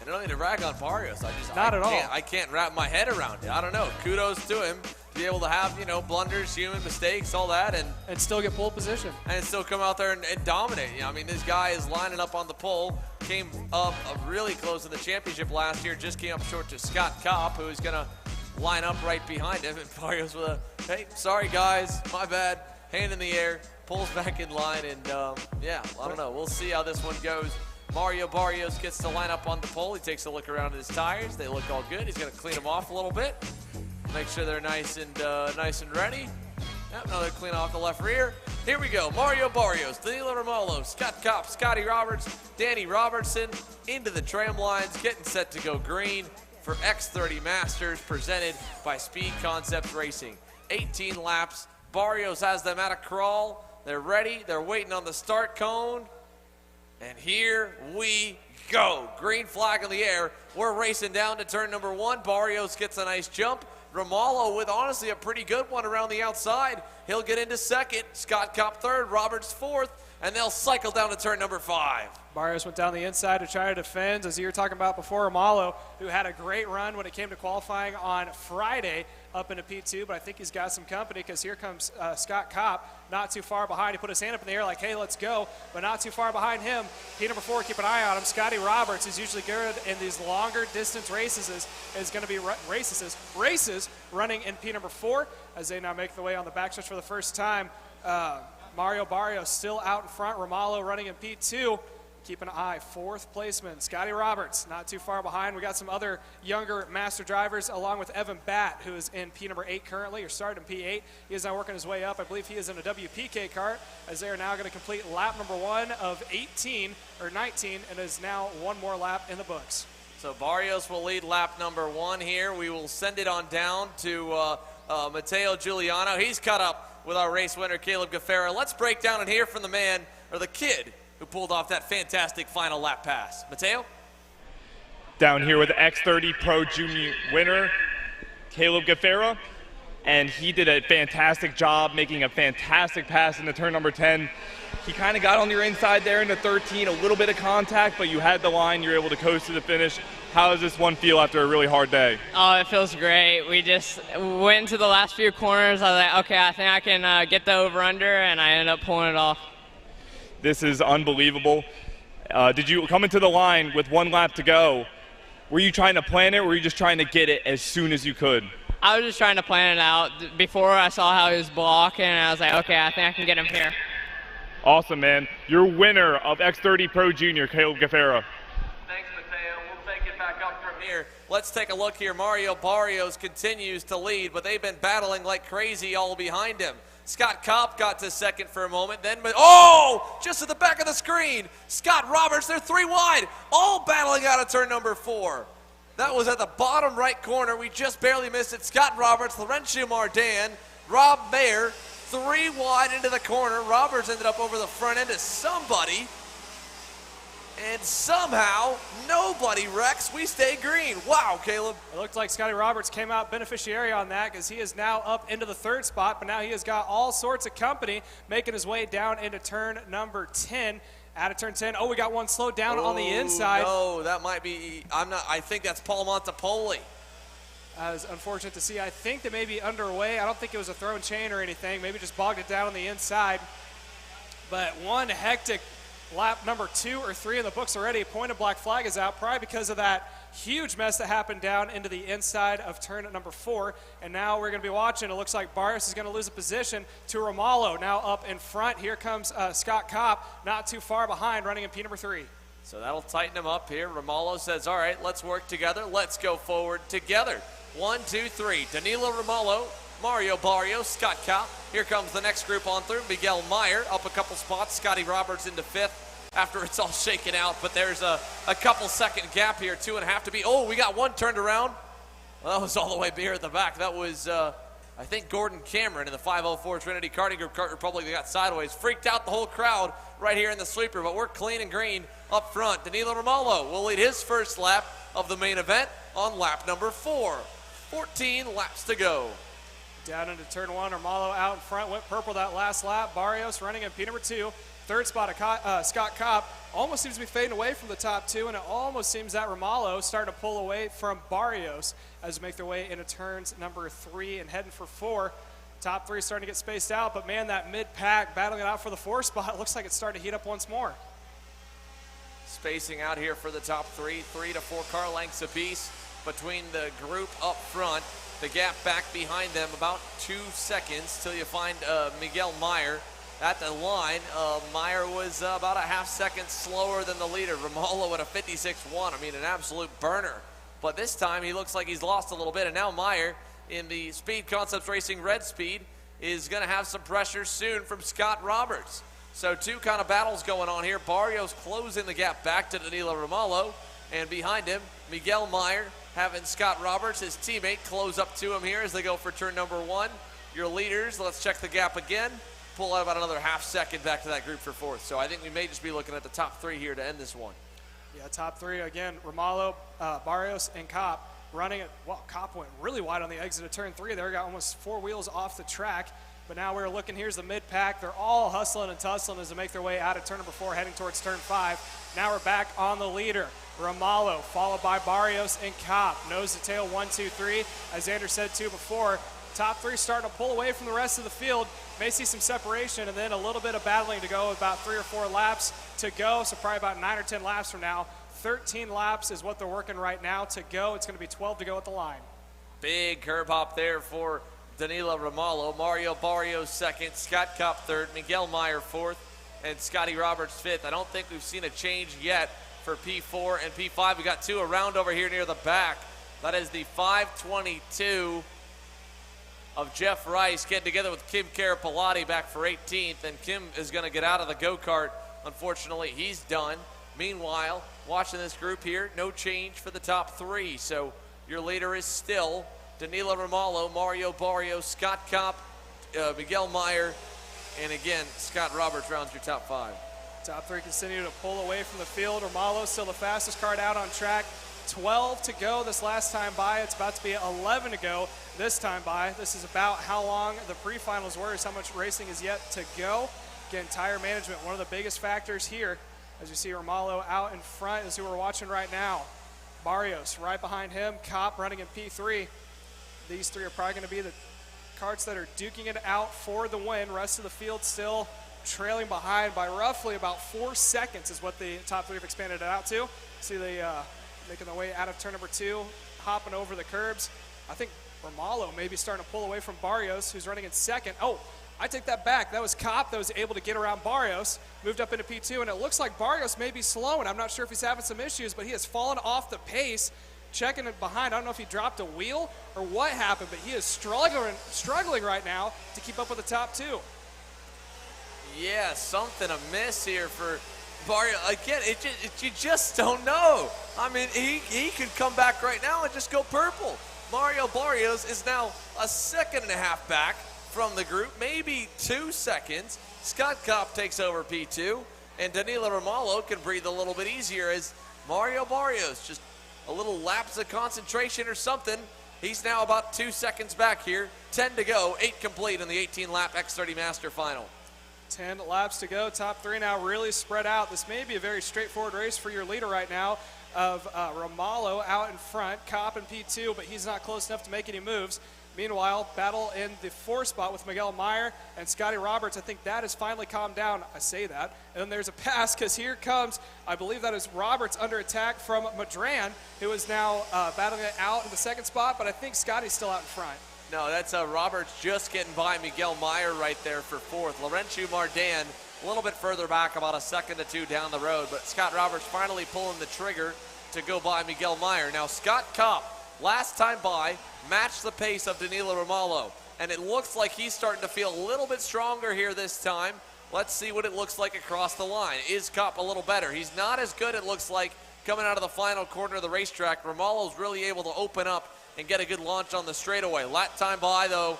And I don't need to rag on Barrios. Not at all. I can't wrap my head around it. I don't know. Kudos to him to be able to have, blunders, human mistakes, all that, and still get pole position. And still come out there and dominate. I mean, this guy is lining up on the pole, came up really close in the championship last year, just came up short to Scott Kopp, who's going to line up right behind him. And Barrios with a, hey, sorry guys, my bad, hand in the air, pulls back in line, and yeah, I don't know. We'll see how this one goes. Mario Barrios gets to line up on the pole. He takes a look around at his tires. They look all good. He's going to clean them off a little bit, make sure they're nice and ready. Yep, another clean off the left rear. Here we go. Mario Barrios, Danilo Romolo, Scott Kopp, Scotty Roberts, Danny Robertson into the tram lines, getting set to go green for X30 Masters presented by Speed Concepts Racing. 18 laps. Barrios has them at a crawl. They're ready. They're waiting on the start cone. And here we go. Green flag in the air. We're racing down to turn number 1. Barrios gets a nice jump. Romolo with honestly a pretty good one around the outside. He'll get into second. Scott Kopp third. Roberts fourth. And they'll cycle down to turn number 5. Barrios went down the inside to try to defend, as you were talking about before, Romolo, who had a great run when it came to qualifying on Friday up into P2, but I think he's got some company because here comes Scott Kopp, not too far behind. He put his hand up in the air like, hey, let's go, but not too far behind him. P number 4, keep an eye on him. Scotty Roberts, who's usually good in these longer distance races, is going to be races running in P number 4 as they now make the way on the backstretch for the first time. Mario Barrios still out in front. Romolo running in P2. Keep an eye. 4th placeman, Scotty Roberts, not too far behind. We got some other younger master drivers, along with Evan Batt, who is in P number 8 currently, or started in P8. He is now working his way up. I believe he is in a WPK kart, as they are now going to complete lap number 1 of 19, and is now one more lap in the books. So Barrios will lead lap number 1 here. We will send it on down to Matteo Giuliano. He's caught up with our race winner, Caleb Gaffera. Let's break down and hear from the man, or the kid, who pulled off that fantastic final lap pass. Matteo? Down here with the X30 Pro Junior winner, Caleb Gaffera, and he did a fantastic job making a fantastic pass into turn number 10. He kind of got on your inside there into 13, a little bit of contact, but you had the line, you're able to coast to the finish. How does this one feel after a really hard day? Oh, it feels great. We just went to the last few corners. I was like, okay, I think I can get the over-under, and I ended up pulling it off. This is unbelievable. Did you come into the line with 1 lap to go? Were you trying to plan it, or were you just trying to get it as soon as you could? I was just trying to plan it out. Before I saw how he was blocking, and I was like, okay, I think I can get him here. Awesome, man. Your winner of X30 Pro Junior, Caleb Gaffera. Thanks, Matteo. We'll take it back up from here. Let's take a look here. Mario Barrios continues to lead, but they've been battling like crazy all behind him. Scott Kopp got to second for a moment, then, just at the back of the screen, Scott Roberts, they're 3 wide, all battling out of turn number 4. That was at the bottom right corner. We just barely missed it. Scott Roberts, Laurentiu Mardan, Rob Mayer, 3 wide into the corner. Roberts ended up over the front end of somebody. And somehow, nobody wrecks. We stay green. Wow, Caleb. It looked like Scotty Roberts came out beneficiary on that, because he is now up into the 3rd spot, but now he has got all sorts of company making his way down into turn number 10. Out of turn 10. Oh, we got one slowed down on the inside. No, that might be, I think that's Paul Montepoli. It was unfortunate to see. I think they may be underway. I don't think it was a thrown chain or anything. Maybe just bogged it down on the inside. But one hectic lap number 2 or 3 in the books already. Pointed black flag is out, probably because of that huge mess that happened down into the inside of turn number 4. And now we're going to be watching. It looks like Barrios is going to lose a position to Romolo. Now up in front. Here comes Scott Kopp, not too far behind, running in P number 3. So that'll tighten him up here. Romolo says, all right, let's work together. Let's go forward together. 1, 2, 3. Danilo Romolo, Mario Barrios, Scott Kopp. Here comes the next group on through. Miguel Meyer up a couple spots. Scotty Roberts into 5th after it's all shaken out. But there's a couple second gap here. 2.5 to be. Oh, we got one turned around. Well, that was all the way here at the back. That was, I think, Gordon Cameron in the 504 Trinity Karting Group Kart Republic that got sideways. Freaked out the whole crowd right here in the sweeper. But we're clean and green up front. Danilo Romolo will lead his first lap of the main event on lap number 4. 14 laps to go. Down into turn 1, Romolo out in front, went purple that last lap. Barrios running in P number 2. 3rd spot of Scott Kopp. Almost seems to be fading away from the top 2, and it almost seems that Romolo starting to pull away from Barrios as they make their way into turns number 3 and heading for 4. Top 3 starting to get spaced out, but man, that mid-pack battling it out for the 4 spot, looks like it's starting to heat up once more. Spacing out here for the top 3, 3 to 4 car lengths apiece between the group up front. The gap back behind them about 2 seconds till you find Miguel Meyer at the line. Meyer was about a half second slower than the leader. Romolo at a 56.1. I mean, an absolute burner. But this time he looks like he's lost a little bit. And now Meyer in the Speed Concepts Racing Red Speed is going to have some pressure soon from Scott Roberts. So two kind of battles going on here. Barrios closing the gap back to Danilo Romalo, and behind him, Miguel Meyer having Scott Roberts, his teammate, close up to him here as they go for turn number 1. Your leaders, let's check the gap again. Pull out about another half second back to that group for 4th. So I think we may just be looking at the top 3 here to end this one. Yeah, top 3 again. Romalo, Barrios, and Kopp running it. Well, Kopp went really wide on the exit of turn 3 there. Got almost 4 wheels off the track. But now we're looking, here's the mid-pack. They're all hustling and tussling as they make their way out of turn number 4, heading towards turn 5. Now we're back on the leader. Romalo, followed by Barrios and Kopp. Nose to tail, 1, 2, 3. As Xander said too before, top 3 starting to pull away from the rest of the field. May see some separation and then a little bit of battling to go, about 3 or 4 laps to go. So probably about 9 or 10 laps from now. 13 laps is what they're working right now to go. It's going to be 12 to go at the line. Big curb hop there for Danilo Romalo. Mario Barrios 2nd, Scott Kopp 3rd, Miguel Meyer 4th, and Scotty Roberts 5th. I don't think we've seen a change yet for P4 and P5. We got 2 around over here near the back. That is the 522 of Jeff Rice getting together with Kim Carapalati back for 18th, and Kim is going to get out of the go-kart. Unfortunately, he's done. Meanwhile, watching this group here, no change for the top 3. So your leader is still Danilo Romalo, Mario Barrios, Scott Kopp, Miguel Meyer, and again, Scott Roberts rounds your top 5. Top 3 continue to pull away from the field. Romalo still the fastest car out on track. 12 to go this last time by. It's about to be 11 to go this time by. This is about how long the pre-finals were, is how much racing is yet to go. Again, tire management, one of the biggest factors here. As you see Romalo out in front is who we're watching right now. Barrios right behind him, Kopp running in P3. These 3 are probably going to be the karts that are duking it out for the win. Rest of the field still trailing behind by roughly about 4 seconds is what the top 3 have expanded it out to. See they making their way out of turn number 2, hopping over the curbs. I think Romalo may be starting to pull away from Barrios, who's running in 2nd. Oh, I take that back. That was Kopp that was able to get around Barrios, moved up into P2, and it looks like Barrios may be slowing. I'm not sure if he's having some issues, but he has fallen off the pace. Checking it behind. I don't know if he dropped a wheel or what happened, but he is struggling right now to keep up with the top 2. Yeah, something amiss here for Barrios. Again, you just don't know. I mean, he could come back right now and just go purple. Mario Barrios is now a 2.5 seconds back from the group, maybe 2 seconds. Scott Kopp takes over P2, and Danilo Romalo can breathe a little bit easier as Mario Barrios just a little lapse of concentration or something. He's now about 2 seconds back here. 10 to go, 8 complete in the 18-lap X30 Master final. 10 laps to go. Top 3 now really spread out. This may be a very straightforward race for your leader right now of Romalo out in front, Kopp in P2, but he's not close enough to make any moves. Meanwhile, battle in the 4th spot with Miguel Meyer and Scotty Roberts. I think that has finally calmed down. I say that. And then there's a pass because here comes, I believe that is Roberts under attack from Madran, who is now battling it out in the 2nd spot, but I think Scotty's still out in front. No, that's Roberts just getting by Miguel Meyer right there for 4th. Laurentiu Mardan a little bit further back, about 1 second or 2 down the road, but Scott Roberts finally pulling the trigger to go by Miguel Meyer. Now Scott Kopp, last time by, matched the pace of Danilo Romalo, and it looks like he's starting to feel a little bit stronger here this time. Let's see what it looks like across the line. Is Kopp a little better? He's not as good, it looks like, coming out of the final corner of the racetrack. Romalo's really able to open up and get a good launch on the straightaway. Lap time by, though,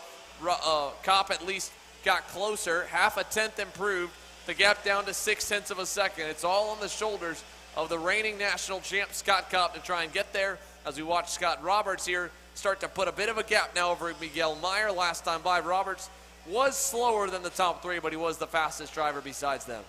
Kopp at least got closer. 0.5 tenth improved. The gap down to 0.6 of a second. It's all on the shoulders of the reigning national champ, Scott Kopp, to try and get there. As we watch Scott Roberts here start to put a bit of a gap now over Miguel Meyer. Last time by, Roberts was slower than the top 3, but he was the fastest driver besides them.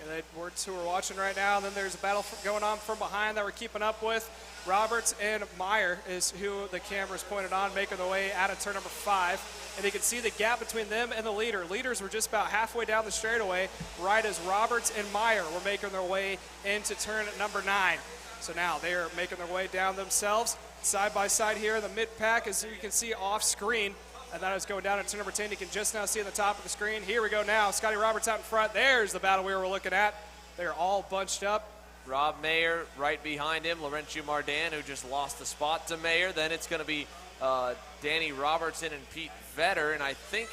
And we're watching right now. And then there's a battle going on from behind that we're keeping up with. Roberts and Meyer is who the camera's pointed on, making their way out of turn number 5. And you can see the gap between them and the leader. Leaders were just about halfway down the straightaway, right as Roberts and Meyer were making their way into turn number 9. So now they are making their way down themselves, side by side here in the mid-pack, as you can see off screen. And that is going down into number 10. You can just now see at the top of the screen. Here we go now. Scotty Roberts out in front. There's the battle we were looking at. They're all bunched up. Rob Mayer right behind him. Laurentiu Mardan, who just lost the spot to Mayer. Then it's going to be Danny Robertson and Pete Vetter. And I think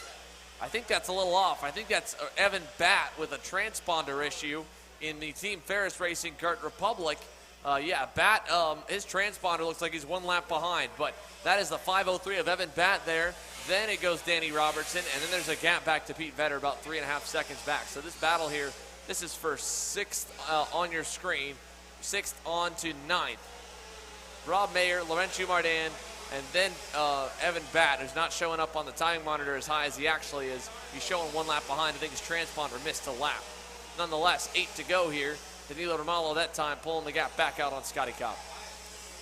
I think that's a little off. I think that's Evan Batt with a transponder issue in the Team Ferris Racing Kart Republic. Yeah, Batt, his transponder looks like he's 1 lap behind, but that is the 5:03 of Evan Batt there. Then it goes Danny Robertson, and then there's a gap back to Pete Vetter, about 3.5 seconds back. So this battle here, this is for 6th on your screen, 6th on to 9th. Rob Mayer, Laurentiu Mardan, and then Evan Batt, who's not showing up on the timing monitor as high as he actually is. He's showing 1 lap behind. I think his transponder missed a lap. Nonetheless, 8 to go here. Danilo Romalo that time pulling the gap back out on Scotty Kopp.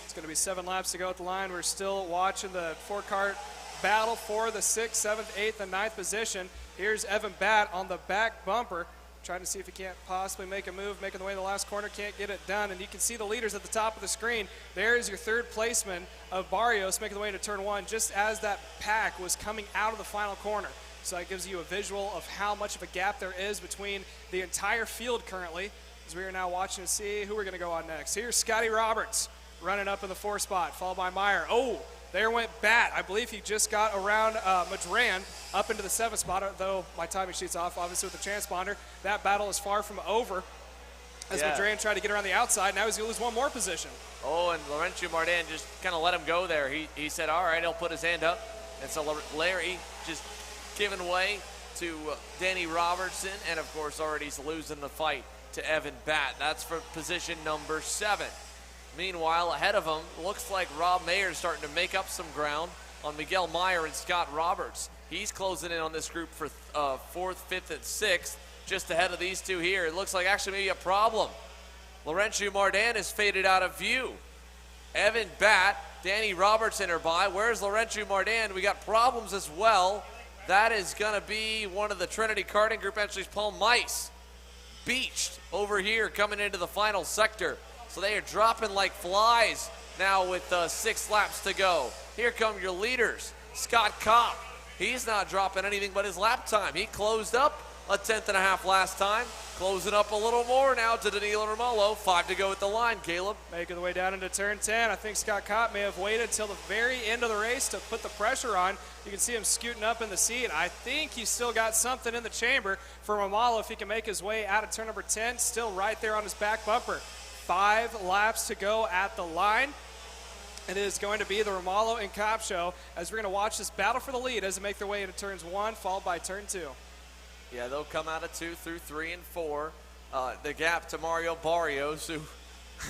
It's going to be 7 laps to go at the line. We're still watching the 4-kart battle for the 6th, 7th, 8th, and 9th position. Here's Evan Batt on the back bumper, trying to see if he can't possibly make a move, making the way to the last corner, can't get it done. And you can see the leaders at the top of the screen. There's your 3rd placeman of Barrios making the way to turn 1 just as that pack was coming out of the final corner. So that gives you a visual of how much of a gap there is between the entire field currently, as we are now watching to see who we're going to go on next. Here's Scotty Roberts running up in the 4th spot, followed by Meyer. Oh, there went Batt. I believe he just got around Madran up into the 7th spot, though my timing sheet's off, obviously, with the transponder. That battle is far from over as Madran tried to get around the outside. Now he's going to lose 1 more position. Oh, and Laurentiu Mardan just kind of let him go there. He said, all right, he'll put his hand up. And so Larry just giving way to Danny Robertson, and, of course, already he's losing the fight to Evan Batt. That's for position number 7. Meanwhile, ahead of him, looks like Rob Mayer is starting to make up some ground on Miguel Meyer and Scott Roberts. He's closing in on this group for 4th, 5th, and 6th, just ahead of these two here. It looks like actually maybe a problem. Laurentiu Mardan is faded out of view. Evan Batt, Danny Robertson are by. Where's Laurentiu Mardan? We got problems as well. That is going to be one of the Trinity Karting Group entries, Paul Mice. Beached over here coming into the final sector. So they are dropping like flies now with 6 laps to go. Here come your leaders. Scott Kopp. He's not dropping anything but his lap time. He closed up a 10th.5 last time. Closing up a little more now to Danilo Romalo. 5 to go at the line, Caleb. Making the way down into turn 10. I think Scott Kopp may have waited till the very end of the race to put the pressure on. You can see him scooting up in the seat. I think he's still got something in the chamber for Romalo if he can make his way out of turn number 10. Still right there on his back bumper. 5 laps to go at the line. It is going to be the Romalo and Kopp show as we're going to watch this battle for the lead as they make their way into turns 1, followed by turn 2. Yeah, they'll come out of 2 through 3 and 4. The gap to Mario Barrios, who,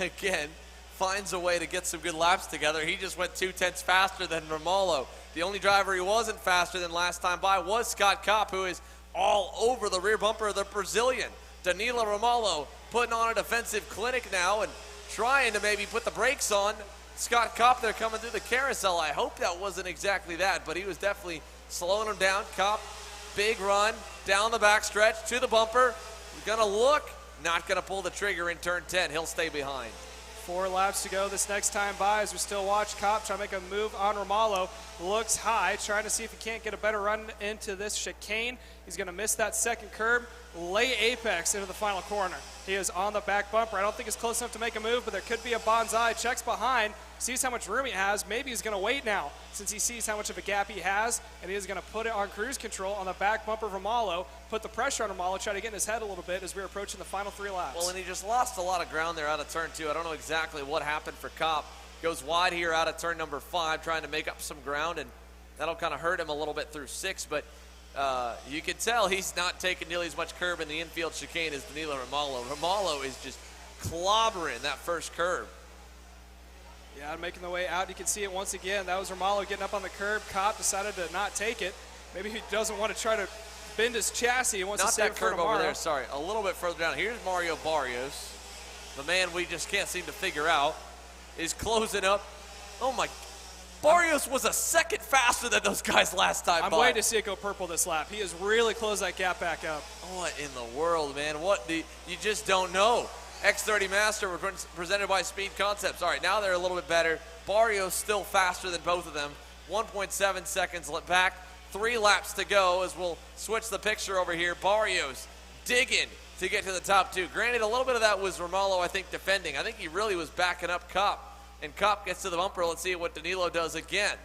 again, finds a way to get some good laps together. He just went 2/10 faster than Romalo. The only driver he wasn't faster than last time by was Scott Kopp, who is all over the rear bumper of the Brazilian. Danilo Romalo putting on a defensive clinic now and trying to maybe put the brakes on. Scott Kopp there coming through the carousel. I hope that wasn't exactly that, but he was definitely slowing him down. Kopp, big run down the backstretch to the bumper. Gonna look, not gonna pull the trigger in turn 10. He'll stay behind. 4 laps to go this next time by as we still watch Kopp try to make a move on Romalo. Looks high, trying to see if he can't get a better run into this chicane. He's going to miss that second curb, lay apex into the final corner. He is on the back bumper. I don't think it's close enough to make a move, but there could be a bonsai. Checks behind, sees how much room he has. Maybe he's going to wait now since he sees how much of a gap he has, and he is going to put it on cruise control on the back bumper of Romalo, put the pressure on Romalo, try to get in his head a little bit as we're approaching the final 3 laps. Well, and he just lost a lot of ground there out of turn 2. I don't know exactly what happened for Kopp. Goes wide here out of turn number 5, trying to make up some ground, and that'll kind of hurt him a little bit through 6, but you can tell he's not taking nearly as much curb in the infield chicane as Danilo Romalo. Romalo is just clobbering that first curb. Yeah, making the way out. You can see it once again. That was Romalo getting up on the curb. Kopp decided to not take it. Maybe he doesn't want to try to bend his chassis. He wants to save it for tomorrow. Not that curb over there, sorry. A little bit further down. Here's Mario Barrios, the man we just can't seem to figure out, is closing up. Oh, my. Barrios was a second faster than those guys last time. I'm waiting to see it go purple this lap. He has really closed that gap back up. What in the world, man? You just don't know. X30 Master presented by Speed Concepts. All right, now they're a little bit better. Barrios still faster than both of them. 1.7 seconds back. 3 laps to go as we'll switch the picture over here. Barrios digging to get to the top 2. Granted, a little bit of that was Romalo, I think, defending. I think he really was backing up Kopp. And Kopp gets to the bumper. Let's see what Danilo does again.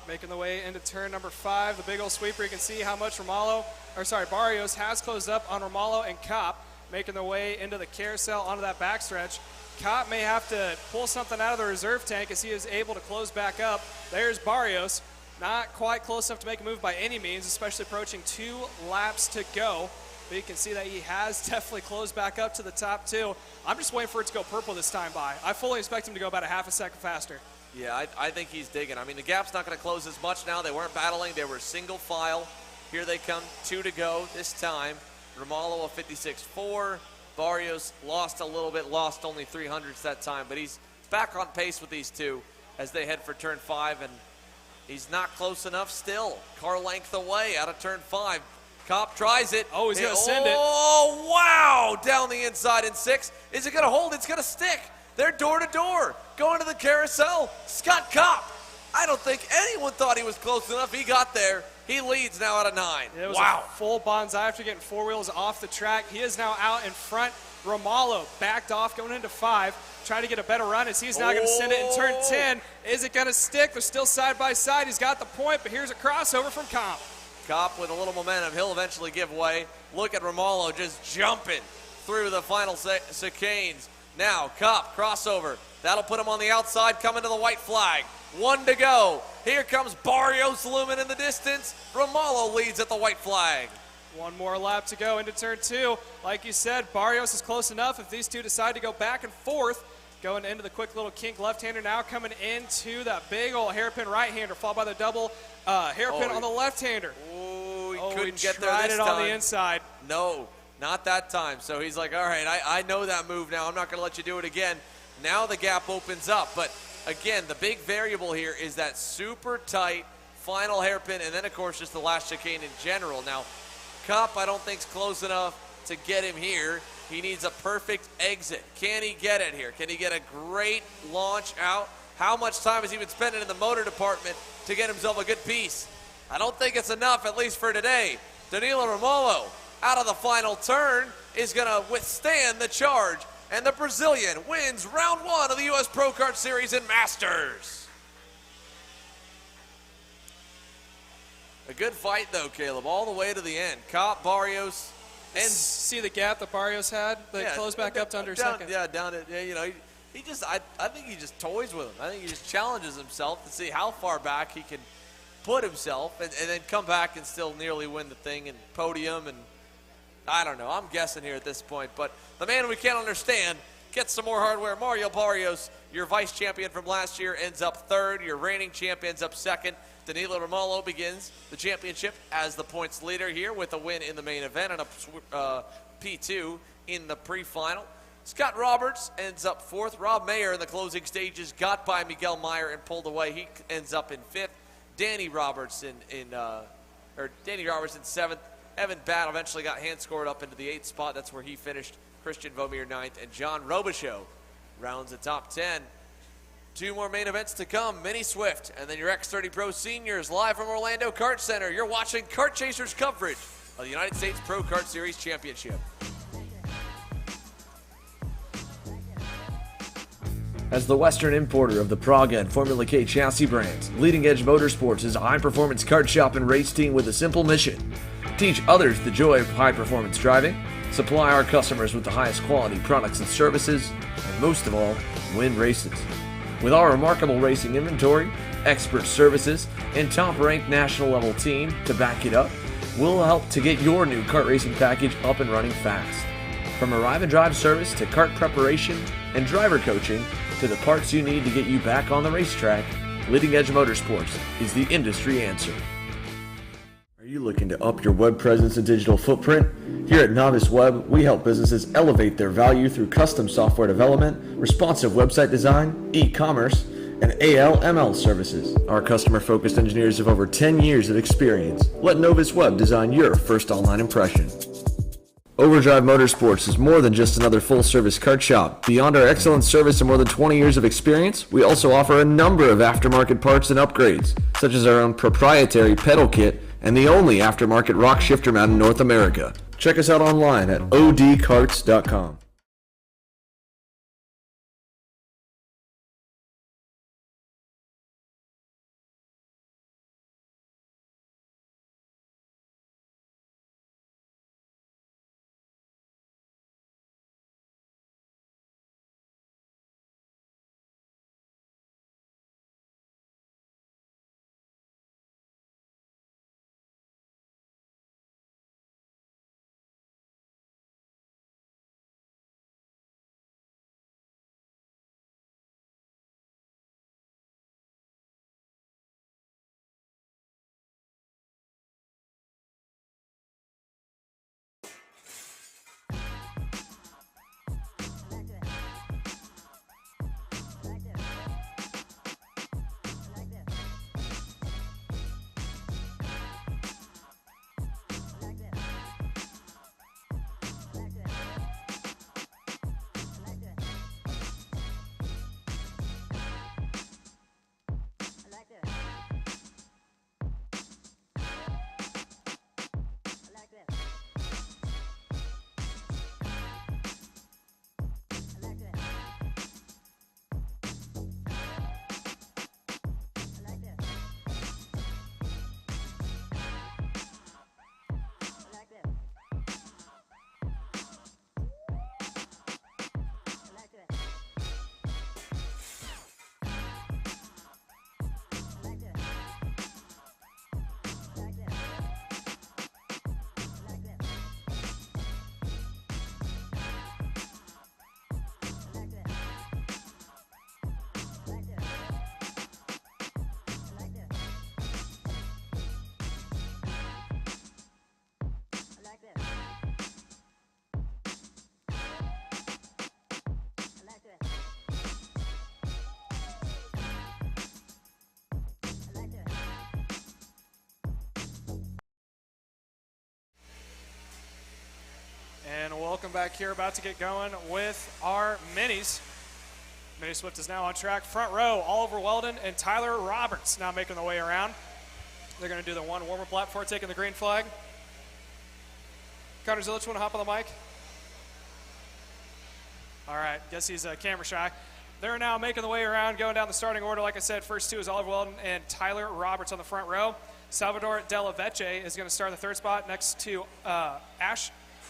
Making the way into turn number 5, the big old sweeper. You can see how much Barrios has closed up on Romalo and Kopp, making their way into the carousel onto that backstretch. Kopp may have to pull something out of the reserve tank as he is able to close back up. There's Barrios, not quite close enough to make a move by any means, especially approaching 2 laps to go. But you can see that he has definitely closed back up to the top 2. I'm just waiting for it to go purple this time by. I fully expect him to go about a half a second faster. Yeah, I think he's digging. I mean, the gap's not going to close as much now. They weren't battling. They were single file. Here they come, 2 to go this time. Romalo a 56.4. Barrios lost a little bit, lost only 300s that time, but he's back on pace with these two as they head for turn 5, and he's not close enough still. Car length away out of turn 5. Kopp tries it. Oh, he's going to send it. Oh, wow! Down the inside in 6. Is it going to hold? It's going to stick. They're door to door, going to the carousel. Scott Kopp. I don't think anyone thought he was close enough. He got there. He leads now out of 9. It was wow. a full bonsai after getting 4 wheels off the track. He is now out in front. Romalo backed off going into 5, trying to get a better run as he's now going to send it in turn 10. Is it going to stick? They're still side by side. He's got the point, but here's a crossover from Kopp. Kopp with a little momentum. He'll eventually give way. Look at Romalo just jumping through the final chicanes. Now, Kopp, crossover. That'll put him on the outside, coming to the white flag. 1 to go. Here comes Barrios looming in the distance. Romalo leads at the white flag. 1 more lap to go into turn 2. Like you said, Barrios is close enough if these two decide to go back and forth. Going into the quick little kink left-hander now, coming into that big old hairpin right-hander, followed by the double hairpin on the left-hander. He couldn't get there tried this it time. on the inside. No, not that time. So he's like, all right, I know that move now. I'm not going to let you do it again. Now the gap opens up. But, again, the big variable here is that super tight final hairpin and then, of course, just the last chicane in general. Now, Kopp, I don't think is close enough to get him here. He needs a perfect exit. Can he get it here? Can he get a great launch out? How much time has he been spending in the motor department to get himself a good piece? I don't think it's enough, at least for today. Danilo Romalo, out of the final turn, is going to withstand the charge. And the Brazilian wins round 1 of the U.S. Pro Kart Series in Masters. A good fight, though, Caleb, all the way to the end. Kopp, Barrios, and see the gap that Barrios had? They closed back up to under second. Yeah, down it. Yeah, you know, he just, I think he just toys with him. I think he just challenges himself to see how far back he can put himself and then come back and still nearly win the thing and podium. And I don't know. I'm guessing here at this point. But the man we can't understand gets some more hardware. Mario Barrios, your vice champion from last year, ends up 3rd. Your reigning champ ends up 2nd. Danilo Romalo begins the championship as the points leader here with a win in the main event and a P2 in the pre-final. Scott Roberts ends up 4th. Rob Mayer in the closing stages got by Miguel Meyer and pulled away. He ends up in 5th. Danny Roberts in 7th. Evan Batt eventually got hand scored up into the 8th spot. That's where he finished. Christian Vomir 9th, and John Robichaux rounds the top 10. 2 more main events to come, Mini Swift, and then your X30 Pro Seniors live from Orlando Kart Center. You're watching Kart Chasers coverage of the United States Pro Kart Series Championship. As the Western importer of the Praga and Formula K chassis brands, Leading Edge Motorsports is a high-performance kart shop and race team with a simple mission: teach others the joy of high-performance driving, supply our customers with the highest quality products and services, and most of all, win races. With our remarkable racing inventory, expert services, and top-ranked national-level team to back it up, we'll help to get your new kart racing package up and running fast. From arrive and drive service to kart preparation and driver coaching to the parts you need to get you back on the racetrack, Leading Edge Motorsports is the industry answer. Are you looking to up your web presence and digital footprint? Here at Novice Web, we help businesses elevate their value through custom software development, responsive website design, e-commerce, and AL/ML services. Our customer-focused engineers have over 10 years of experience. Let Novice Web design your first online impression. Overdrive Motorsports is more than just another full-service kart shop. Beyond our excellent service and more than 20 years of experience, we also offer a number of aftermarket parts and upgrades, such as our own proprietary pedal kit and the only aftermarket rock shifter mount in North America. Check us out online at odkarts.com. welcome back here. About to get going with our minis. Mini Swift is now on track. Front row, Oliver Weldon and Tyler Roberts now making their way around. They're going to do the one warm-up lap before taking the green flag. Connor Zilich, want to hop on the mic? All right, guess he's camera shy. They're now making the way around, going down the starting order. Like I said, first two is Oliver Weldon and Tyler Roberts on the front row. Salvador Della Vecchie is going to start in the third spot next to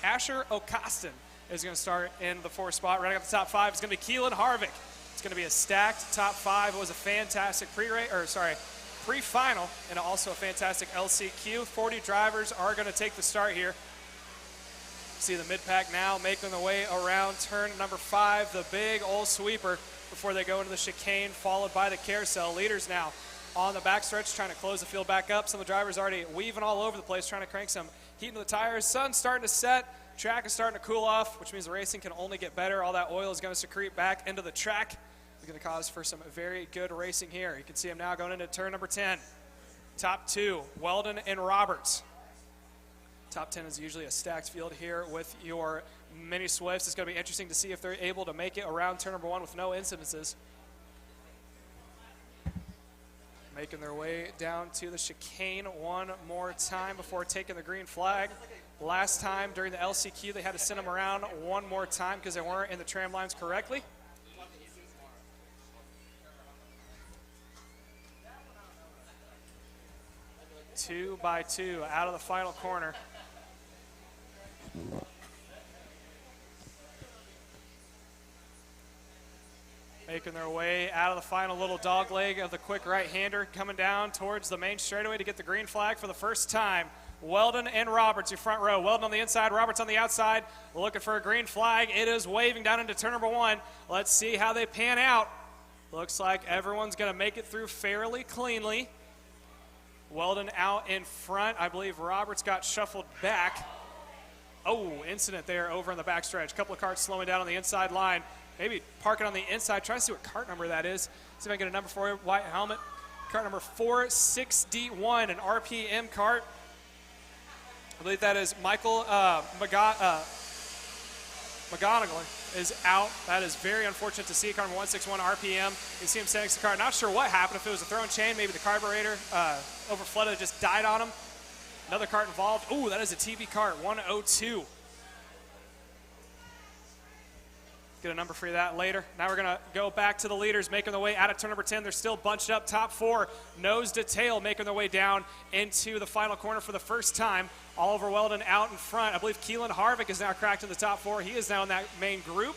Asher O'Costin is going to start in the fourth spot. Running up the top five is going to be Keelan Harvick. It's going to be a stacked top five. It was a fantastic pre-final and also a fantastic LCQ. 40 drivers are going to take the start here. See the mid-pack now making their way around turn number 5, the big old sweeper before they go into the chicane, followed by the carousel. Leaders now on the backstretch trying to close the field back up. Some of the drivers already weaving all over the place, trying to crank some heat into the tires. Sun's starting to set. Track is starting to cool off, which means the racing can only get better. All that oil is going to secrete back into the track. It's going to cause for some very good racing here. You can see them now going into turn number 10. Top 2, Weldon and Roberts. Top 10 is usually a stacked field here with your mini Swifts. It's going to be interesting to see if they're able to make it around turn number 1 with no incidences. Making their way down to the chicane one more time before taking the green flag. Last time during the LCQ, they had to send them around one more time because they weren't in the tram lines correctly. Two by two out of the final corner. Making their way out of the final little dog leg of the quick right-hander, coming down towards the main straightaway to get the green flag for the first time. Weldon and Roberts, your front row. Weldon on the inside, Roberts on the outside, looking for a green flag. It is waving down into turn number 1. Let's see how they pan out. Looks like everyone's going to make it through fairly cleanly. Weldon out in front. I believe Roberts got shuffled back. Oh, incident there over in the backstretch. A couple of carts slowing down on the inside line. Maybe parking on the inside. Try to see what cart number that is. See if I can get a number for you. White helmet. Cart number 46D1, an RPM cart. I believe that is Michael McGonigal is out. That is very unfortunate to see. Cart number 161 RPM. You see him standing next to the car. Not sure what happened. If it was a thrown chain, maybe the carburetor overflooded, just died on him. Another cart involved. Ooh, that is a TV cart, 102. Get a number for you that later. Now we're going to go back to the leaders making their way out of turn number 10. They're still bunched up. Top 4, nose to tail, making their way down into the final corner for the first time. Oliver Weldon out in front. I believe Keelan Harvick is now cracked in the top 4. He is now in that main group.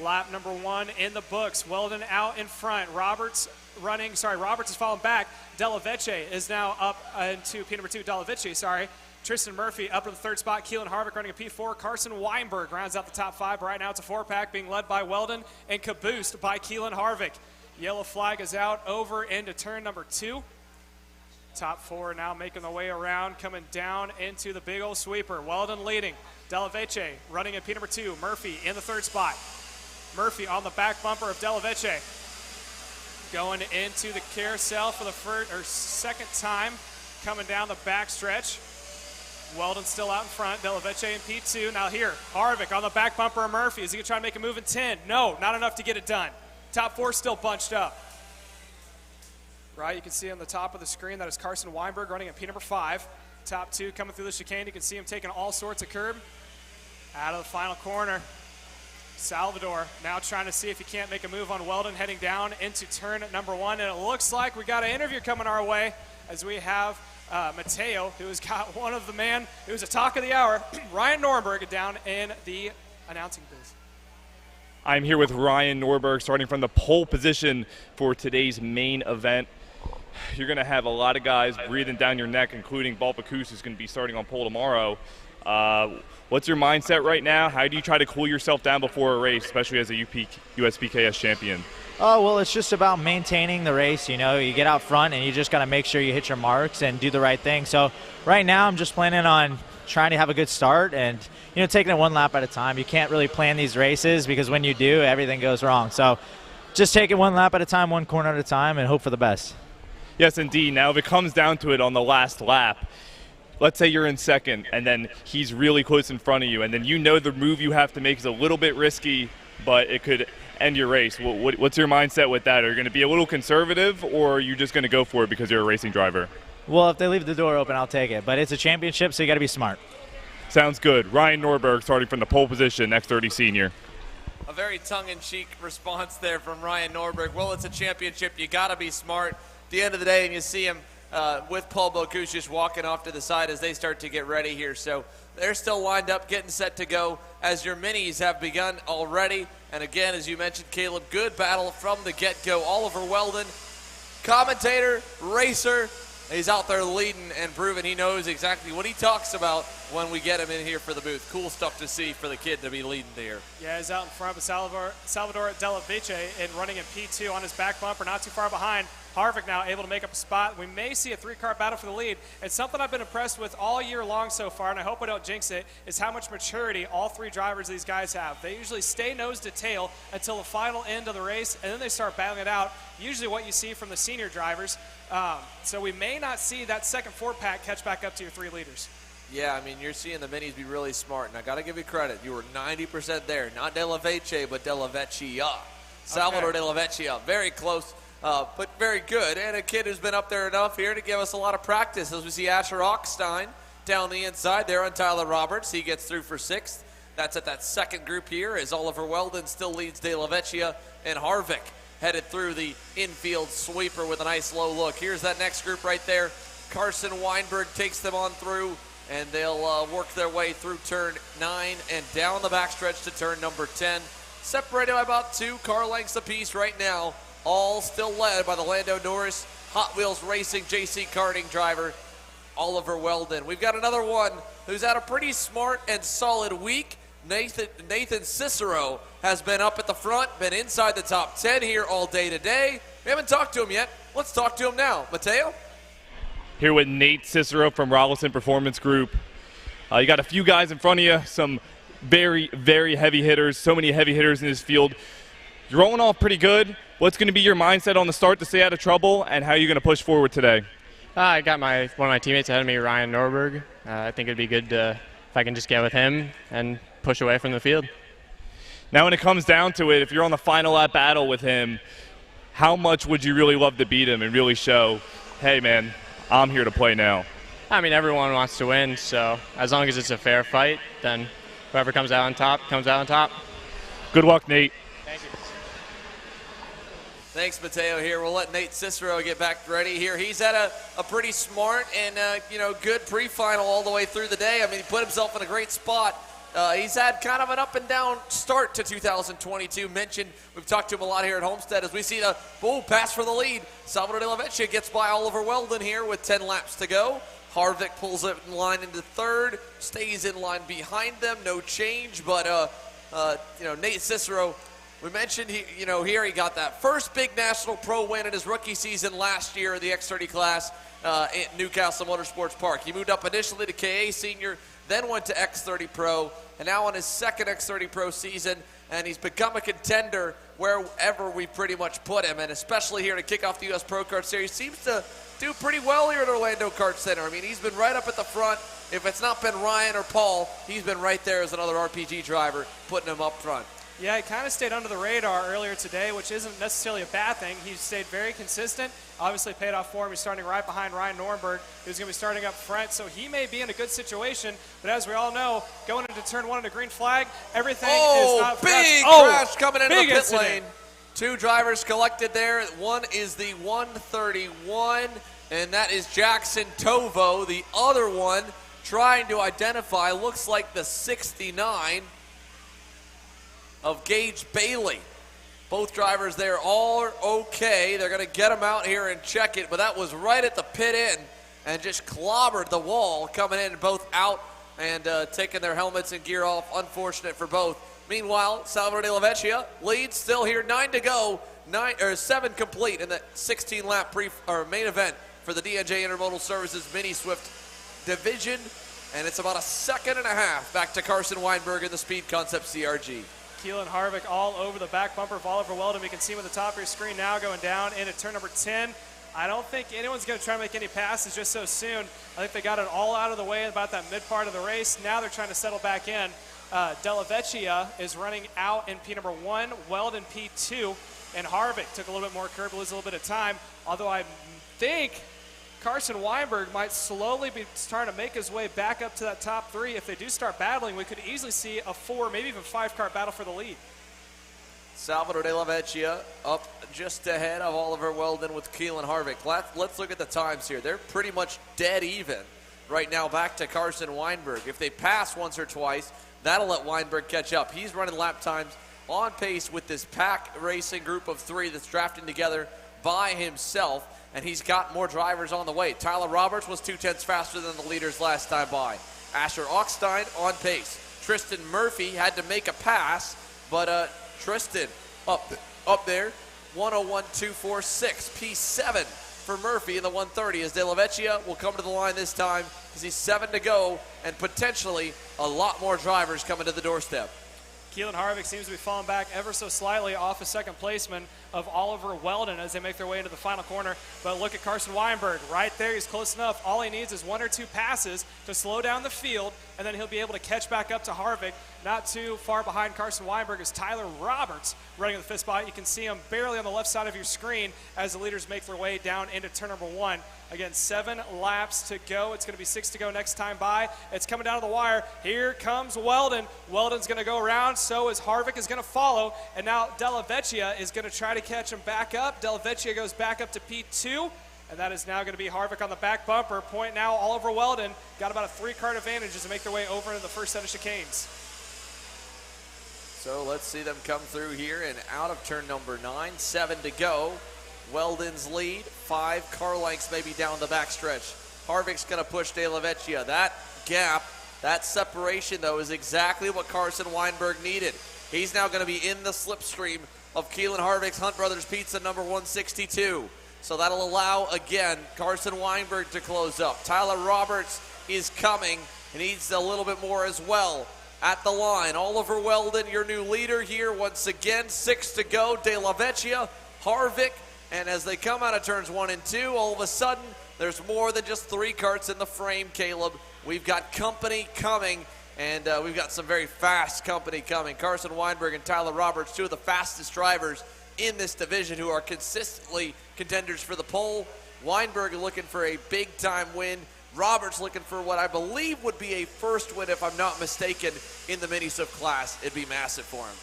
Lap number 1 in the books. Weldon out in front. Roberts is falling back. Della Vecchie is now up into P number 2. Della Vecchie, sorry. Tristan Murphy up in the third spot. Keelan Harvick running a P4. Carson Weinberg rounds out the top 5. But right now it's a 4-pack being led by Weldon and caboosed by Keelan Harvick. Yellow flag is out over into turn number 2. Top 4 now making their way around, coming down into the big old sweeper. Weldon leading. Della Vecchie running at P number 2. Murphy in the third spot. Murphy on the back bumper of Della Vecchie. Going into the carousel for the second time, coming down the backstretch. Weldon still out in front. Della Vecchie in P2. Now here, Harvick on the back bumper of Murphy. Is he going to try to make a move in 10? No, not enough to get it done. Top 4 still bunched up. Right, you can see on the top of the screen that is Carson Weinberg running at P number 5. Top 2 coming through the chicane. You can see him taking all sorts of curb. Out of the final corner. Salvador now trying to see if he can't make a move on Weldon, heading down into turn number 1. And it looks like we got an interview coming our way as we have Mateo, who has got one of the man who's a talk of the hour, Ryan Norberg, down in the announcing booth. I'm here with Ryan Norberg, starting from the pole position for today's main event. You're going to have a lot of guys breathing down your neck, including Balpacus, who's going to be starting on pole tomorrow. What's your mindset right now? How do you try to cool yourself down before a race, especially as a USPKS champion? Oh, well, it's just about maintaining the race. You know, you get out front and you just got to make sure you hit your marks and do the right thing. So right now I'm just planning on trying to have a good start and, you know, taking it one lap at a time. You can't really plan these races because when you do, everything goes wrong. So just take it one lap at a time, one corner at a time, and hope for the best. Yes, indeed. Now, if it comes down to it on the last lap, let's say you're in second and then he's really close in front of you, and then you know the move you have to make is a little bit risky, but it could end your race. What's your mindset with that? Are you going to be a little conservative, or are you just going to go for it because you're a racing driver? Well, if they leave the door open, I'll take it. But it's a championship, so you got to be smart. Sounds good. Ryan Norberg starting from the pole position, X30 Senior. A very tongue-in-cheek response there from Ryan Norberg. Well, it's a championship. You got to be smart. At the end of the day, and you see him with Paul Bocuse just walking off to the side as they start to get ready here. So they're still lined up, getting set to go as your minis have begun already. And again, as you mentioned, Caleb, good battle from the get-go. Oliver Weldon, commentator, racer, he's out there leading and proving he knows exactly what he talks about when we get him in here for the booth. Cool stuff to see for the kid to be leading there. Yeah, he's out in front with Salvador Della Vice and running in P2 on his back bumper, not too far behind. Harvick now able to make up a spot. We may see a three-car battle for the lead. It's something I've been impressed with all year long so far, and I hope I don't jinx it, is how much maturity all three drivers of these guys have. They usually stay nose to tail until the final end of the race, and then they start battling it out, usually what you see from the senior drivers. So we may not see that second four-pack catch back up to your three leaders. Yeah, I mean, you're seeing the minis be really smart, and I got to give you credit. You were 90% there. Not Della Vice, but Della Vecchia. Salvador Della Vecchia, very close. But very good, and a kid who's been up there enough here to give us a lot of practice as we see Asher Ockstein down the inside there on Tyler Roberts. He gets through for sixth. That's at that second group here as Oliver Weldon still leads De La Vecchia, and Harvick headed through the infield sweeper with a nice low look. Here's that next group right there. Carson Weinberg takes them on through, and they'll work their way through turn 9 and down the backstretch to turn number 10. Separated by about 2 car lengths apiece right now. All still led by the Lando Norris Hot Wheels Racing JC karting driver, Oliver Weldon. We've got another one who's had a pretty smart and solid week. Nathan Cicero has been up at the front, been inside the top 10 here all day today. We haven't talked to him yet. Let's talk to him now. Mateo? Here with Nate Cicero from Rollinson Performance Group. You got a few guys in front of you, some very, very heavy hitters, so many heavy hitters in this field. You're rolling off pretty good. What's going to be your mindset on the start to stay out of trouble, and how are you going to push forward today? I got one of my teammates ahead of me, Ryan Norberg. I think it'd be good if I can just get with him and push away from the field. Now when it comes down to it, if you're on the final lap battle with him, how much would you really love to beat him and really show, hey man, I'm here to play now? I mean, everyone wants to win, so as long as it's a fair fight, then whoever comes out on top, comes out on top. Good luck, Nate. Thank you. Thanks, Mateo. Here, we'll let Nate Cicero get back ready here. He's had a pretty smart and good pre-final all the way through the day. I mean, he put himself in a great spot. He's had kind of an up and down start to 2022. We've talked to him a lot here at Homestead as we see the pass for the lead. Salvador De La Vecchia gets by Oliver Weldon here with 10 laps to go. Harvick pulls it in line into third, stays in line behind them, no change. But Nate Cicero. We mentioned here he got that first big National Pro win in his rookie season last year in the X30 class at Newcastle Motorsports Park. He moved up initially to KA Senior, then went to X30 Pro, and now on his second X30 Pro season, and he's become a contender wherever we pretty much put him, and especially here to kick off the U.S. Pro Kart Series. Seems to do pretty well here at Orlando Kart Center. I mean, he's been right up at the front. If it's not been Ryan or Paul, he's been right there as another RPG driver, putting him up front. Yeah, he kind of stayed under the radar earlier today, which isn't necessarily a bad thing. He stayed very consistent. Obviously paid off for him. He's starting right behind Ryan Norberg, who's going to be starting up front. So he may be in a good situation. But as we all know, going into turn 1 in a green flag, everything is not big crash coming into the pit incident. lane. 2 drivers collected there. One is the 131, and that is Jackson Tovo. The other one trying to identify looks like the 69 of Gage Bailey. Both drivers there all are okay. They're going to get them out here and check it, but that was right at the pit end and just clobbered the wall coming in, both out and taking their helmets and gear off. Unfortunate for both. Meanwhile, Salvador De La Vecchia leads, still here, 9 to go, 7 complete in the 16-lap main event for the D&J Intermodal Services Mini Swift division, and it's about a second and a half back to Carson Weinberg in the Speed Concept CRG. Keelan Harvick all over the back bumper of Oliver Weldon. We can see him at the top of your screen now going down into turn number 10. I don't think anyone's going to try to make any passes just so soon. I think they got it all out of the way about that mid part of the race. Now they're trying to settle back in. Della Vecchia is running out in P number 1, Weldon P2, and Harvick took a little bit more curb, lose a little bit of time, although I think Carson Weinberg might slowly be trying to make his way back up to that top 3. If they do start battling, we could easily see a 4, maybe even 5-car battle for the lead. Salvador Della Vecchia up just ahead of Oliver Weldon with Keelan Harvick. Let's look at the times here. They're pretty much dead even right now, back to Carson Weinberg. If they pass once or twice, that'll let Weinberg catch up. He's running lap times on pace with this pack racing group of 3 that's drafting together by himself, and he's got more drivers on the way. Tyler Roberts was 0.2 faster than the leaders last time by. Asher Ockstein on pace. Tristan Murphy had to make a pass, but Tristan up there, 101.246, P7 for Murphy in the 130 as Della Vecchia will come to the line this time because he's 7 to go and potentially a lot more drivers coming to the doorstep. Keelan Harvick seems to be falling back ever so slightly off a second placement of Oliver Weldon as they make their way into the final corner. But look at Carson Weinberg right there. He's close enough. All he needs is 1 or 2 passes to slow down the field, and then he'll be able to catch back up to Harvick. Not too far behind Carson Weinberg is Tyler Roberts running in the 5th spot. You can see him barely on the left side of your screen as the leaders make their way down into turn number 1. Again, 7 laps to go. It's going to be 6 to go next time by. It's coming down to the wire. Here comes Weldon. Weldon's going to go around. So is Harvick is going to follow. And now Della Vecchia is going to try to catch him back up. Della Vecchia goes back up to P2. And that is now going to be Harvick on the back bumper. Point now Oliver Weldon. Got about a 3-car advantage as they make their way over into the first set of chicanes. So let's see them come through here and out of turn number 9. 7 to go. Weldon's lead, 5 car lengths maybe down the backstretch. Harvick's going to push Della Vecchia. That gap, that separation, though, is exactly what Carson Weinberg needed. He's now going to be in the slipstream of Keelan Harvick's Hunt Brothers Pizza number 162. So that'll allow, again, Carson Weinberg to close up. Tyler Roberts is coming. He needs a little bit more as well. At the line, Oliver Weldon, your new leader here once again. 6 to go. Della Vecchia, Harvick. And as they come out of turns 1 and 2, all of a sudden, there's more than just 3 karts in the frame, Caleb. We've got company coming, and we've got some very fast company coming. Carson Weinberg and Tyler Roberts, 2 of the fastest drivers in this division who are consistently contenders for the pole. Weinberg looking for a big-time win. Roberts looking for what I believe would be a first win, if I'm not mistaken, in the mini-sub class. It'd be massive for him.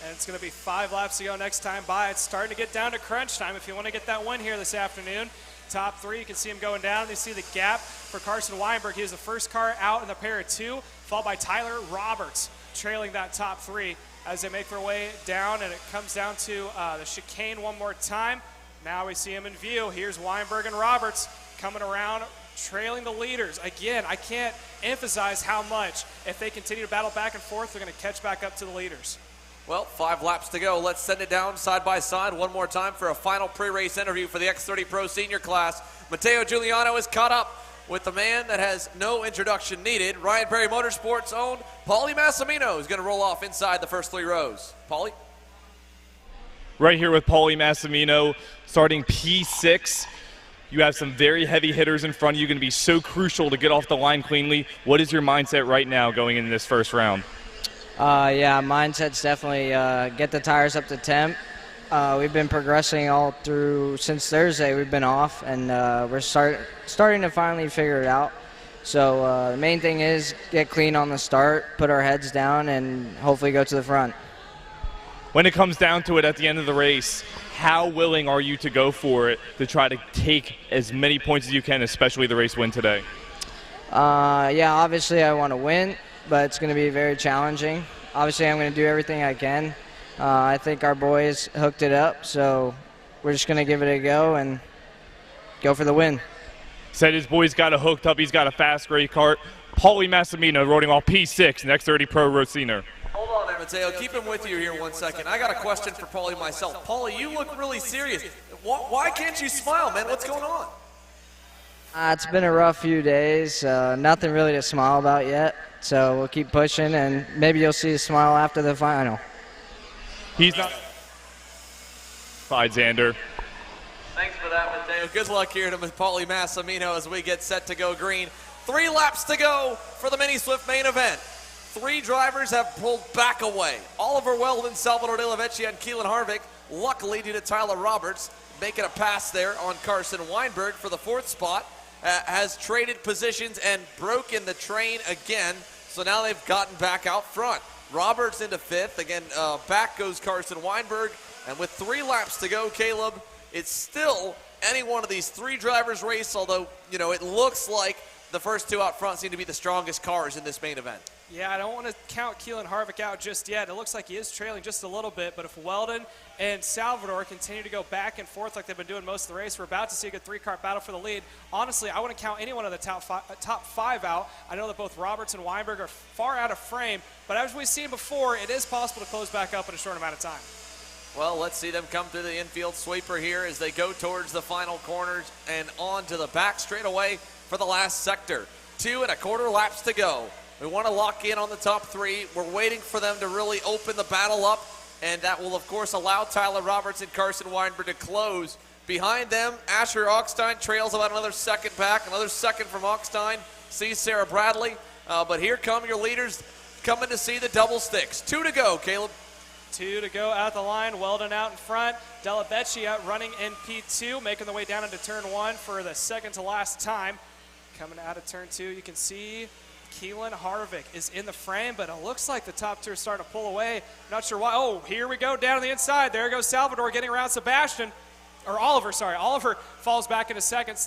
And it's going to be 5 laps to go next time by. It's starting to get down to crunch time if you want to get that win here this afternoon. Top 3, you can see him going down. You see the gap for Carson Weinberg. He was the first car out in the pair of 2, followed by Tyler Roberts, trailing that top 3 as they make their way down. And it comes down to the chicane one more time. Now we see him in view. Here's Weinberg and Roberts coming around, trailing the leaders. Again, I can't emphasize how much, if they continue to battle back and forth, they're going to catch back up to the leaders. Well, 5 laps to go. Let's send it down side by side one more time for a final pre-race interview for the X30 Pro Senior class. Matteo Giuliano is caught up with the man that has no introduction needed. Ryan Perry Motorsports' own Paulie Massimino is going to roll off inside the first 3 rows. Paulie? Right here with Paulie Massimino, starting P6. You have some very heavy hitters in front of you, going to be so crucial to get off the line cleanly. What is your mindset right now going into this first round? Yeah, mindset's definitely get the tires up to temp. We've been progressing all through since Thursday. We've been off, and we're starting to finally figure it out. So the main thing is get clean on the start, put our heads down, and hopefully go to the front. When it comes down to it at the end of the race, how willing are you to go for it to try to take as many points as you can, especially the race win today? Yeah, obviously I want to win, but it's going to be very challenging. Obviously, I'm going to do everything I can. I think our boys hooked it up, so we're just going to give it a go and go for the win. Said his boys got it hooked up. He's got a fast, great kart. Paulie Massimino rolling off P6 in X30 Pro Senior. Hold on there, Matteo. Keep him with you here 1 second. I got a question for Paulie myself. Paulie, you look really serious. Why can't you smile, man? What's going on? It's been a rough few days. Nothing really to smile about yet. So we'll keep pushing, and maybe you'll see a smile after the final. He's not. Xander. Thanks for that, Good luck here to Paulie Massimino as we get set to go green. 3 laps to go for the Mini Swift main event. 3 drivers have pulled back away. Oliver Weldon, Salvador De La Vecchia, and Keelan Harvick. Luckily, due to Tyler Roberts making a pass there on Carson Weinberg for the 4th spot, has traded positions and broken the train again. So now they've gotten back out front. Roberts into 5th. Again, back goes Carson Weinberg. And with 3 laps to go, Caleb, it's still any one of these 3 drivers' race, although, you know, it looks like the first 2 out front seem to be the strongest cars in this main event. Yeah, I don't want to count Keelan Harvick out just yet. It looks like he is trailing just a little bit, but if Weldon and Salvador continue to go back and forth like they've been doing most of the race, we're about to see a good 3-car battle for the lead. Honestly, I wouldn't count any one of the top 5 out. I know that both Roberts and Weinberg are far out of frame, but as we've seen before, it is possible to close back up in a short amount of time. Well, let's see them come through the infield sweeper here as they go towards the final corners and on to the back straightaway for the last sector. 2 1/4 laps to go. We want to lock in on the top 3. We're waiting for them to really open the battle up, and that will, of course, allow Tyler Roberts and Carson Weinberg to close. Behind them, Asher Augstein trails about another second back, another second from Augstein. Sees Sarah Bradley, but here come your leaders coming to see the double sticks. 2 to go, Caleb. 2 to go out the line. Weldon out in front. De La Vecchia running in P2, making the way down into turn 1 for the second to last time. Coming out of turn 2, you can see Keelan Harvick is in the frame, but it looks like the top 2 are starting to pull away. Not sure why. Oh, here we go down on the inside. There goes Salvador getting around Sebastian. Or Oliver, sorry. Oliver falls back into second.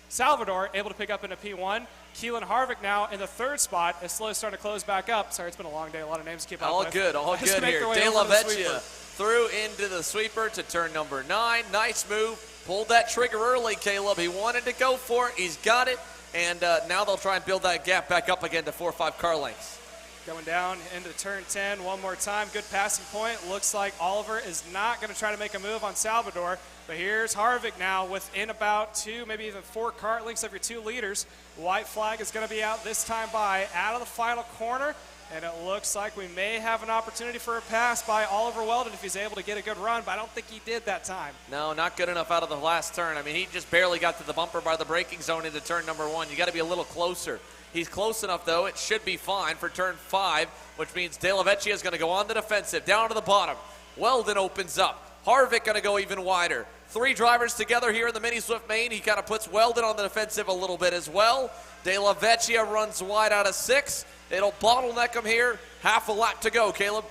Salvador able to pick up into P1. Keelan Harvick now in the 3rd spot is slowly starting to close back up. Sorry, it's been a long day. A lot of names to keep up with. All good here. De La Vecchia through into the sweeper to turn number 9. Nice move. Pulled that trigger early, Caleb. He wanted to go for it. He's got it. And now they'll try and build that gap back up again to 4 or 5 car lengths. Going down into turn 10 one more time. Good passing point. Looks like Oliver is not going to try to make a move on Salvador. But here's Harvick now within about 2, maybe even 4 car lengths of your 2 leaders. White flag is going to be out this time by out of the final corner. And it looks like we may have an opportunity for a pass by Oliver Weldon if he's able to get a good run, but I don't think he did that time. No, not good enough out of the last turn. I mean, he just barely got to the bumper by the braking zone into turn number 1. You got to be a little closer. He's close enough, though. It should be fine for turn 5, which means De La Vecchia is going to go on the defensive, down to the bottom. Weldon opens up. Harvick going to go even wider. 3 drivers together here in the Mini Swift main. He kind of puts Weldon on the defensive a little bit as well. De La Vecchia runs wide out of 6. It'll bottleneck him here. Half a lap to go, Caleb.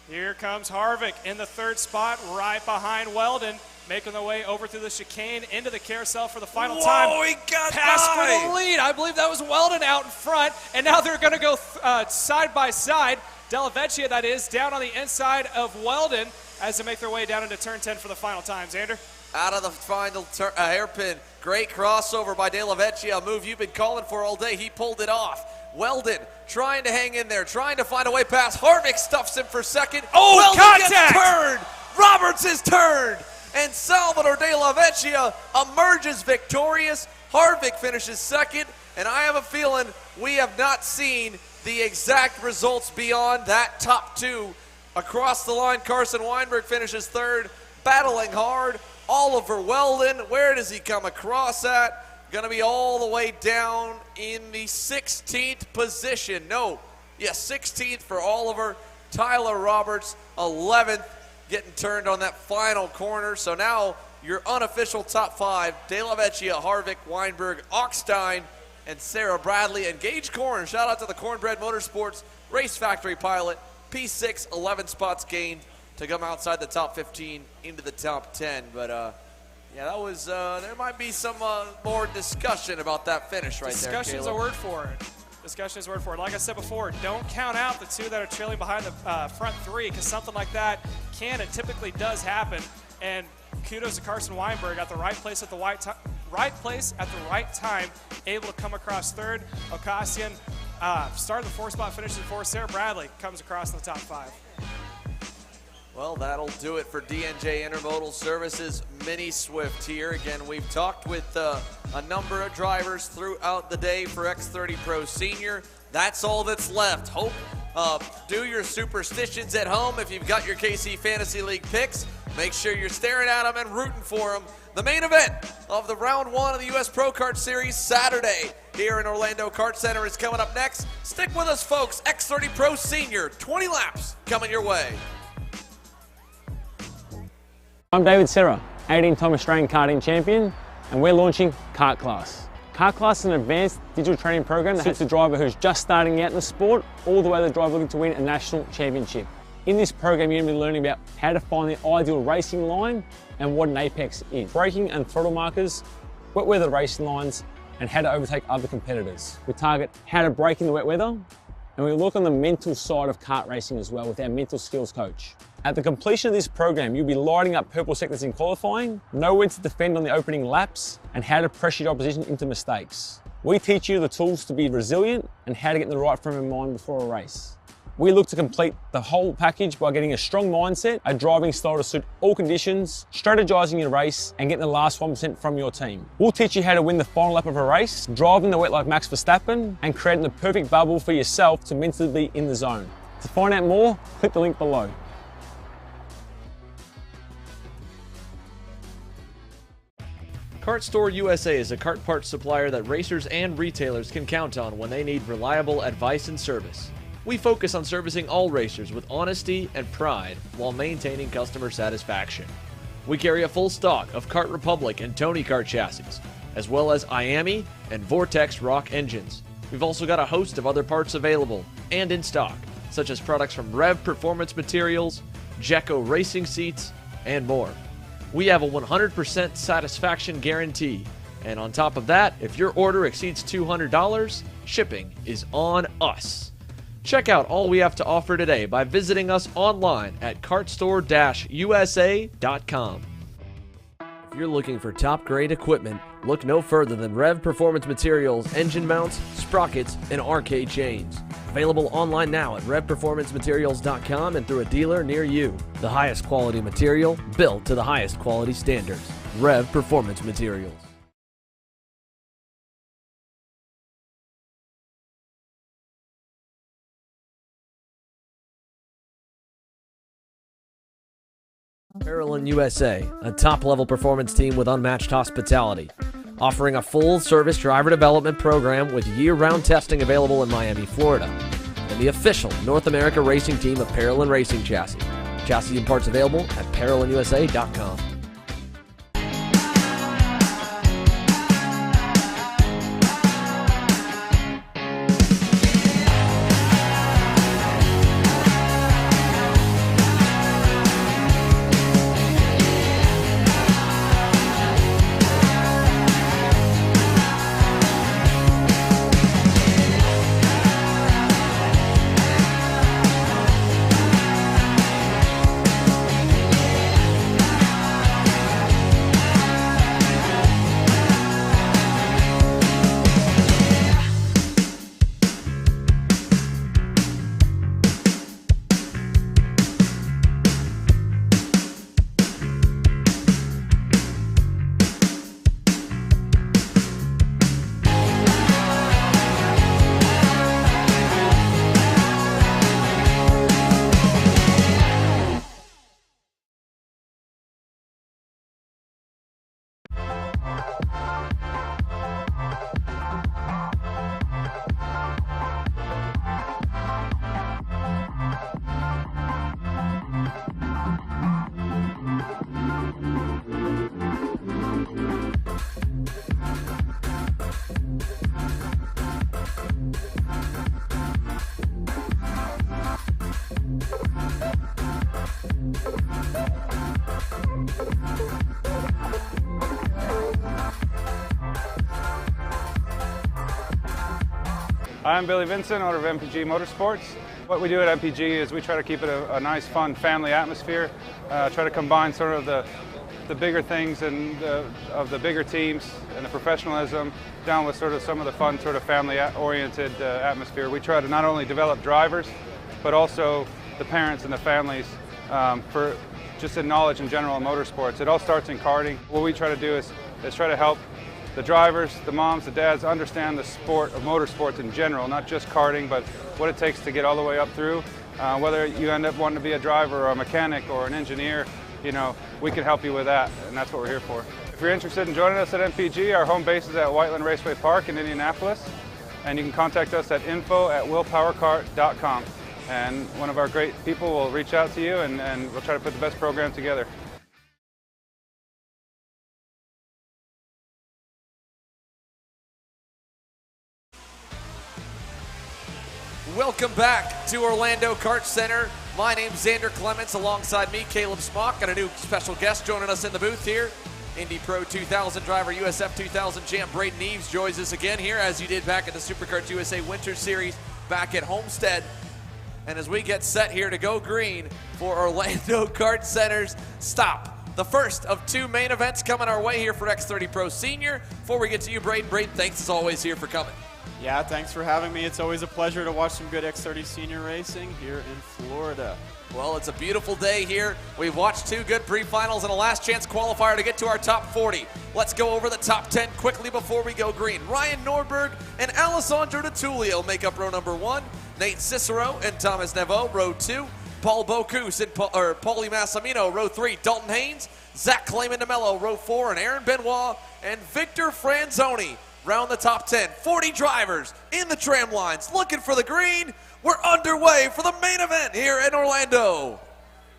Here comes Harvick in the 3rd spot, right behind Weldon, making the way over through the chicane into the carousel for the final time. Whoa, he got pass by. for the lead. I believe that was Weldon out in front, and now they're going to go side by side. De La Vecchia, that is, down on the inside of Weldon as they make their way down into turn 10 for the final time. Xander? Out of the final hairpin. Great crossover by De La Vecchia, a move you've been calling for all day. He pulled it off. Weldon trying to hang in there, trying to find a way past. Harvick stuffs him for second. Oh, Weldon contact! gets turned. Roberts is turned. And Salvador De La Vecchia emerges victorious. Harvick finishes second. And I have a feeling we have not seen the exact results beyond that top 2. Across the line, Carson Weinberg finishes 3rd, battling hard. Oliver Weldon, where does he come across at? Going to be all the way down in the 16th position. 16th for Oliver. Tyler Roberts, 11th, getting turned on that final corner. So now your unofficial top 5, De La Vecchia, Harvick, Weinberg, Augstein, and Sarah Bradley. And Gage Corn, shout out to the Cornbread Motorsports Race Factory pilot. P6, 11 spots gained to come outside the top 15 into the top 10. But yeah, that was, there might be some more discussion about that finish right there, Discussion's a word for it. Discussion is a word for it. Like I said before, don't count out the 2 that are trailing behind the front 3, because something like that can and typically does happen. And kudos to Carson Weinberg at the right place at the right time, able to come across 3rd. Ocasian started the 4th spot, finishes in 4th. Sarah Bradley comes across in the top 5. Well, that'll do it for DNJ Intermodal Services Mini Swift here. Again, we've talked with a number of drivers throughout the day for X30 Pro Senior. That's all that's left. Do your superstitions at home if you've got your KC Fantasy League picks. Make sure you're staring at them and rooting for them. The main event of the round one of the U.S. Pro Kart Series Saturday here in Orlando Kart Center is coming up next. Stick with us, folks. X30 Pro Senior, 20 laps coming your way. I'm David Serra, 18-time Australian karting champion, and we're launching Kart Class. Kart Class is an advanced digital training program that suits a driver who's just starting out in the sport, all the way to the driver looking to win a national championship. In this program, you're going to be learning about how to find the ideal racing line and what an apex is, braking and throttle markers, wet weather racing lines, and how to overtake other competitors. We target how to brake in the wet weather, and we look on the mental side of kart racing as well with our mental skills coach. At the completion of this program, you'll be lighting up purple sectors in qualifying, know when to defend on the opening laps, and how to pressure your opposition into mistakes. We teach you the tools to be resilient and how to get in the right frame of mind before a race. We look to complete the whole package by getting a strong mindset, a driving style to suit all conditions, strategizing your race, and getting the last 1% from your team. We'll teach you how to win the final lap of a race, driving the wet like Max Verstappen, and creating the perfect bubble for yourself to mentally be in the zone. To find out more, click the link below. Kart Store USA is a kart parts supplier that racers and retailers can count on when they need reliable advice and service. We focus on servicing all racers with honesty and pride while maintaining customer satisfaction. We carry a full stock of Kart Republic and Tony Kart chassis, as well as IAMI and Vortex Rock engines. We've also got a host of other parts available and in stock, such as products from Rev Performance Materials, Jecco Racing Seats, and more. We have a 100% satisfaction guarantee, and on top of that, if your order exceeds $200, shipping is on us. Check out all we have to offer today by visiting us online at kartstore-usa.com. If you're looking for top-grade equipment, look no further than Rev Performance Materials engine mounts, sprockets, and arcade chains. Available online now at revperformancematerials.com and through a dealer near you. The highest quality material, built to the highest quality standards. Rev Performance Materials. Parallel USA, a top-level performance team with unmatched hospitality, offering a full-service driver development program with year-round testing available in Miami, Florida, and the official North America racing team of Parallel Racing Chassis. Chassis and parts available at ParalleLUSA.com. I'm Billy Vincent, owner of MPG Motorsports. What we do at MPG is we try to keep it a nice, fun, family atmosphere. Try to combine sort of the bigger things and of the bigger teams and the professionalism down with sort of some of the fun, sort of family-oriented atmosphere. We try to not only develop drivers, but also the parents and the families for just in knowledge in general in motorsports. It all starts in karting. What we try to do is try to help the drivers, the moms, the dads understand the sport of motorsports in general, not just karting, but what it takes to get all the way up through. Whether you end up wanting to be a driver or a mechanic or an engineer, we can help you with that, and that's what we're here for. If you're interested in joining us at MPG, our home base is at Whiteland Raceway Park in Indianapolis, and you can contact us at info@willpowerkart.com, and one of our great people will reach out to you, and we'll try to put the best program together. Welcome back to Orlando Kart Center. My name's Xander Clements, alongside me, Caleb Smock, and a new special guest joining us in the booth here. Indy Pro 2000 driver, USF 2000 champ Braden Eves joins us again here, as you did back at the SuperKarts USA Winter Series back at Homestead. And as we get set here to go green for Orlando Kart Center's stop, the first of two main events coming our way here for X30 Pro Senior. Before we get to you, Braden, thanks as always here for coming. Yeah, thanks for having me. It's always a pleasure to watch some good X30 Senior racing here in Florida. Well, it's a beautiful day here. We've watched two good pre-finals and a last chance qualifier to get to our top 40. Let's go over the top 10 quickly before we go green. Ryan Norberg and Alessandro DiTullio make up row number 1. Nate Cicero and Thomas Neveau, row 2. Paul Bocuse and Paulie Massimino, row 3. Dalton Haynes, Zach Clayman DeMello, row 4. And Aaron Benoit and Victor Franzoni round the top 10. 40 drivers in the tram lines looking for the green. We're underway for the main event here in Orlando.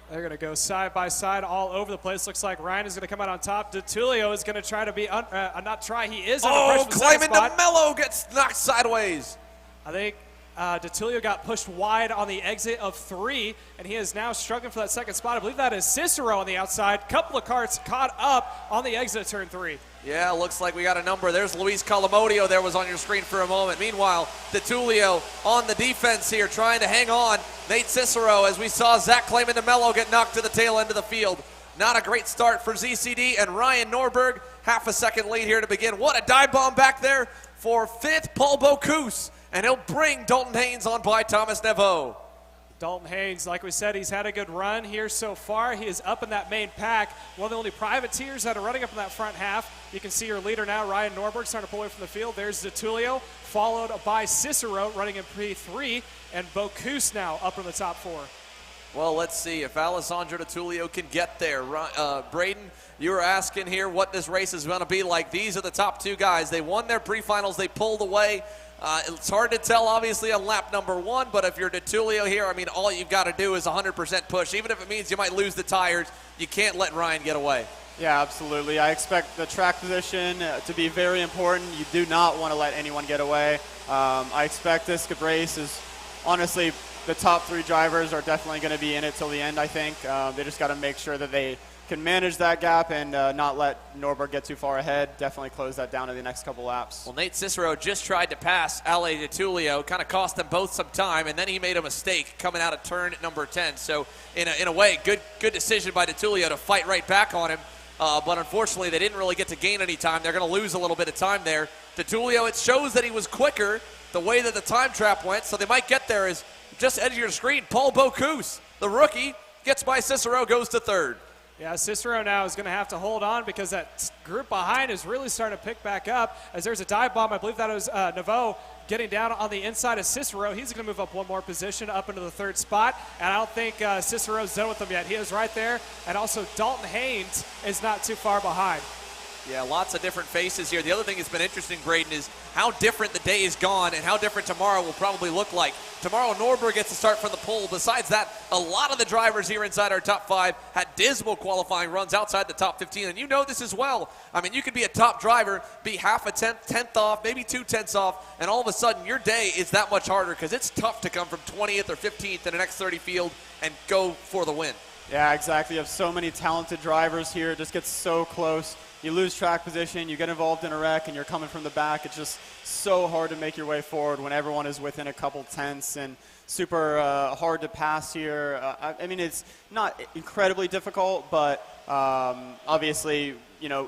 They're going to go side by side all over the place. Looks like Ryan is going to come out on top. DiTullio is going to try to be, he is under pressure. Clayman DeMello gets knocked sideways. I think DiTullio got pushed wide on the exit of 3, and he is now struggling for that second spot. I believe that is Cicero on the outside. Couple of karts caught up on the exit of turn 3. Yeah, looks like we got a number. There's Luis Calamodio there, was on your screen for a moment. Meanwhile, DiTullio on the defense here, trying to hang on. Nate Cicero, as we saw Zach Clayman DeMello get knocked to the tail end of the field. Not a great start for ZCD, and Ryan Norberg, half a second lead here to begin. What a dive bomb back there for 5th, Paul Bocuse, and he'll bring Dalton Haynes on by Thomas Neveau. Dalton Haynes, like we said, he's had a good run here so far. He is up in that main pack. One of the only privateers that are running up in that front half. You can see your leader now, Ryan Norberg, starting to pull away from the field. There's DiTullio, followed by Cicero running in P3, and Bocuse now up in the top 4. Well, let's see if Alessandro DiTullio can get there. Braden, you were asking here what this race is going to be like. These are the top 2 guys. They won their pre-finals. They pulled away. It's hard to tell, obviously, on lap number 1, but if you're DiTullio here, I mean, all you've got to do is 100% push. Even if it means you might lose the tires, you can't let Ryan get away. Yeah, absolutely. I expect the track position to be very important. You do not want to let anyone get away. I expect this race is, honestly, the top 3 drivers are definitely going to be in it till the end, I think. They just got to make sure that they can manage that gap and not let Norberg get too far ahead. Definitely close that down in the next couple laps. Well, Nate Cicero just tried to pass Ale DiTullio, kind of cost them both some time, and then he made a mistake coming out of turn number 10. So in a way, good decision by DiTullio to fight right back on him. But unfortunately, they didn't really get to gain any time. They're going to lose a little bit of time there. DiTullio, it shows that he was quicker the way that the time trap went, so they might get there. Is just edge of your screen, Paul Bocuse, the rookie, gets by Cicero, goes to 3rd. Yeah, Cicero now is going to have to hold on because that group behind is really starting to pick back up as there's a dive bomb. I believe that was Neveau getting down on the inside of Cicero. He's going to move up one more position up into the 3rd spot, and I don't think Cicero's done with them yet. He is right there, and also Dalton Haynes is not too far behind. Yeah, lots of different faces here. The other thing that's been interesting, Braden, is how different the day is gone and how different tomorrow will probably look like. Tomorrow, Norberg gets to start from the pole. Besides that, a lot of the drivers here inside our top 5 had dismal qualifying runs outside the top 15, and you know this as well. I mean, you could be a top driver, be half a tenth off, maybe 2/10 off, and all of a sudden your day is that much harder because it's tough to come from 20th or 15th in an X30 field and go for the win. Yeah, exactly. You have so many talented drivers here. It just gets so close. You lose track position, you get involved in a wreck, and you're coming from the back. It's just so hard to make your way forward when everyone is within a couple tenths, and super hard to pass here. I mean, it's not incredibly difficult, but obviously, you know,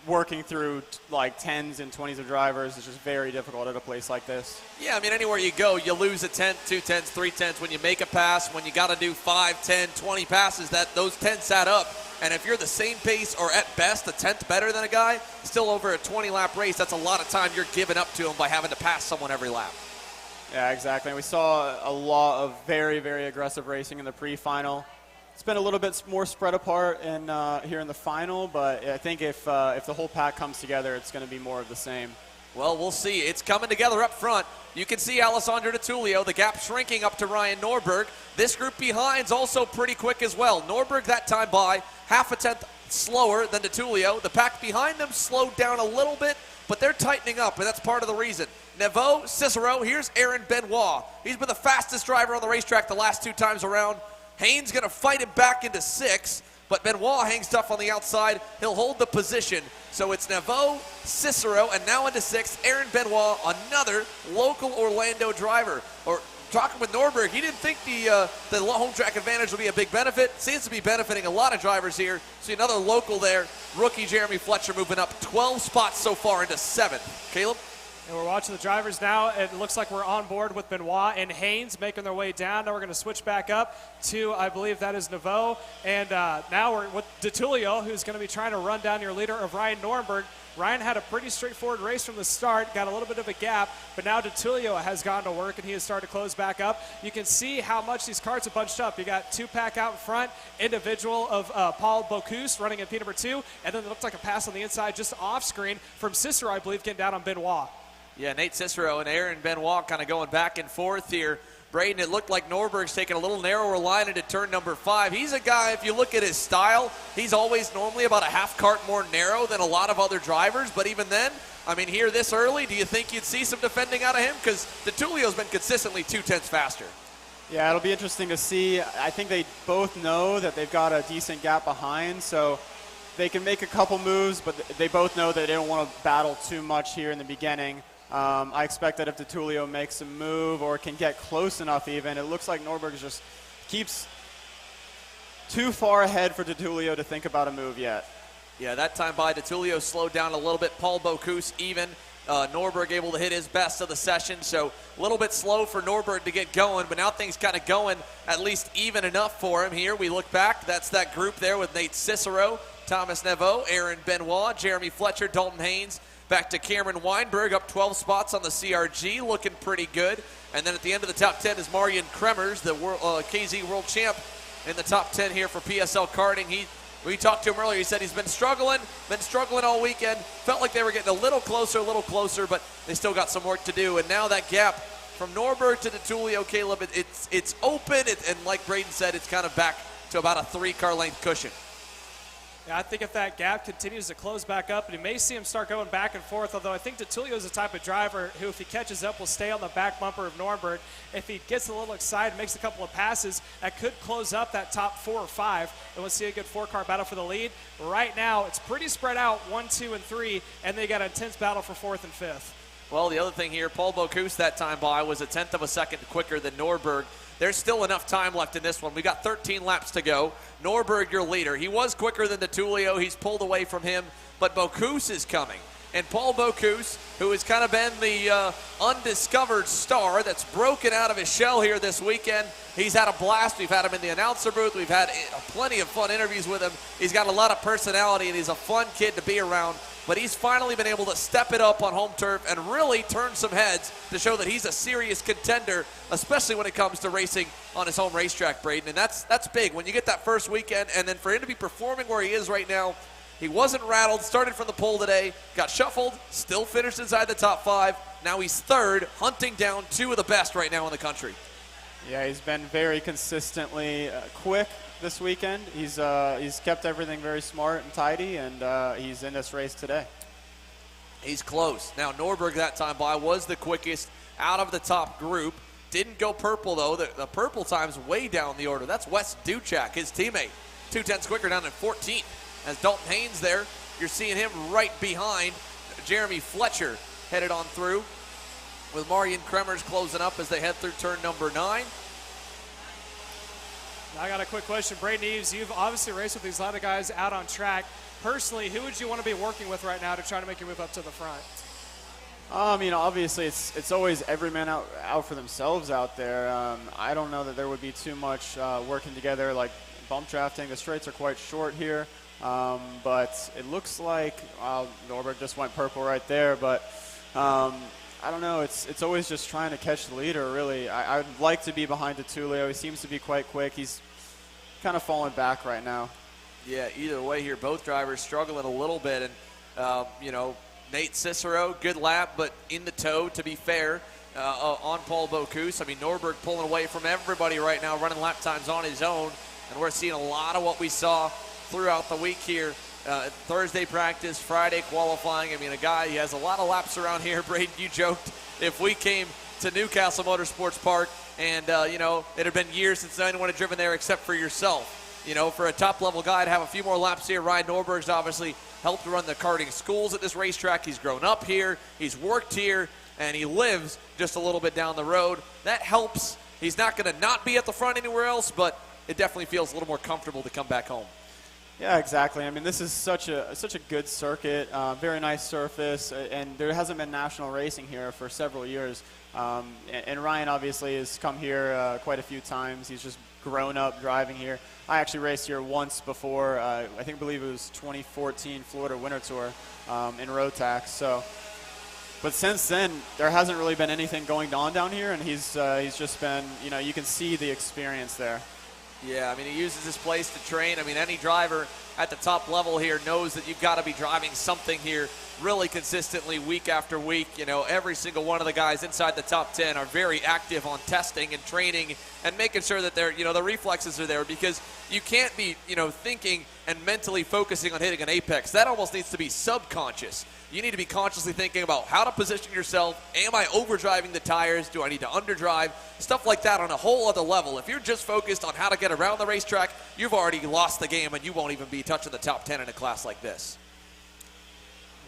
working through like 10s and 20s of drivers is just very difficult at a place like this. Yeah, I mean, anywhere you go, you lose a 10th, 2/10, 3/10. When you make a pass, when you got to do 5, 10, 20 passes, those 10s add up. And if you're the same pace or at best a 10th better than a guy, still over a 20-lap race, that's a lot of time you're giving up to him by having to pass someone every lap. Yeah, exactly. And we saw a lot of very, very aggressive racing in the pre-final. it's been a little bit more spread apart in, here in the final, but I think if the whole pack comes together, it's going to be more of the same. Well, we'll see. It's coming together up front. You can see Alessandro DiTullio, the gap shrinking up to Ryan Norberg. This group behind's also pretty quick as well. Norberg that time by half a tenth slower than DiTullio. The pack behind them slowed down a little bit, but they're tightening up, and that's part of the reason. Neveau, Cicero, here's Aaron Benoit. He's been the fastest driver on the racetrack the last 2 times around. Haynes going to fight him back into 6, but Benoit hangs tough on the outside. He'll hold the position. So it's Neveau, Cicero, and now into 6, Aaron Benoit, another local Orlando driver. Or talking with Norberg, he didn't think the home track advantage would be a big benefit. Seems to be benefiting a lot of drivers here. See another local there, rookie Jeremy Fletcher moving up 12 spots so far into 7th. Caleb? And we're watching the drivers now. It looks like we're on board with Benoit and Haynes making their way down. Now we're going to switch back up to, I believe that is Neveau. And now we're with DiTullio, who's going to be trying to run down your leader of Ryan Norberg. Ryan had a pretty straightforward race from the start, got a little bit of a gap, but now DiTullio has gone to work and he has started to close back up. You can see how much these carts are bunched up. You got 2-pack out in front, individual of Paul Bocuse running in P number 2, and then it looked like a pass on the inside just off screen from Cicero, I believe, getting down on Benoit. Yeah, Nate Cicero and Aaron Benoit kind of going back and forth here. Braden, it looked like Norberg's taking a little narrower line into turn number 5. He's a guy, if you look at his style, he's always normally about a half cart more narrow than a lot of other drivers. But even then, I mean, here this early, do you think you'd see some defending out of him? Because DiTullio's been consistently 0.2 faster. Yeah, it'll be interesting to see. I think they both know that they've got a decent gap behind, so they can make a couple moves, but they both know that they don't want to battle too much here in the beginning. I expect that if DiTullio makes a move or can get close enough even, it looks like Norberg just keeps too far ahead for DiTullio to think about a move yet. Yeah, that time by DiTullio slowed down a little bit. Paul Bocuse even. Norberg able to hit his best of the session, so a little bit slow for Norberg to get going, but now things kind of going at least even enough for him here. We look back, that's that group there with Nate Cicero, Thomas Neveau, Aaron Benoit, Jeremy Fletcher, Dalton Haynes, back to Cameron Weinberg, up 12 spots on the CRG, looking pretty good. And then at the end of the top 10 is Marian Kremers, the KZ World Champ in the top 10 here for PSL Karting. We talked to him earlier. He said he's been struggling all weekend. Felt like they were getting a little closer, but they still got some work to do. And now that gap from Norberg to DiTullio, Caleb, it's open. And like Braden said, it's kind of back to about a 3-car length cushion. Yeah, I think if that gap continues to close back up, and you may see him start going back and forth, although I think DiTullio is the type of driver who, if he catches up, will stay on the back bumper of Norberg. If he gets a little excited, makes a couple of passes, that could close up that top 4 or 5, and we'll see a good 4-car battle for the lead. Right now, it's pretty spread out, 1, 2, and 3, and they got an intense battle for 4th and 5th. Well, the other thing here, Paul Bocuse that time by was a 1/10 of a second quicker than Norberg. There's still enough time left in this one. We got 13 laps to go. Norberg, your leader. He was quicker than DiTullio. He's pulled away from him, but Bocuse is coming. And Paul Bocuse, who has kind of been the undiscovered star that's broken out of his shell here this weekend, he's had a blast. We've had him in the announcer booth. We've had plenty of fun interviews with him. He's got a lot of personality, and he's a fun kid to be around. But he's finally been able to step it up on home turf and really turn some heads to show that he's a serious contender, especially when it comes to racing on his home racetrack, Braden. And that's big. When you get that first weekend, and then for him to be performing where he is right now, he wasn't rattled, started from the pole today, got shuffled, still finished inside the top 5. Now he's 3rd, hunting down 2 of the best right now in the country. Yeah, he's been very consistently quick this weekend. He's kept everything very smart and tidy, and he's in this race today. He's close. Now, Norberg that time by was the quickest out of the top group. Didn't go purple, though. The purple time's way down the order. That's Wes Duchak, his teammate. 2/10 quicker down at 14th. As Dalton Haynes there, you're seeing him right behind Jeremy Fletcher headed on through, with Marian Kremers closing up as they head through turn number 9. I got a quick question. Braden Eves, you've obviously raced with these lot of guys out on track. Personally, who would you want to be working with right now to try to make your move up to the front? Obviously, it's always every man out for themselves out there. I don't know that there would be too much working together, like bump drafting. The straights are quite short here, but it looks like Norberg just went purple right there, but I don't know. It's always just trying to catch the leader, really. I'd like to be behind DiTullio. He seems to be quite quick. He's kind of falling back right now. Yeah, either way here, both drivers struggling a little bit. And, you know, Nate Cicero, good lap, but in the tow, to be fair, on Paul Bocuse. I mean, Norberg pulling away from everybody right now, running lap times on his own. And we're seeing a lot of what we saw throughout the week here. Thursday practice, Friday qualifying. I mean, a guy, he has a lot of laps around here. Braden, you joked if we came to Newcastle Motorsports Park and, you know, it had been years since anyone had driven there except for yourself. You know, for a top-level guy to have a few more laps here, Ryan Norberg's obviously helped run the karting schools at this racetrack. He's grown up here, he's worked here, and he lives just a little bit down the road. That helps. He's not going to not be at the front anywhere else, but it definitely feels a little more comfortable to come back home. Yeah, exactly. I mean, this is such a good circuit, very nice surface, and there hasn't been national racing here for several years. And Ryan obviously has come here quite a few times. He's just grown up driving here. I actually raced here once before. I believe it was 2014 Florida Winter Tour in Rotax. So, but since then, there hasn't really been anything going on down here, and he's just been, you know, you can see the experience there. Yeah, I mean, he uses this place to train. I mean, any driver at the top level here knows that you've got to be driving something here really consistently week after week. You know, every single one of the guys inside the top 10 are very active on testing and training and making sure that they're, you know, the reflexes are there, because you can't be, you know, thinking and mentally focusing on hitting an apex. That almost needs to be subconscious. You need to be consciously thinking about how to position yourself. Am I overdriving the tires? Do I need to underdrive? Stuff like that on a whole other level. If you're just focused on how to get around the racetrack, you've already lost the game and you won't even be touching the top 10 in a class like this.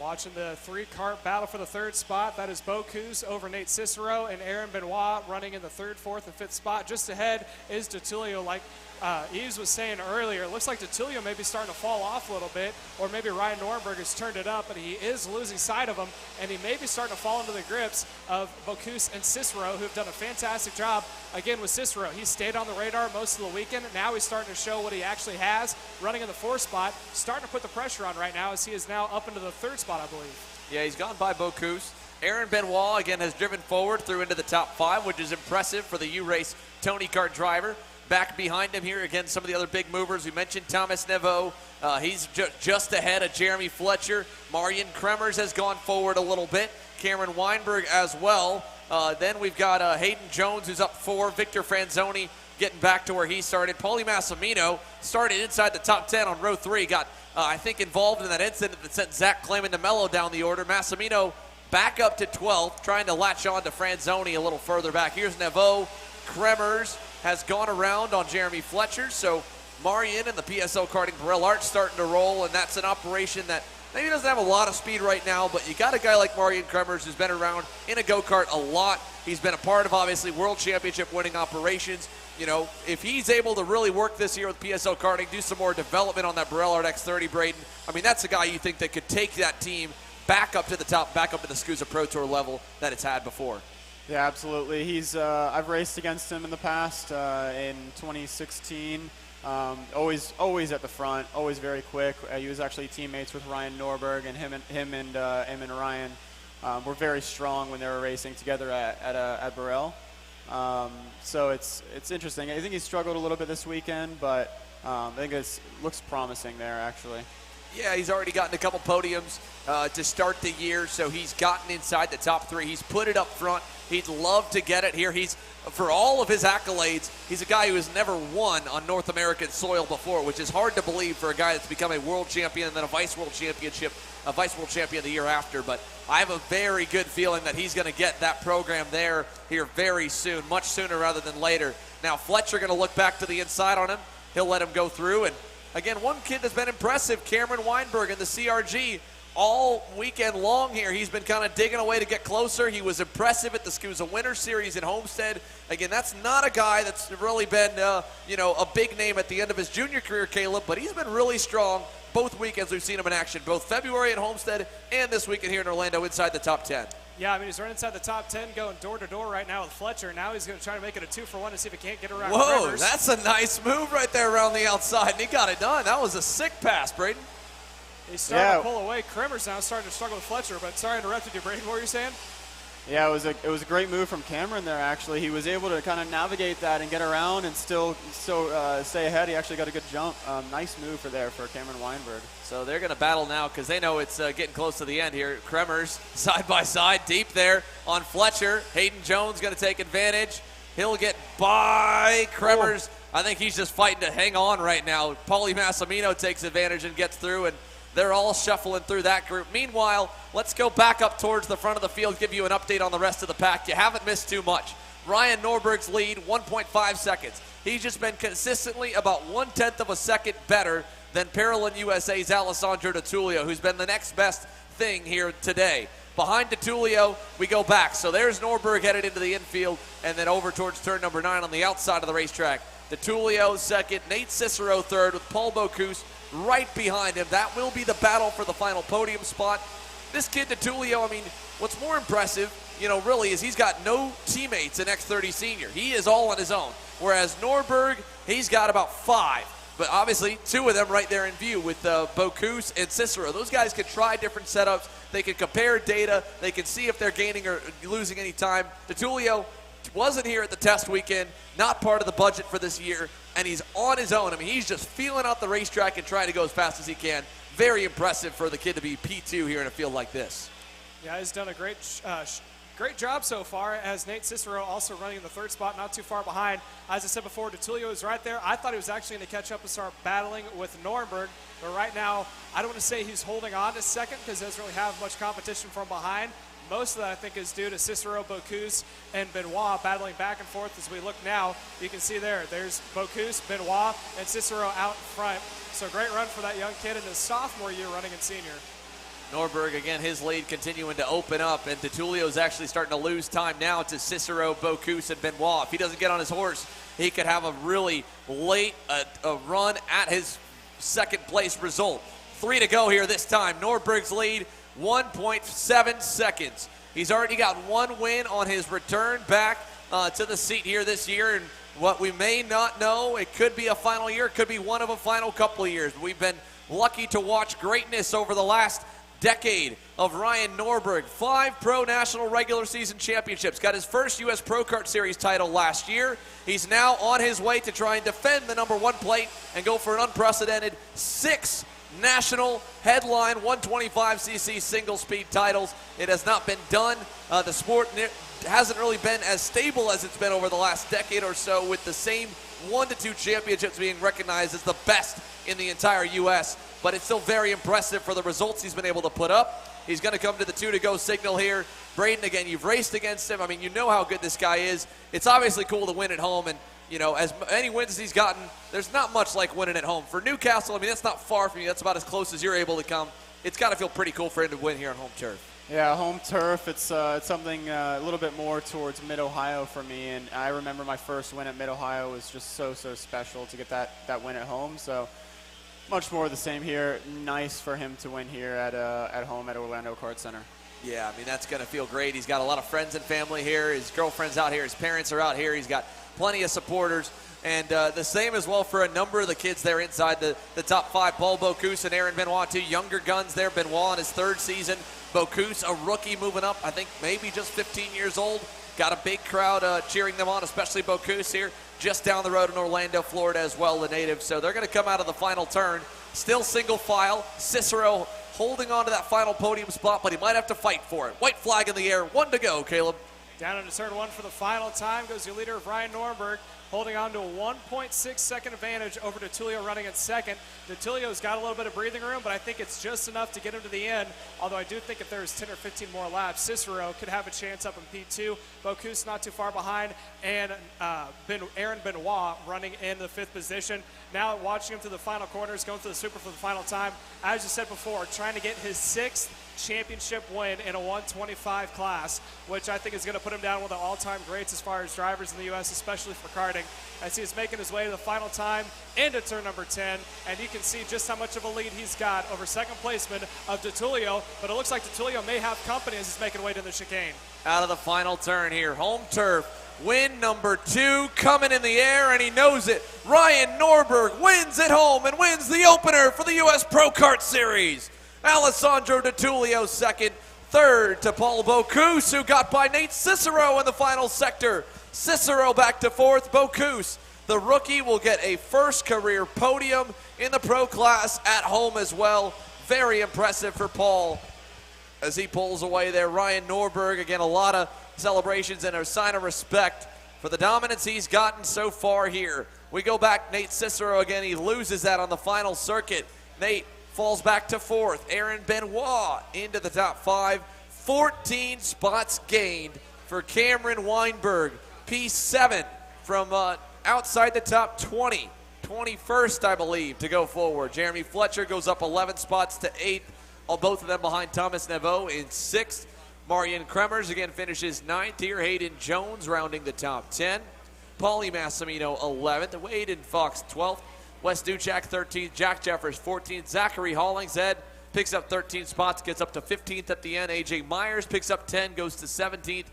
Watching the three-kart battle for the third spot. That is Bocuse over Nate Cicero and Aaron Benoit running in the third, fourth, and fifth spot. Just ahead is DeTullio. Like Yves was saying earlier, it looks like DeTullio may be starting to fall off a little bit, or maybe Ryan Norberg has turned it up, but he is losing sight of him, and he may be starting to fall into the grips of Bocuse and Cicero, who have done a fantastic job. Again, with Cicero, he stayed on the radar most of the weekend. Now he's starting to show what he actually has, running in the fourth spot, starting to put the pressure on right now as he is now up into the third spot, I believe. Yeah, he's gone by Bocuse. Aaron Benoit, again, has driven forward through into the top 5, which is impressive for the U-Race Tony Kart driver. Back behind him here, again, some of the other big movers. We mentioned Thomas Neveau. He's just ahead of Jeremy Fletcher. Marian Kremers has gone forward a little bit. Cameron Weinberg as well. Then we've got Hayden Jones, who's up 4. Victor Franzoni getting back to where he started. Paulie Massimino started inside the top 10 on row 3. Got, I think, involved in that incident that sent Zach Clayman de Mello down the order. Massimino back up to 12th, trying to latch on to Franzoni a little further back. Here's Neveau. Kremers has gone around on Jeremy Fletcher, so Marian and the PSO Karting Burrell Arch starting to roll, and that's an operation that maybe doesn't have a lot of speed right now, but you got a guy like Marian Kremers who's been around in a go-kart a lot. He's been a part of, obviously, World Championship winning operations. You know, if he's able to really work this year with PSO Karting, do some more development on that Burrell Arch X30, Braden, I mean, that's a guy you think that could take that team back up to the top, back up to the SCUSA Pro Tour level that it's had before. Yeah, absolutely. He's I've raced against him in the past in 2016. Always at the front, always very quick. He was actually teammates with Ryan Norberg, and him and Ryan were very strong when they were racing together at Burrell. So it's interesting. I think he struggled a little bit this weekend, but I think it looks promising there actually. Yeah, he's already gotten a couple podiums to start the year, so he's gotten inside the top 3. He's put it up front. He'd love to get it here. He's, for all of his accolades, he's a guy who has never won on North American soil before, which is hard to believe for a guy that's become a world champion and then a vice world champion the year after. But I have a very good feeling that he's going to get that program there here very soon, much sooner rather than later. Now, Fletcher going to look back to the inside on him. He'll let him go through. And again, one kid that's been impressive, Cameron Weinberg in the CRG. All weekend long here, he's been kind of digging away to get closer. He was impressive at the SCUSA Winter Series in Homestead. Again, that's not a guy that's really been, you know, a big name at the end of his junior career, Caleb, but he's been really strong both weekends we've seen him in action, both February at Homestead and this weekend here in Orlando inside the top 10. Yeah, I mean, he's running inside the top 10, going door-to-door right now with Fletcher. Now he's going to try to make it a 2-for-1 to see if he can't get around Whoa, Rivers. That's a nice move right there around the outside, and he got it done. That was a sick pass, Braden. He's starting to pull away. Kremers now starting to struggle with Fletcher, but sorry I interrupted you, Braden. What were you saying? Yeah, it was a great move from Cameron there, actually. He was able to kind of navigate that and get around and still stay ahead. He actually got a good jump. Nice move for Cameron Weinberg. So they're going to battle now because they know it's getting close to the end here. Kremers side by side, deep there on Fletcher. Hayden Jones going to take advantage. He'll get by Kremers. I think he's just fighting to hang on right now. Paulie Massimino takes advantage and gets through, and they're all shuffling through that group. Meanwhile, let's go back up towards the front of the field, give you an update on the rest of the pack. You haven't missed too much. Ryan Norberg's lead, 1.5 seconds. He's just been consistently about 1/10 of a second better than Paralympic USA's Alessandro DiTullio, who's been the next best thing here today. Behind DiTullio, we go back. So there's Norberg headed into the infield and then over towards turn number 9 on the outside of the racetrack. DiTullio second, Nate Cicero third with Paul Bocuse right behind him. That will be the battle for the final podium spot. This kid DiTullio, I mean, what's more impressive, really is he's got no teammates in X30 Senior. He is all on his own. Whereas Norberg, he's got about 5. But obviously, 2 of them right there in view with Bocuse and Cicero. Those guys can try different setups. They can compare data. They can see if they're gaining or losing any time. DiTullio wasn't here at the test weekend, not part of the budget for this year, and he's on his own. I mean, he's just feeling out the racetrack and trying to go as fast as he can. Very impressive for the kid to be P2 here in a field like this. Yeah, he's done a great job so far, as Nate Cicero also running in the 3rd spot, not too far behind. As I said before, DiTullio is right there. I thought he was actually going to catch up and start battling with Norberg, but right now, I don't want to say he's holding on to second because he doesn't really have much competition from behind. Most of that, I think, is due to Cicero, Bocuse, and Benoit battling back and forth. As we look now, you can see there's Bocuse, Benoit, and Cicero out front. So great run for that young kid in his sophomore year running in senior. Norberg, again, his lead continuing to open up, and DiTullio's actually starting to lose time now to Cicero, Bocuse, and Benoit. If he doesn't get on his horse, he could have a really late run at his second place result. 3 to go here this time. Norberg's lead, 1.7 seconds. He's already got 1 win on his return back to the seat here this year. And what we may not know, it could be a final year, it could be one of a final couple of years. We've been lucky to watch greatness over the last decade of Ryan Norberg. 5 Pro National Regular Season Championships. Got his first U.S. Pro Kart Series title last year. He's now on his way to try and defend the number 1 plate and go for an unprecedented 6 national headline 125cc single speed titles. It has not been done. The sport hasn't really been as stable as it's been over the last decade or so, with the same 1 to 2 championships being recognized as the best in the entire U.S. But it's still very impressive for the results he's been able to put up. He's going to come to the 2 to go signal here. Braden, again, you've raced against him. I mean, you know how good this guy is. It's obviously cool to win at home, and as many wins as he's gotten, there's not much like winning at home. For Newcastle, I mean, that's not far from you. That's about as close as you're able to come. It's got to feel pretty cool for him to win here on home turf. Yeah, home turf, it's something a little bit more towards Mid-Ohio for me, and I remember my first win at Mid-Ohio was just so special to get that win at home. So much more of the same here. Nice for him to win here at home at Orlando Kart Center. Yeah, I mean, that's going to feel great. He's got a lot of friends and family here. His girlfriend's out here. His parents are out here. He's got plenty of supporters. And the same as well for a number of the kids there inside the top 5. Paul Bocuse and Aaron Benoit, 2 younger guns there. Benoit in his 3rd season. Bocuse, a rookie moving up, I think maybe just 15 years old. Got a big crowd cheering them on, especially Bocuse here, just down the road in Orlando, Florida as well, the native. So they're going to come out of the final turn. Still single file. Cicero holding on to that final podium spot, but he might have to fight for it. White flag in the air, 1 to go, Caleb. Down into turn 1 for the final time goes your leader, Ryan Norberg, holding on to a 1.6 second advantage over DiTullio running in second. DiTullio's got a little bit of breathing room, but I think it's just enough to get him to the end, although I do think if there's 10 or 15 more laps, Cicero could have a chance up in P2. Bocuse not too far behind, and Aaron Benoit running in the 5th position. Now watching him through the final corners, going through the super for the final time. As you said before, trying to get his 6th championship win in a 125 class, which I think is going to put him down one of the all-time greats as far as drivers in the U.S., especially for karting, as he is making his way to the final time into turn number 10, and you can see just how much of a lead he's got over second placement of DiTullio, but it looks like DiTullio may have company as he's making way to the chicane. Out of the final turn here, home turf, win number 2 coming in the air, and he knows it. Ryan Norberg wins at home and wins the opener for the U.S. Pro Kart Series. Alessandro DiTullio second, Third to Paul Bocuse, who got by Nate Cicero in the final sector. Cicero back to fourth. Bocuse, the rookie, will get a first career podium in the pro class at home as well. Very impressive for Paul as he pulls away there. Ryan Norberg, again, a lot of celebrations and a sign of respect for the dominance he's gotten so far here. We go back, Nate Cicero again, he loses that on the final circuit. Nate falls back to fourth. Aaron Benoit into the top 5. 14 spots gained for Cameron Weinberg. P7 from outside the top 20. 21st, I believe, to go forward. Jeremy Fletcher goes up 11 spots to 8th. Both of them behind Thomas Neveau in 6th. Marian Kremers again finishes 9th here. Hayden Jones rounding the top 10. Paulie Massimino 11th. Wade and Fox 12th. Wes Duchak 13th. Jack Jeffers 14th. Zachary Hollingshead picks up 13 spots, gets up to 15th at the end. AJ Myers picks up 10, goes to 17th.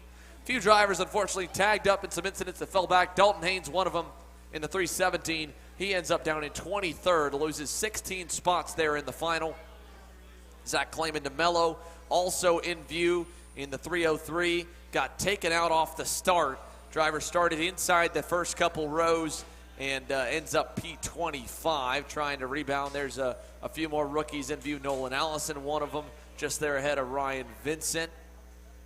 Few drivers unfortunately tagged up in some incidents that fell back. Dalton Haynes, one of them in the 317. He ends up down in 23rd, loses 16 spots there in the final. Zach Clayman DeMello also in view in the 303, got taken out off the start. Driver started inside the first couple rows and ends up P25 trying to rebound. There's a few more rookies in view. Nolan Allison, one of them, just there ahead of Ryan Vincent.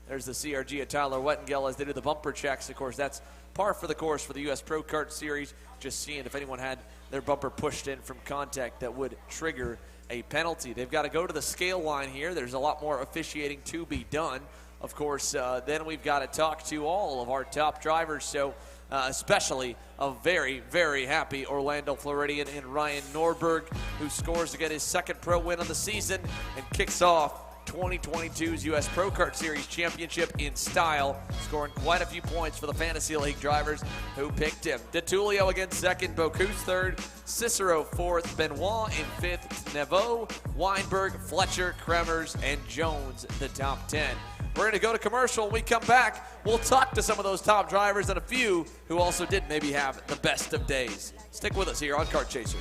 There's the CRG of Tyler Wettengel as they do the bumper checks. Of course, that's par for the course for the U.S. Pro Kart Series. Just seeing if anyone had their bumper pushed in from contact that would trigger a penalty. They've got to go to the scale line here. There's a lot more officiating to be done. Of course, then we've got to talk to all of our top drivers. So especially a very, very happy Orlando Floridian in Ryan Norberg, who scores to get his second pro win of the season and kicks off 2022's U.S. Pro Kart Series Championship in style, scoring quite a few points for the Fantasy League drivers who picked him. DeTulio again second, Bocuse third, Cicero fourth, Benoit in fifth, Neveau, Weinberg, Fletcher, Kremers, and Jones the top 10. We're going to go to commercial. When we come back, we'll talk to some of those top drivers and a few who also did maybe have the best of days. Stick with us here on Kart Chaser.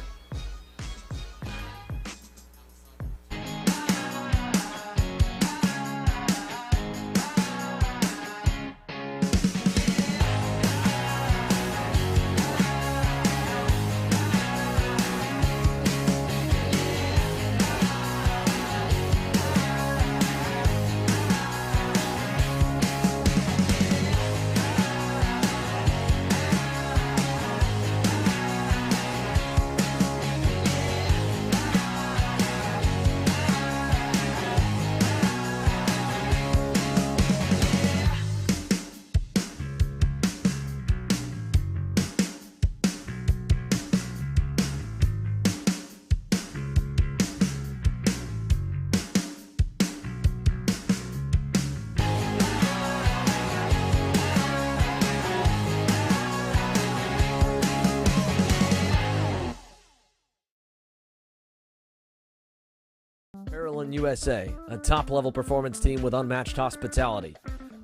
Parallel USA, a top-level performance team with unmatched hospitality,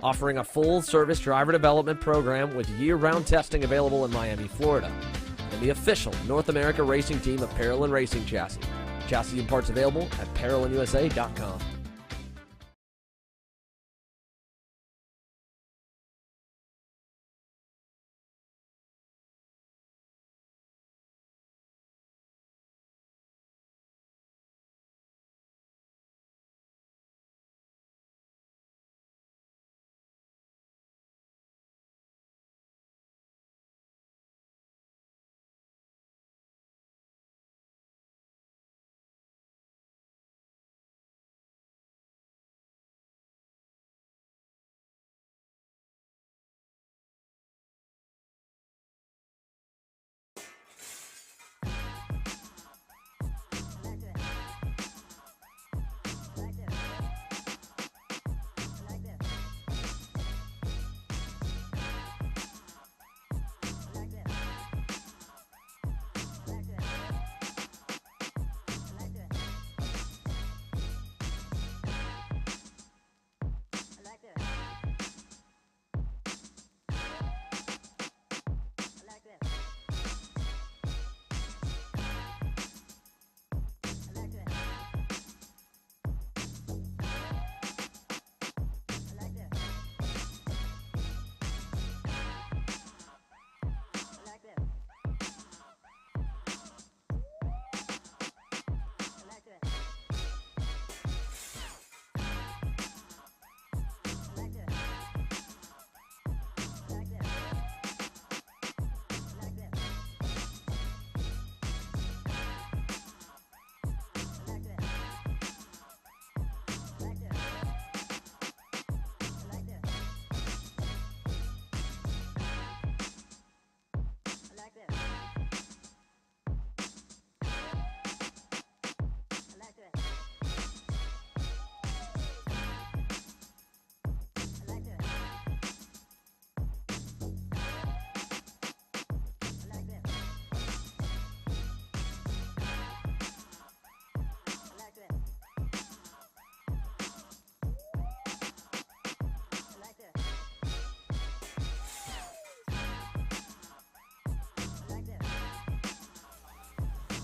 offering a full-service driver development program with year-round testing available in Miami, Florida, and the official North America racing team of Parallel Racing Chassis. Chassis and parts available at ParalleLUSA.com.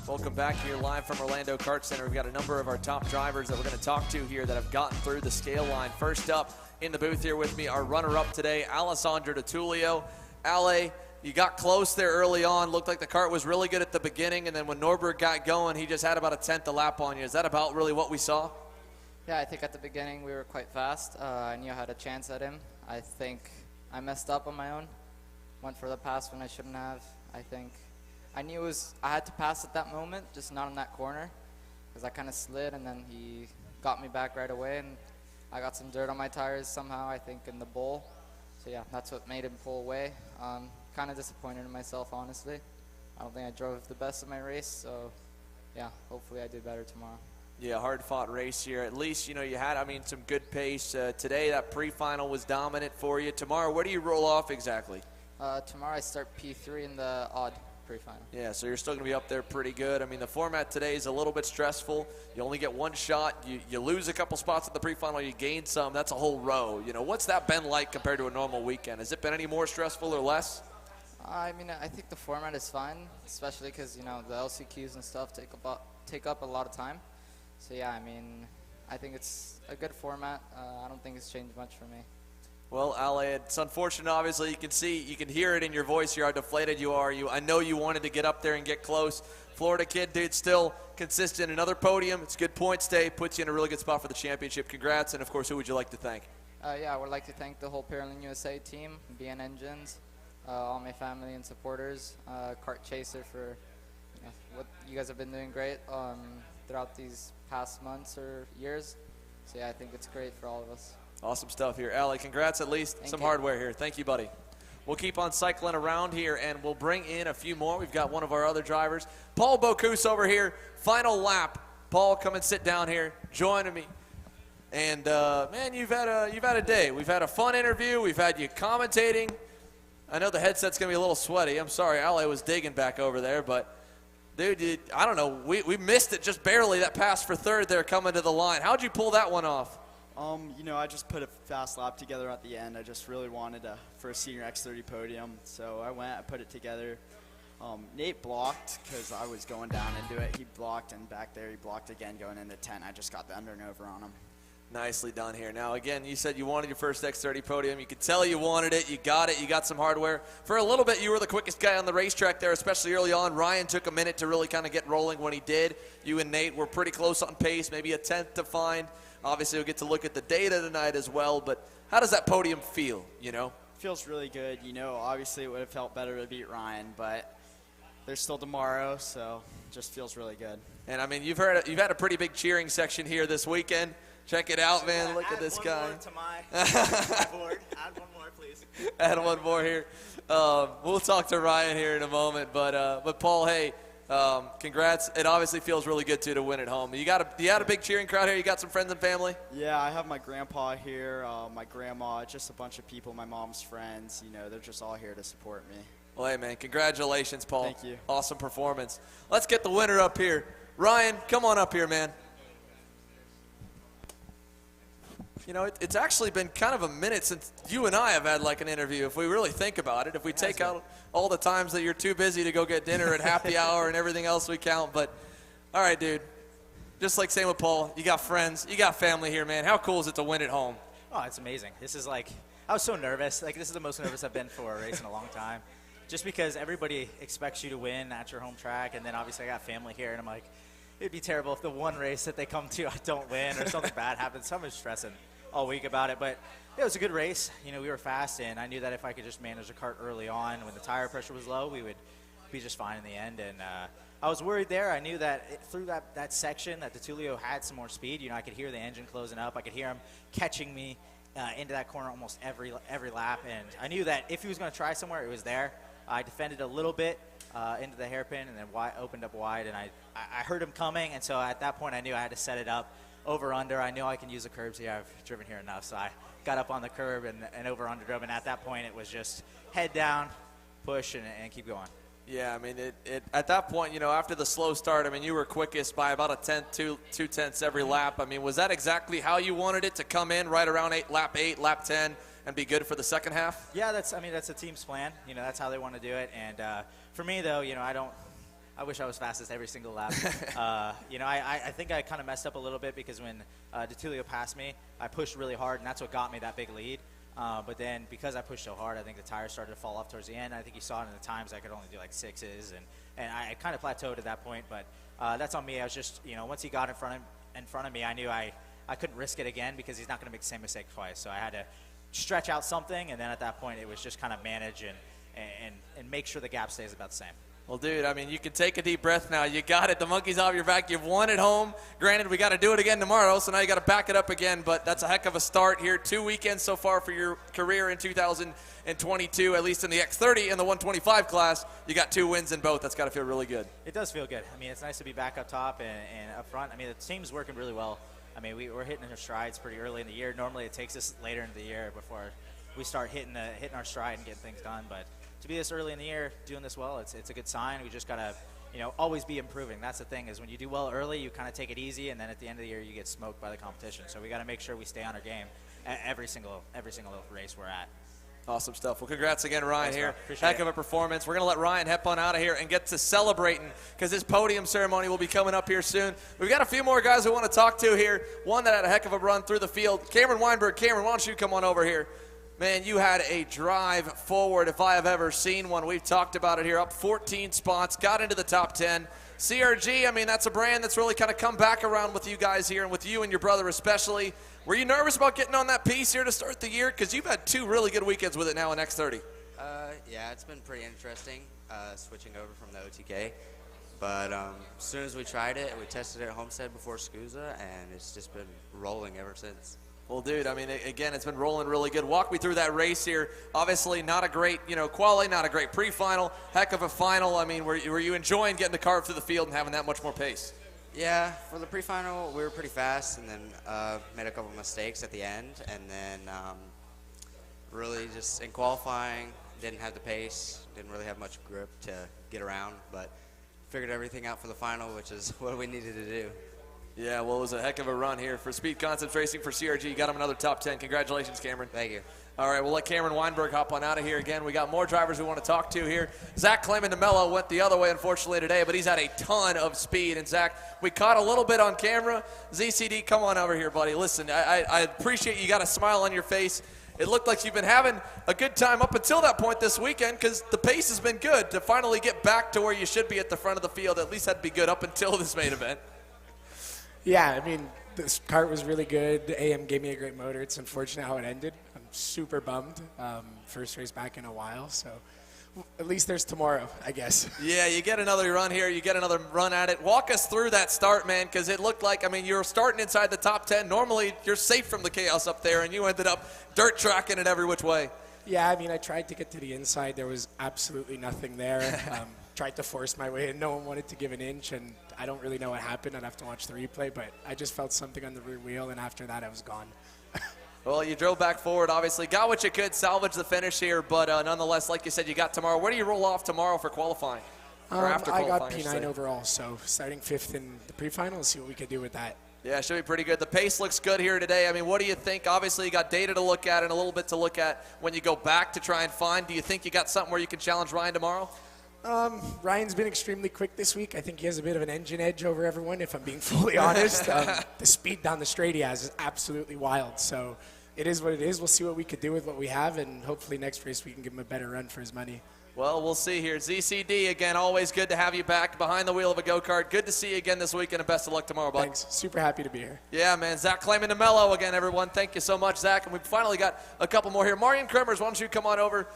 Welcome back here live from Orlando Kart Center. We've got a number of our top drivers that we're going to talk to here that have gotten through the scale line. First up in the booth here with me, our runner-up today, Alessandro DiTullio. Ale, you got close there early on. Looked like the kart was really good at the beginning, and then when Norberg got going, he just had about a tenth a lap on you. Is that about really what we saw? Yeah, I think at the beginning we were quite fast. I knew I had a chance at him. I think I messed up on my own. Went for the pass when I shouldn't have. I think I knew I had to pass at that moment, just not in that corner, because I kind of slid, and then he got me back right away, and I got some dirt on my tires somehow, I think, in the bowl. So yeah, that's what made him pull away. Kind of disappointed in myself, honestly. I don't think I drove the best of my race, so yeah, hopefully I do better tomorrow. Yeah, hard-fought race here. At least, you know, you had, some good pace. Today, that pre-final was dominant for you. Tomorrow, where do you roll off exactly? Tomorrow I start P3 in the odd pre-final. Yeah, so you're still going to be up there pretty good. I mean, the format today is a little bit stressful. You only get one shot. You lose a couple spots at the pre-final. You gain some. That's a whole row. You know, what's that been like compared to a normal weekend? Has it been any more stressful or less? I think the format is fine, especially because, you know, the LCQs and stuff take up a lot of time. So, yeah, I think it's a good format. I don't think it's changed much for me. Well, Ale, it's unfortunate, obviously. You can hear it in your voice here how deflated you are. I know you wanted to get up there and get close. Florida kid, dude, still consistent. Another podium. It's a good points day. Puts you in a really good spot for the championship. Congrats, and, of course, who would you like to thank? Yeah, I would like to thank the whole Paralympic USA team, BN Engines, all my family and supporters, Kart Chaser for what you guys have been doing great throughout these past months or years. So, yeah, I think it's great for all of us. Awesome stuff here. Ale, congrats at least. Some hardware here. Thank you, buddy. We'll keep on cycling around here, and we'll bring in a few more. We've got one of our other drivers, Paul Bocuse over here. Final lap. Paul, come and sit down here. Join me. And, man, you've had a day. We've had a fun interview. We've had you commentating. I know the headset's going to be a little sweaty. I'm sorry. Ale was digging back over there, but, dude, I don't know. We missed it just barely, that pass for third there coming to the line. How'd you pull that one off? I just put a fast lap together at the end. I just really wanted for a senior X30 podium. So I put it together. Nate blocked because I was going down into it. He blocked, and back there he blocked again going into 10. I just got the under and over on him. Nicely done here. Now, again, you said you wanted your first X30 podium. You could tell you wanted it. You got it. You got some hardware. For a little bit, you were the quickest guy on the racetrack there, especially early on. Ryan took a minute to really kind of get rolling when he did. You and Nate were pretty close on pace, maybe a tenth to find. Obviously, we'll get to look at the data tonight as well, but how does that podium feel, Feels really good. Obviously it would have felt better to beat Ryan, but there's still tomorrow, so it just feels really good. And, you've had a pretty big cheering section here this weekend. Check it out, man. Look at this guy. To my board. Add one more, please. Add one more here. We'll talk to Ryan here in a moment, but Paul, hey, congrats. It obviously feels really good to win at home. You had a big cheering crowd here. You got some friends and family? Yeah, I have my grandpa here, my grandma, just a bunch of people, my mom's friends. They're just all here to support me. Well, hey, man, congratulations, Paul. Thank you. Awesome performance. Let's get the winner up here. Ryan, come on up here, man. It's actually been kind of a minute since you and I have had like an interview, if we really think about it. If we take out all the times that you're too busy to go get dinner at happy hour and everything else we count. But, all right, dude, just like same with Paul, you got friends, you got family here, man. How cool is it to win at home? Oh, it's amazing. This is I was so nervous. This is the most nervous I've been for a race in a long time. Just because everybody expects you to win at your home track, and then obviously I got family here, and I'm like, it'd be terrible if the one race that they come to I don't win or something bad happens. So I'm just stressing all week about it, but it was a good race. We were fast, and I knew that if I could just manage the kart early on when the tire pressure was low, we would be just fine in the end. And I was worried there. I knew that through that section that DiTullio had some more speed. I could hear the engine closing up. I could hear him catching me into that corner almost every lap, and I knew that if he was going to try somewhere, it was there. I defended a little bit into the hairpin and then opened up wide, and I heard him coming, and so at that point I knew I had to set it up over under. I knew I can use the curbs here. I've driven here enough, so I got up on the curb and over under drove, and at that point it was just head down, push, and keep going. Yeah, at that point, after the slow start, you were quickest by about a tenth, two tenths every lap. Was that exactly how you wanted it to come in, right around lap 8, lap 10, and be good for the second half? Yeah, that's a team's plan. That's how they want to do it. And for me, though, I I wish I was fastest every single lap. You know, I think I kind of messed up a little bit because when DeTulio passed me, I pushed really hard, and that's what got me that big lead. But then because I pushed so hard, I think the tires started to fall off towards the end. I think you saw it in the times. I could only do like 6s, and I kind of plateaued at that point. But that's on me. I was just, you know, once he got in front of me, I knew I couldn't risk it again because he's not going to make the same mistake twice. So I had to stretch out something, and then at that point, it was just kind of manage and make sure the gap stays about the same. Well, dude, I mean, you can take a deep breath now. You got it. The monkey's off your back. You've won at home. Granted, we got to do it again tomorrow, so now you got to back it up again. But that's a heck of a start here. 2 weekends so far for your career in 2022, at least in the X30 and the 125 class. You got 2 wins in both. That's got to feel really good. It does feel good. I mean, it's nice to be back up top and up front. I mean, the team's working really well. I mean, we're hitting our strides pretty early in the year. Normally, it takes us later in the year before we start hitting our stride and getting things done. But to be this early in the year, doing this well, it's a good sign. We just got to, you know, always be improving. That's the thing, is when you do well early, you kind of take it easy, and then at the end of the year, you get smoked by the competition. So we got to make sure we stay on our game at every single race we're at. Awesome stuff. Well, congrats again, Ryan. Thanks, here. Appreciate Heck of a performance. We're going to let Ryan hep on out of here and get to celebrating, because his podium ceremony will be coming up here soon. We've got a few more guys we want to talk to here. One that had a heck of a run through the field, Cameron Weinberg. Cameron, why don't you come on over here? Man, you had a drive forward if I have ever seen one. We've talked about it here. Up 14 spots, got into the top 10. CRG, I mean, that's a brand that's really kind of come back around with you guys here, and with you and your brother especially. Were you nervous about getting on that piece here to start the year? Because you've had 2 really good weekends with it now in X30. Yeah, it's been pretty interesting switching over from the OTK. But as soon as we tried it, we tested it at Homestead before SCUSA, and it's just been rolling ever since. Well, dude, I mean, again, it's been rolling really good. Walk me through that race here. Obviously, not a great, quali, not a great pre-final, heck of a final. I mean, were you enjoying getting the car through the field and having that much more pace? Yeah, for the pre-final, we were pretty fast, and then made a couple mistakes at the end, and then really just in qualifying, didn't have the pace, didn't really have much grip to get around, but figured everything out for the final, which is what we needed to do. Yeah, well, it was a heck of a run here for Speed Concepts Racing for CRG. You got him another top 10. Congratulations, Cameron. Thank you. All right, we'll let Cameron Weinberg hop on out of here again. We got more drivers we want to talk to here. Zach Clement DeMello went the other way, unfortunately, today, but he's had a ton of speed. And, Zach, we caught a little bit on camera. ZCD, come on over here, buddy. Listen, I appreciate you got a smile on your face. It looked like you've been having a good time up until that point this weekend, because the pace has been good. To finally get back to where you should be at the front of the field, at least had to be good up until this main event. Yeah, I mean, this kart was really good. The AM gave me a great motor. It's unfortunate how it ended. I'm super bummed. First race back in a while, so at least there's tomorrow, I guess. Yeah, you get another run here. You get another run at it. Walk us through that start, man, because it looked like, I mean, you're starting inside the top 10. Normally, you're safe from the chaos up there, and you ended up dirt tracking it every which way. Yeah, I mean, I tried to get to the inside. There was absolutely nothing there. Tried to force my way in. No one wanted to give an inch, and I don't really know what happened. I'd have to watch the replay, but I just felt something on the rear wheel, and after that, I was gone. Well, you drove back forward, obviously. Got what you could, salvage the finish here, but nonetheless, like you said, you got tomorrow. Where do you roll off tomorrow for qualifying? Or after I qualifying, got P9 overall, so starting 5th in the pre-final, see what we could do with that. Yeah, it should be pretty good. The pace looks good here today. I mean, what do you think? Obviously, you got data to look at and a little bit to look at when you go back to try and find. Do you think you got something where you can challenge Ryan tomorrow? Ryan's been extremely quick this week. I think he has a bit of an engine edge over everyone, if I'm being fully honest. The speed down the straight he has is absolutely wild. So it is what it is. We'll see what we could do with what we have, and hopefully next race we can give him a better run for his money. Well, we'll see here. ZCD, again, always good to have you back behind the wheel of a go-kart. Good to see you again this weekend, and best of luck tomorrow, bud. Thanks. Super happy to be here. Yeah, man. Zach Clement DeMello again, everyone. Thank you so much, Zach. And we've finally got a couple more here. Marian Kremers, why don't you come on over?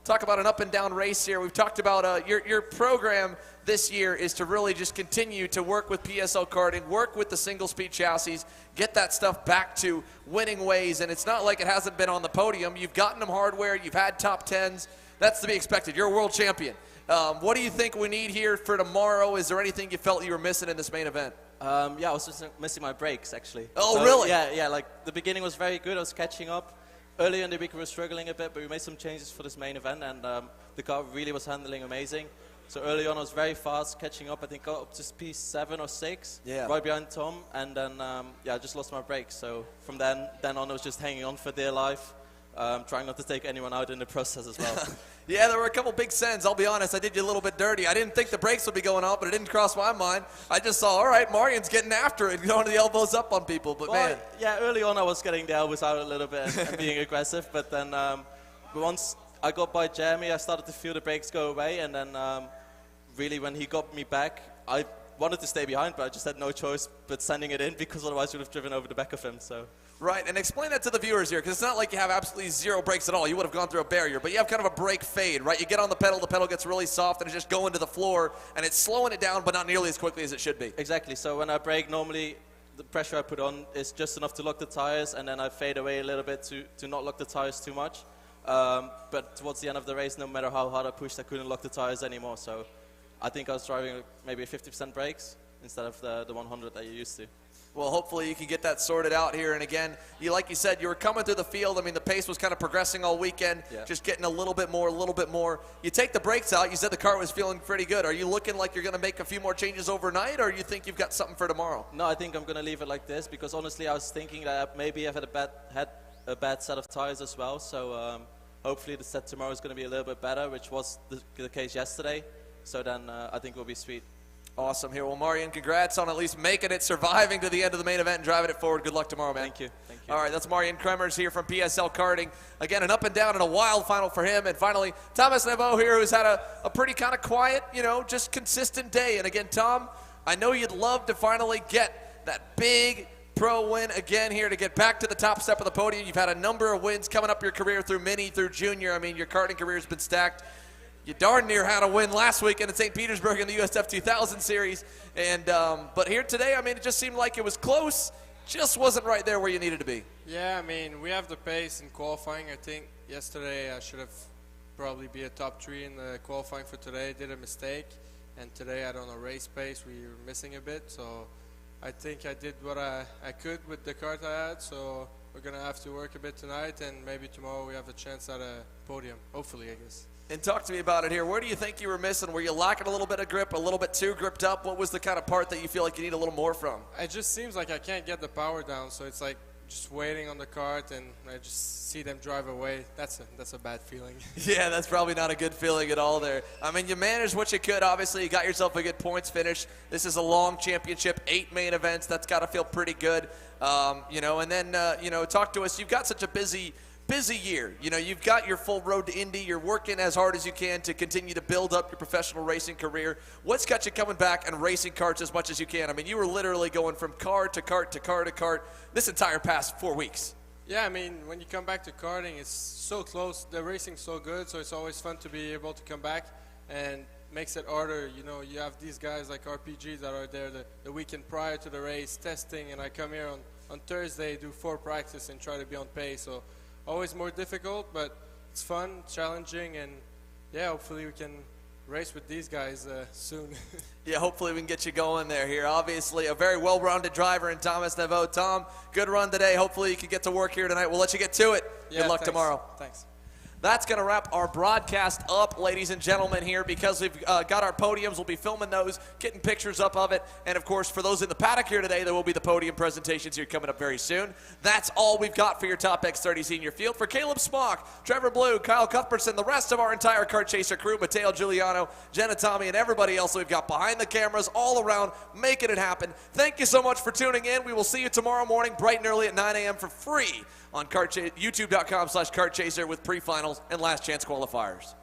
Talk about an up-and-down race here. We've talked about your program this year is to really just continue to work with PSL karting, work with the single-speed chassis, get that stuff back to winning ways. And it's not like it hasn't been on the podium. You've gotten them hardware. You've had top 10s. That's to be expected. You're a world champion. What do you think we need here for tomorrow? Is there anything you felt you were missing in this main event? Yeah, I was just missing my brakes, actually. Oh, so, really? Yeah, like the beginning was very good. I was catching up. Earlier in the week we were struggling a bit, but we made some changes for this main event, and the car really was handling amazing. So early on I was very fast, catching up. I think got up to P7 or 6, right behind Tom, and then I just lost my brakes. So from then on I was just hanging on for dear life. trying not to take anyone out in the process as well. Yeah, there were a couple big sends. I'll be honest, I did you a little bit dirty. I didn't think the brakes would be going on, but it didn't cross my mind. I just saw, all right, Marian's getting after it, going to the elbows up on people. But well, man, yeah, early on I was getting the elbows out a little bit and being aggressive, but then once I got by Jeremy, I started to feel the brakes go away, and then really when he got me back, I wanted to stay behind, but I just had no choice but sending it in, because otherwise I would have driven over the back of him. So. Right, and explain that to the viewers here, because it's not like you have absolutely zero brakes at all. You would have gone through a barrier, but you have kind of a brake fade, right? You get on the pedal gets really soft, and it's just going to the floor, and it's slowing it down, but not nearly as quickly as it should be. Exactly, so when I brake, normally the pressure I put on is just enough to lock the tires, and then I fade away a little bit to not lock the tires too much. But towards the end of the race, no matter how hard I pushed, I couldn't lock the tires anymore. So I think I was driving maybe 50% brakes instead of the 100 that you're used to. Well, hopefully you can get that sorted out here. And again, like you said, you were coming through the field. I mean, the pace was kind of progressing all weekend, just getting a little bit more, a little bit more. You take the brakes out. You said the car was feeling pretty good. Are you looking like you're going to make a few more changes overnight, or you think you've got something for tomorrow? No, I think I'm going to leave it like this, because honestly, I was thinking that maybe I've had a bad set of tires as well. So hopefully the set tomorrow is going to be a little bit better, which was the case yesterday. So then I think we'll be sweet. Awesome here. Well, Marian, congrats on at least making it, surviving to the end of the main event and driving it forward. Good luck tomorrow, man. Thank you. Thank you. All right, that's Marian Kremers here from PSL Karting. Again, an up and down and a wild final for him. And finally, Thomas Neveau here, who's had a pretty kind of quiet, just consistent day. And again, Tom, I know you'd love to finally get that big pro win again here to get back to the top step of the podium. You've had a number of wins coming up your career through mini, through junior. I mean, your karting career has been stacked. You darn near had a win last weekend at St. Petersburg in the USF 2000 series. And but here today, I mean, it just seemed like it was close. Just wasn't right there where you needed to be. Yeah, I mean, we have the pace in qualifying. I think yesterday I should have probably be a top 3 in the qualifying for today. Did a mistake. And today I don't know, race pace, we were missing a bit. So I think I did what I could with the kart I had. So we're going to have to work a bit tonight. And maybe tomorrow we have a chance at a podium. Hopefully, I guess. And talk to me about it here. Where do you think you were missing? Were you lacking a little bit of grip, a little bit too gripped up? What was the kind of part that you feel like you need a little more from? It just seems like I can't get the power down, so it's like just waiting on the kart, and I just see them drive away. That's a bad feeling. Yeah, that's probably not a good feeling at all there. I mean, you managed what you could. Obviously, you got yourself a good points finish. This is a long championship, 8 main events. That's got to feel pretty good. And then, talk to us. You've got such a busy year. You've got your full road to Indy. You're working as hard as you can to continue to build up your professional racing career. What's got you coming back and racing karts as much as you can? I mean, you were literally going from car to kart to car to kart this entire past 4 weeks. Yeah, I mean, when you come back to karting, it's so close. The racing's so good, so it's always fun to be able to come back, and makes it harder. You have these guys like RPG that are there the weekend prior to the race testing, and I come here on Thursday, do 4 practice and try to be on pace. So always more difficult, but it's fun, challenging, and yeah, hopefully we can race with these guys soon. Yeah, hopefully we can get you going there here. Obviously, a very well-rounded driver in Thomas Neveau. Tom, good run today. Hopefully you can get to work here tonight. We'll let you get to it. Yeah, good luck thanks. tomorrow. Thanks. That's going to wrap our broadcast up, ladies and gentlemen, here, because we've got our podiums. We'll be filming those, getting pictures up of it. And, of course, for those in the paddock here today, there will be the podium presentations here coming up very soon. That's all we've got for your top X30 Senior field. For Caleb Smock, Trevor Blue, Kyle Cuthbertson, the rest of our entire Kart Chaser crew, Matteo Giuliano, Jenna Tommy, and everybody else we've got behind the cameras all around making it happen. Thank you so much for tuning in. We will see you tomorrow morning bright and early at 9 a.m. for free on YouTube.com/KartChaser with pre-finals and last chance qualifiers.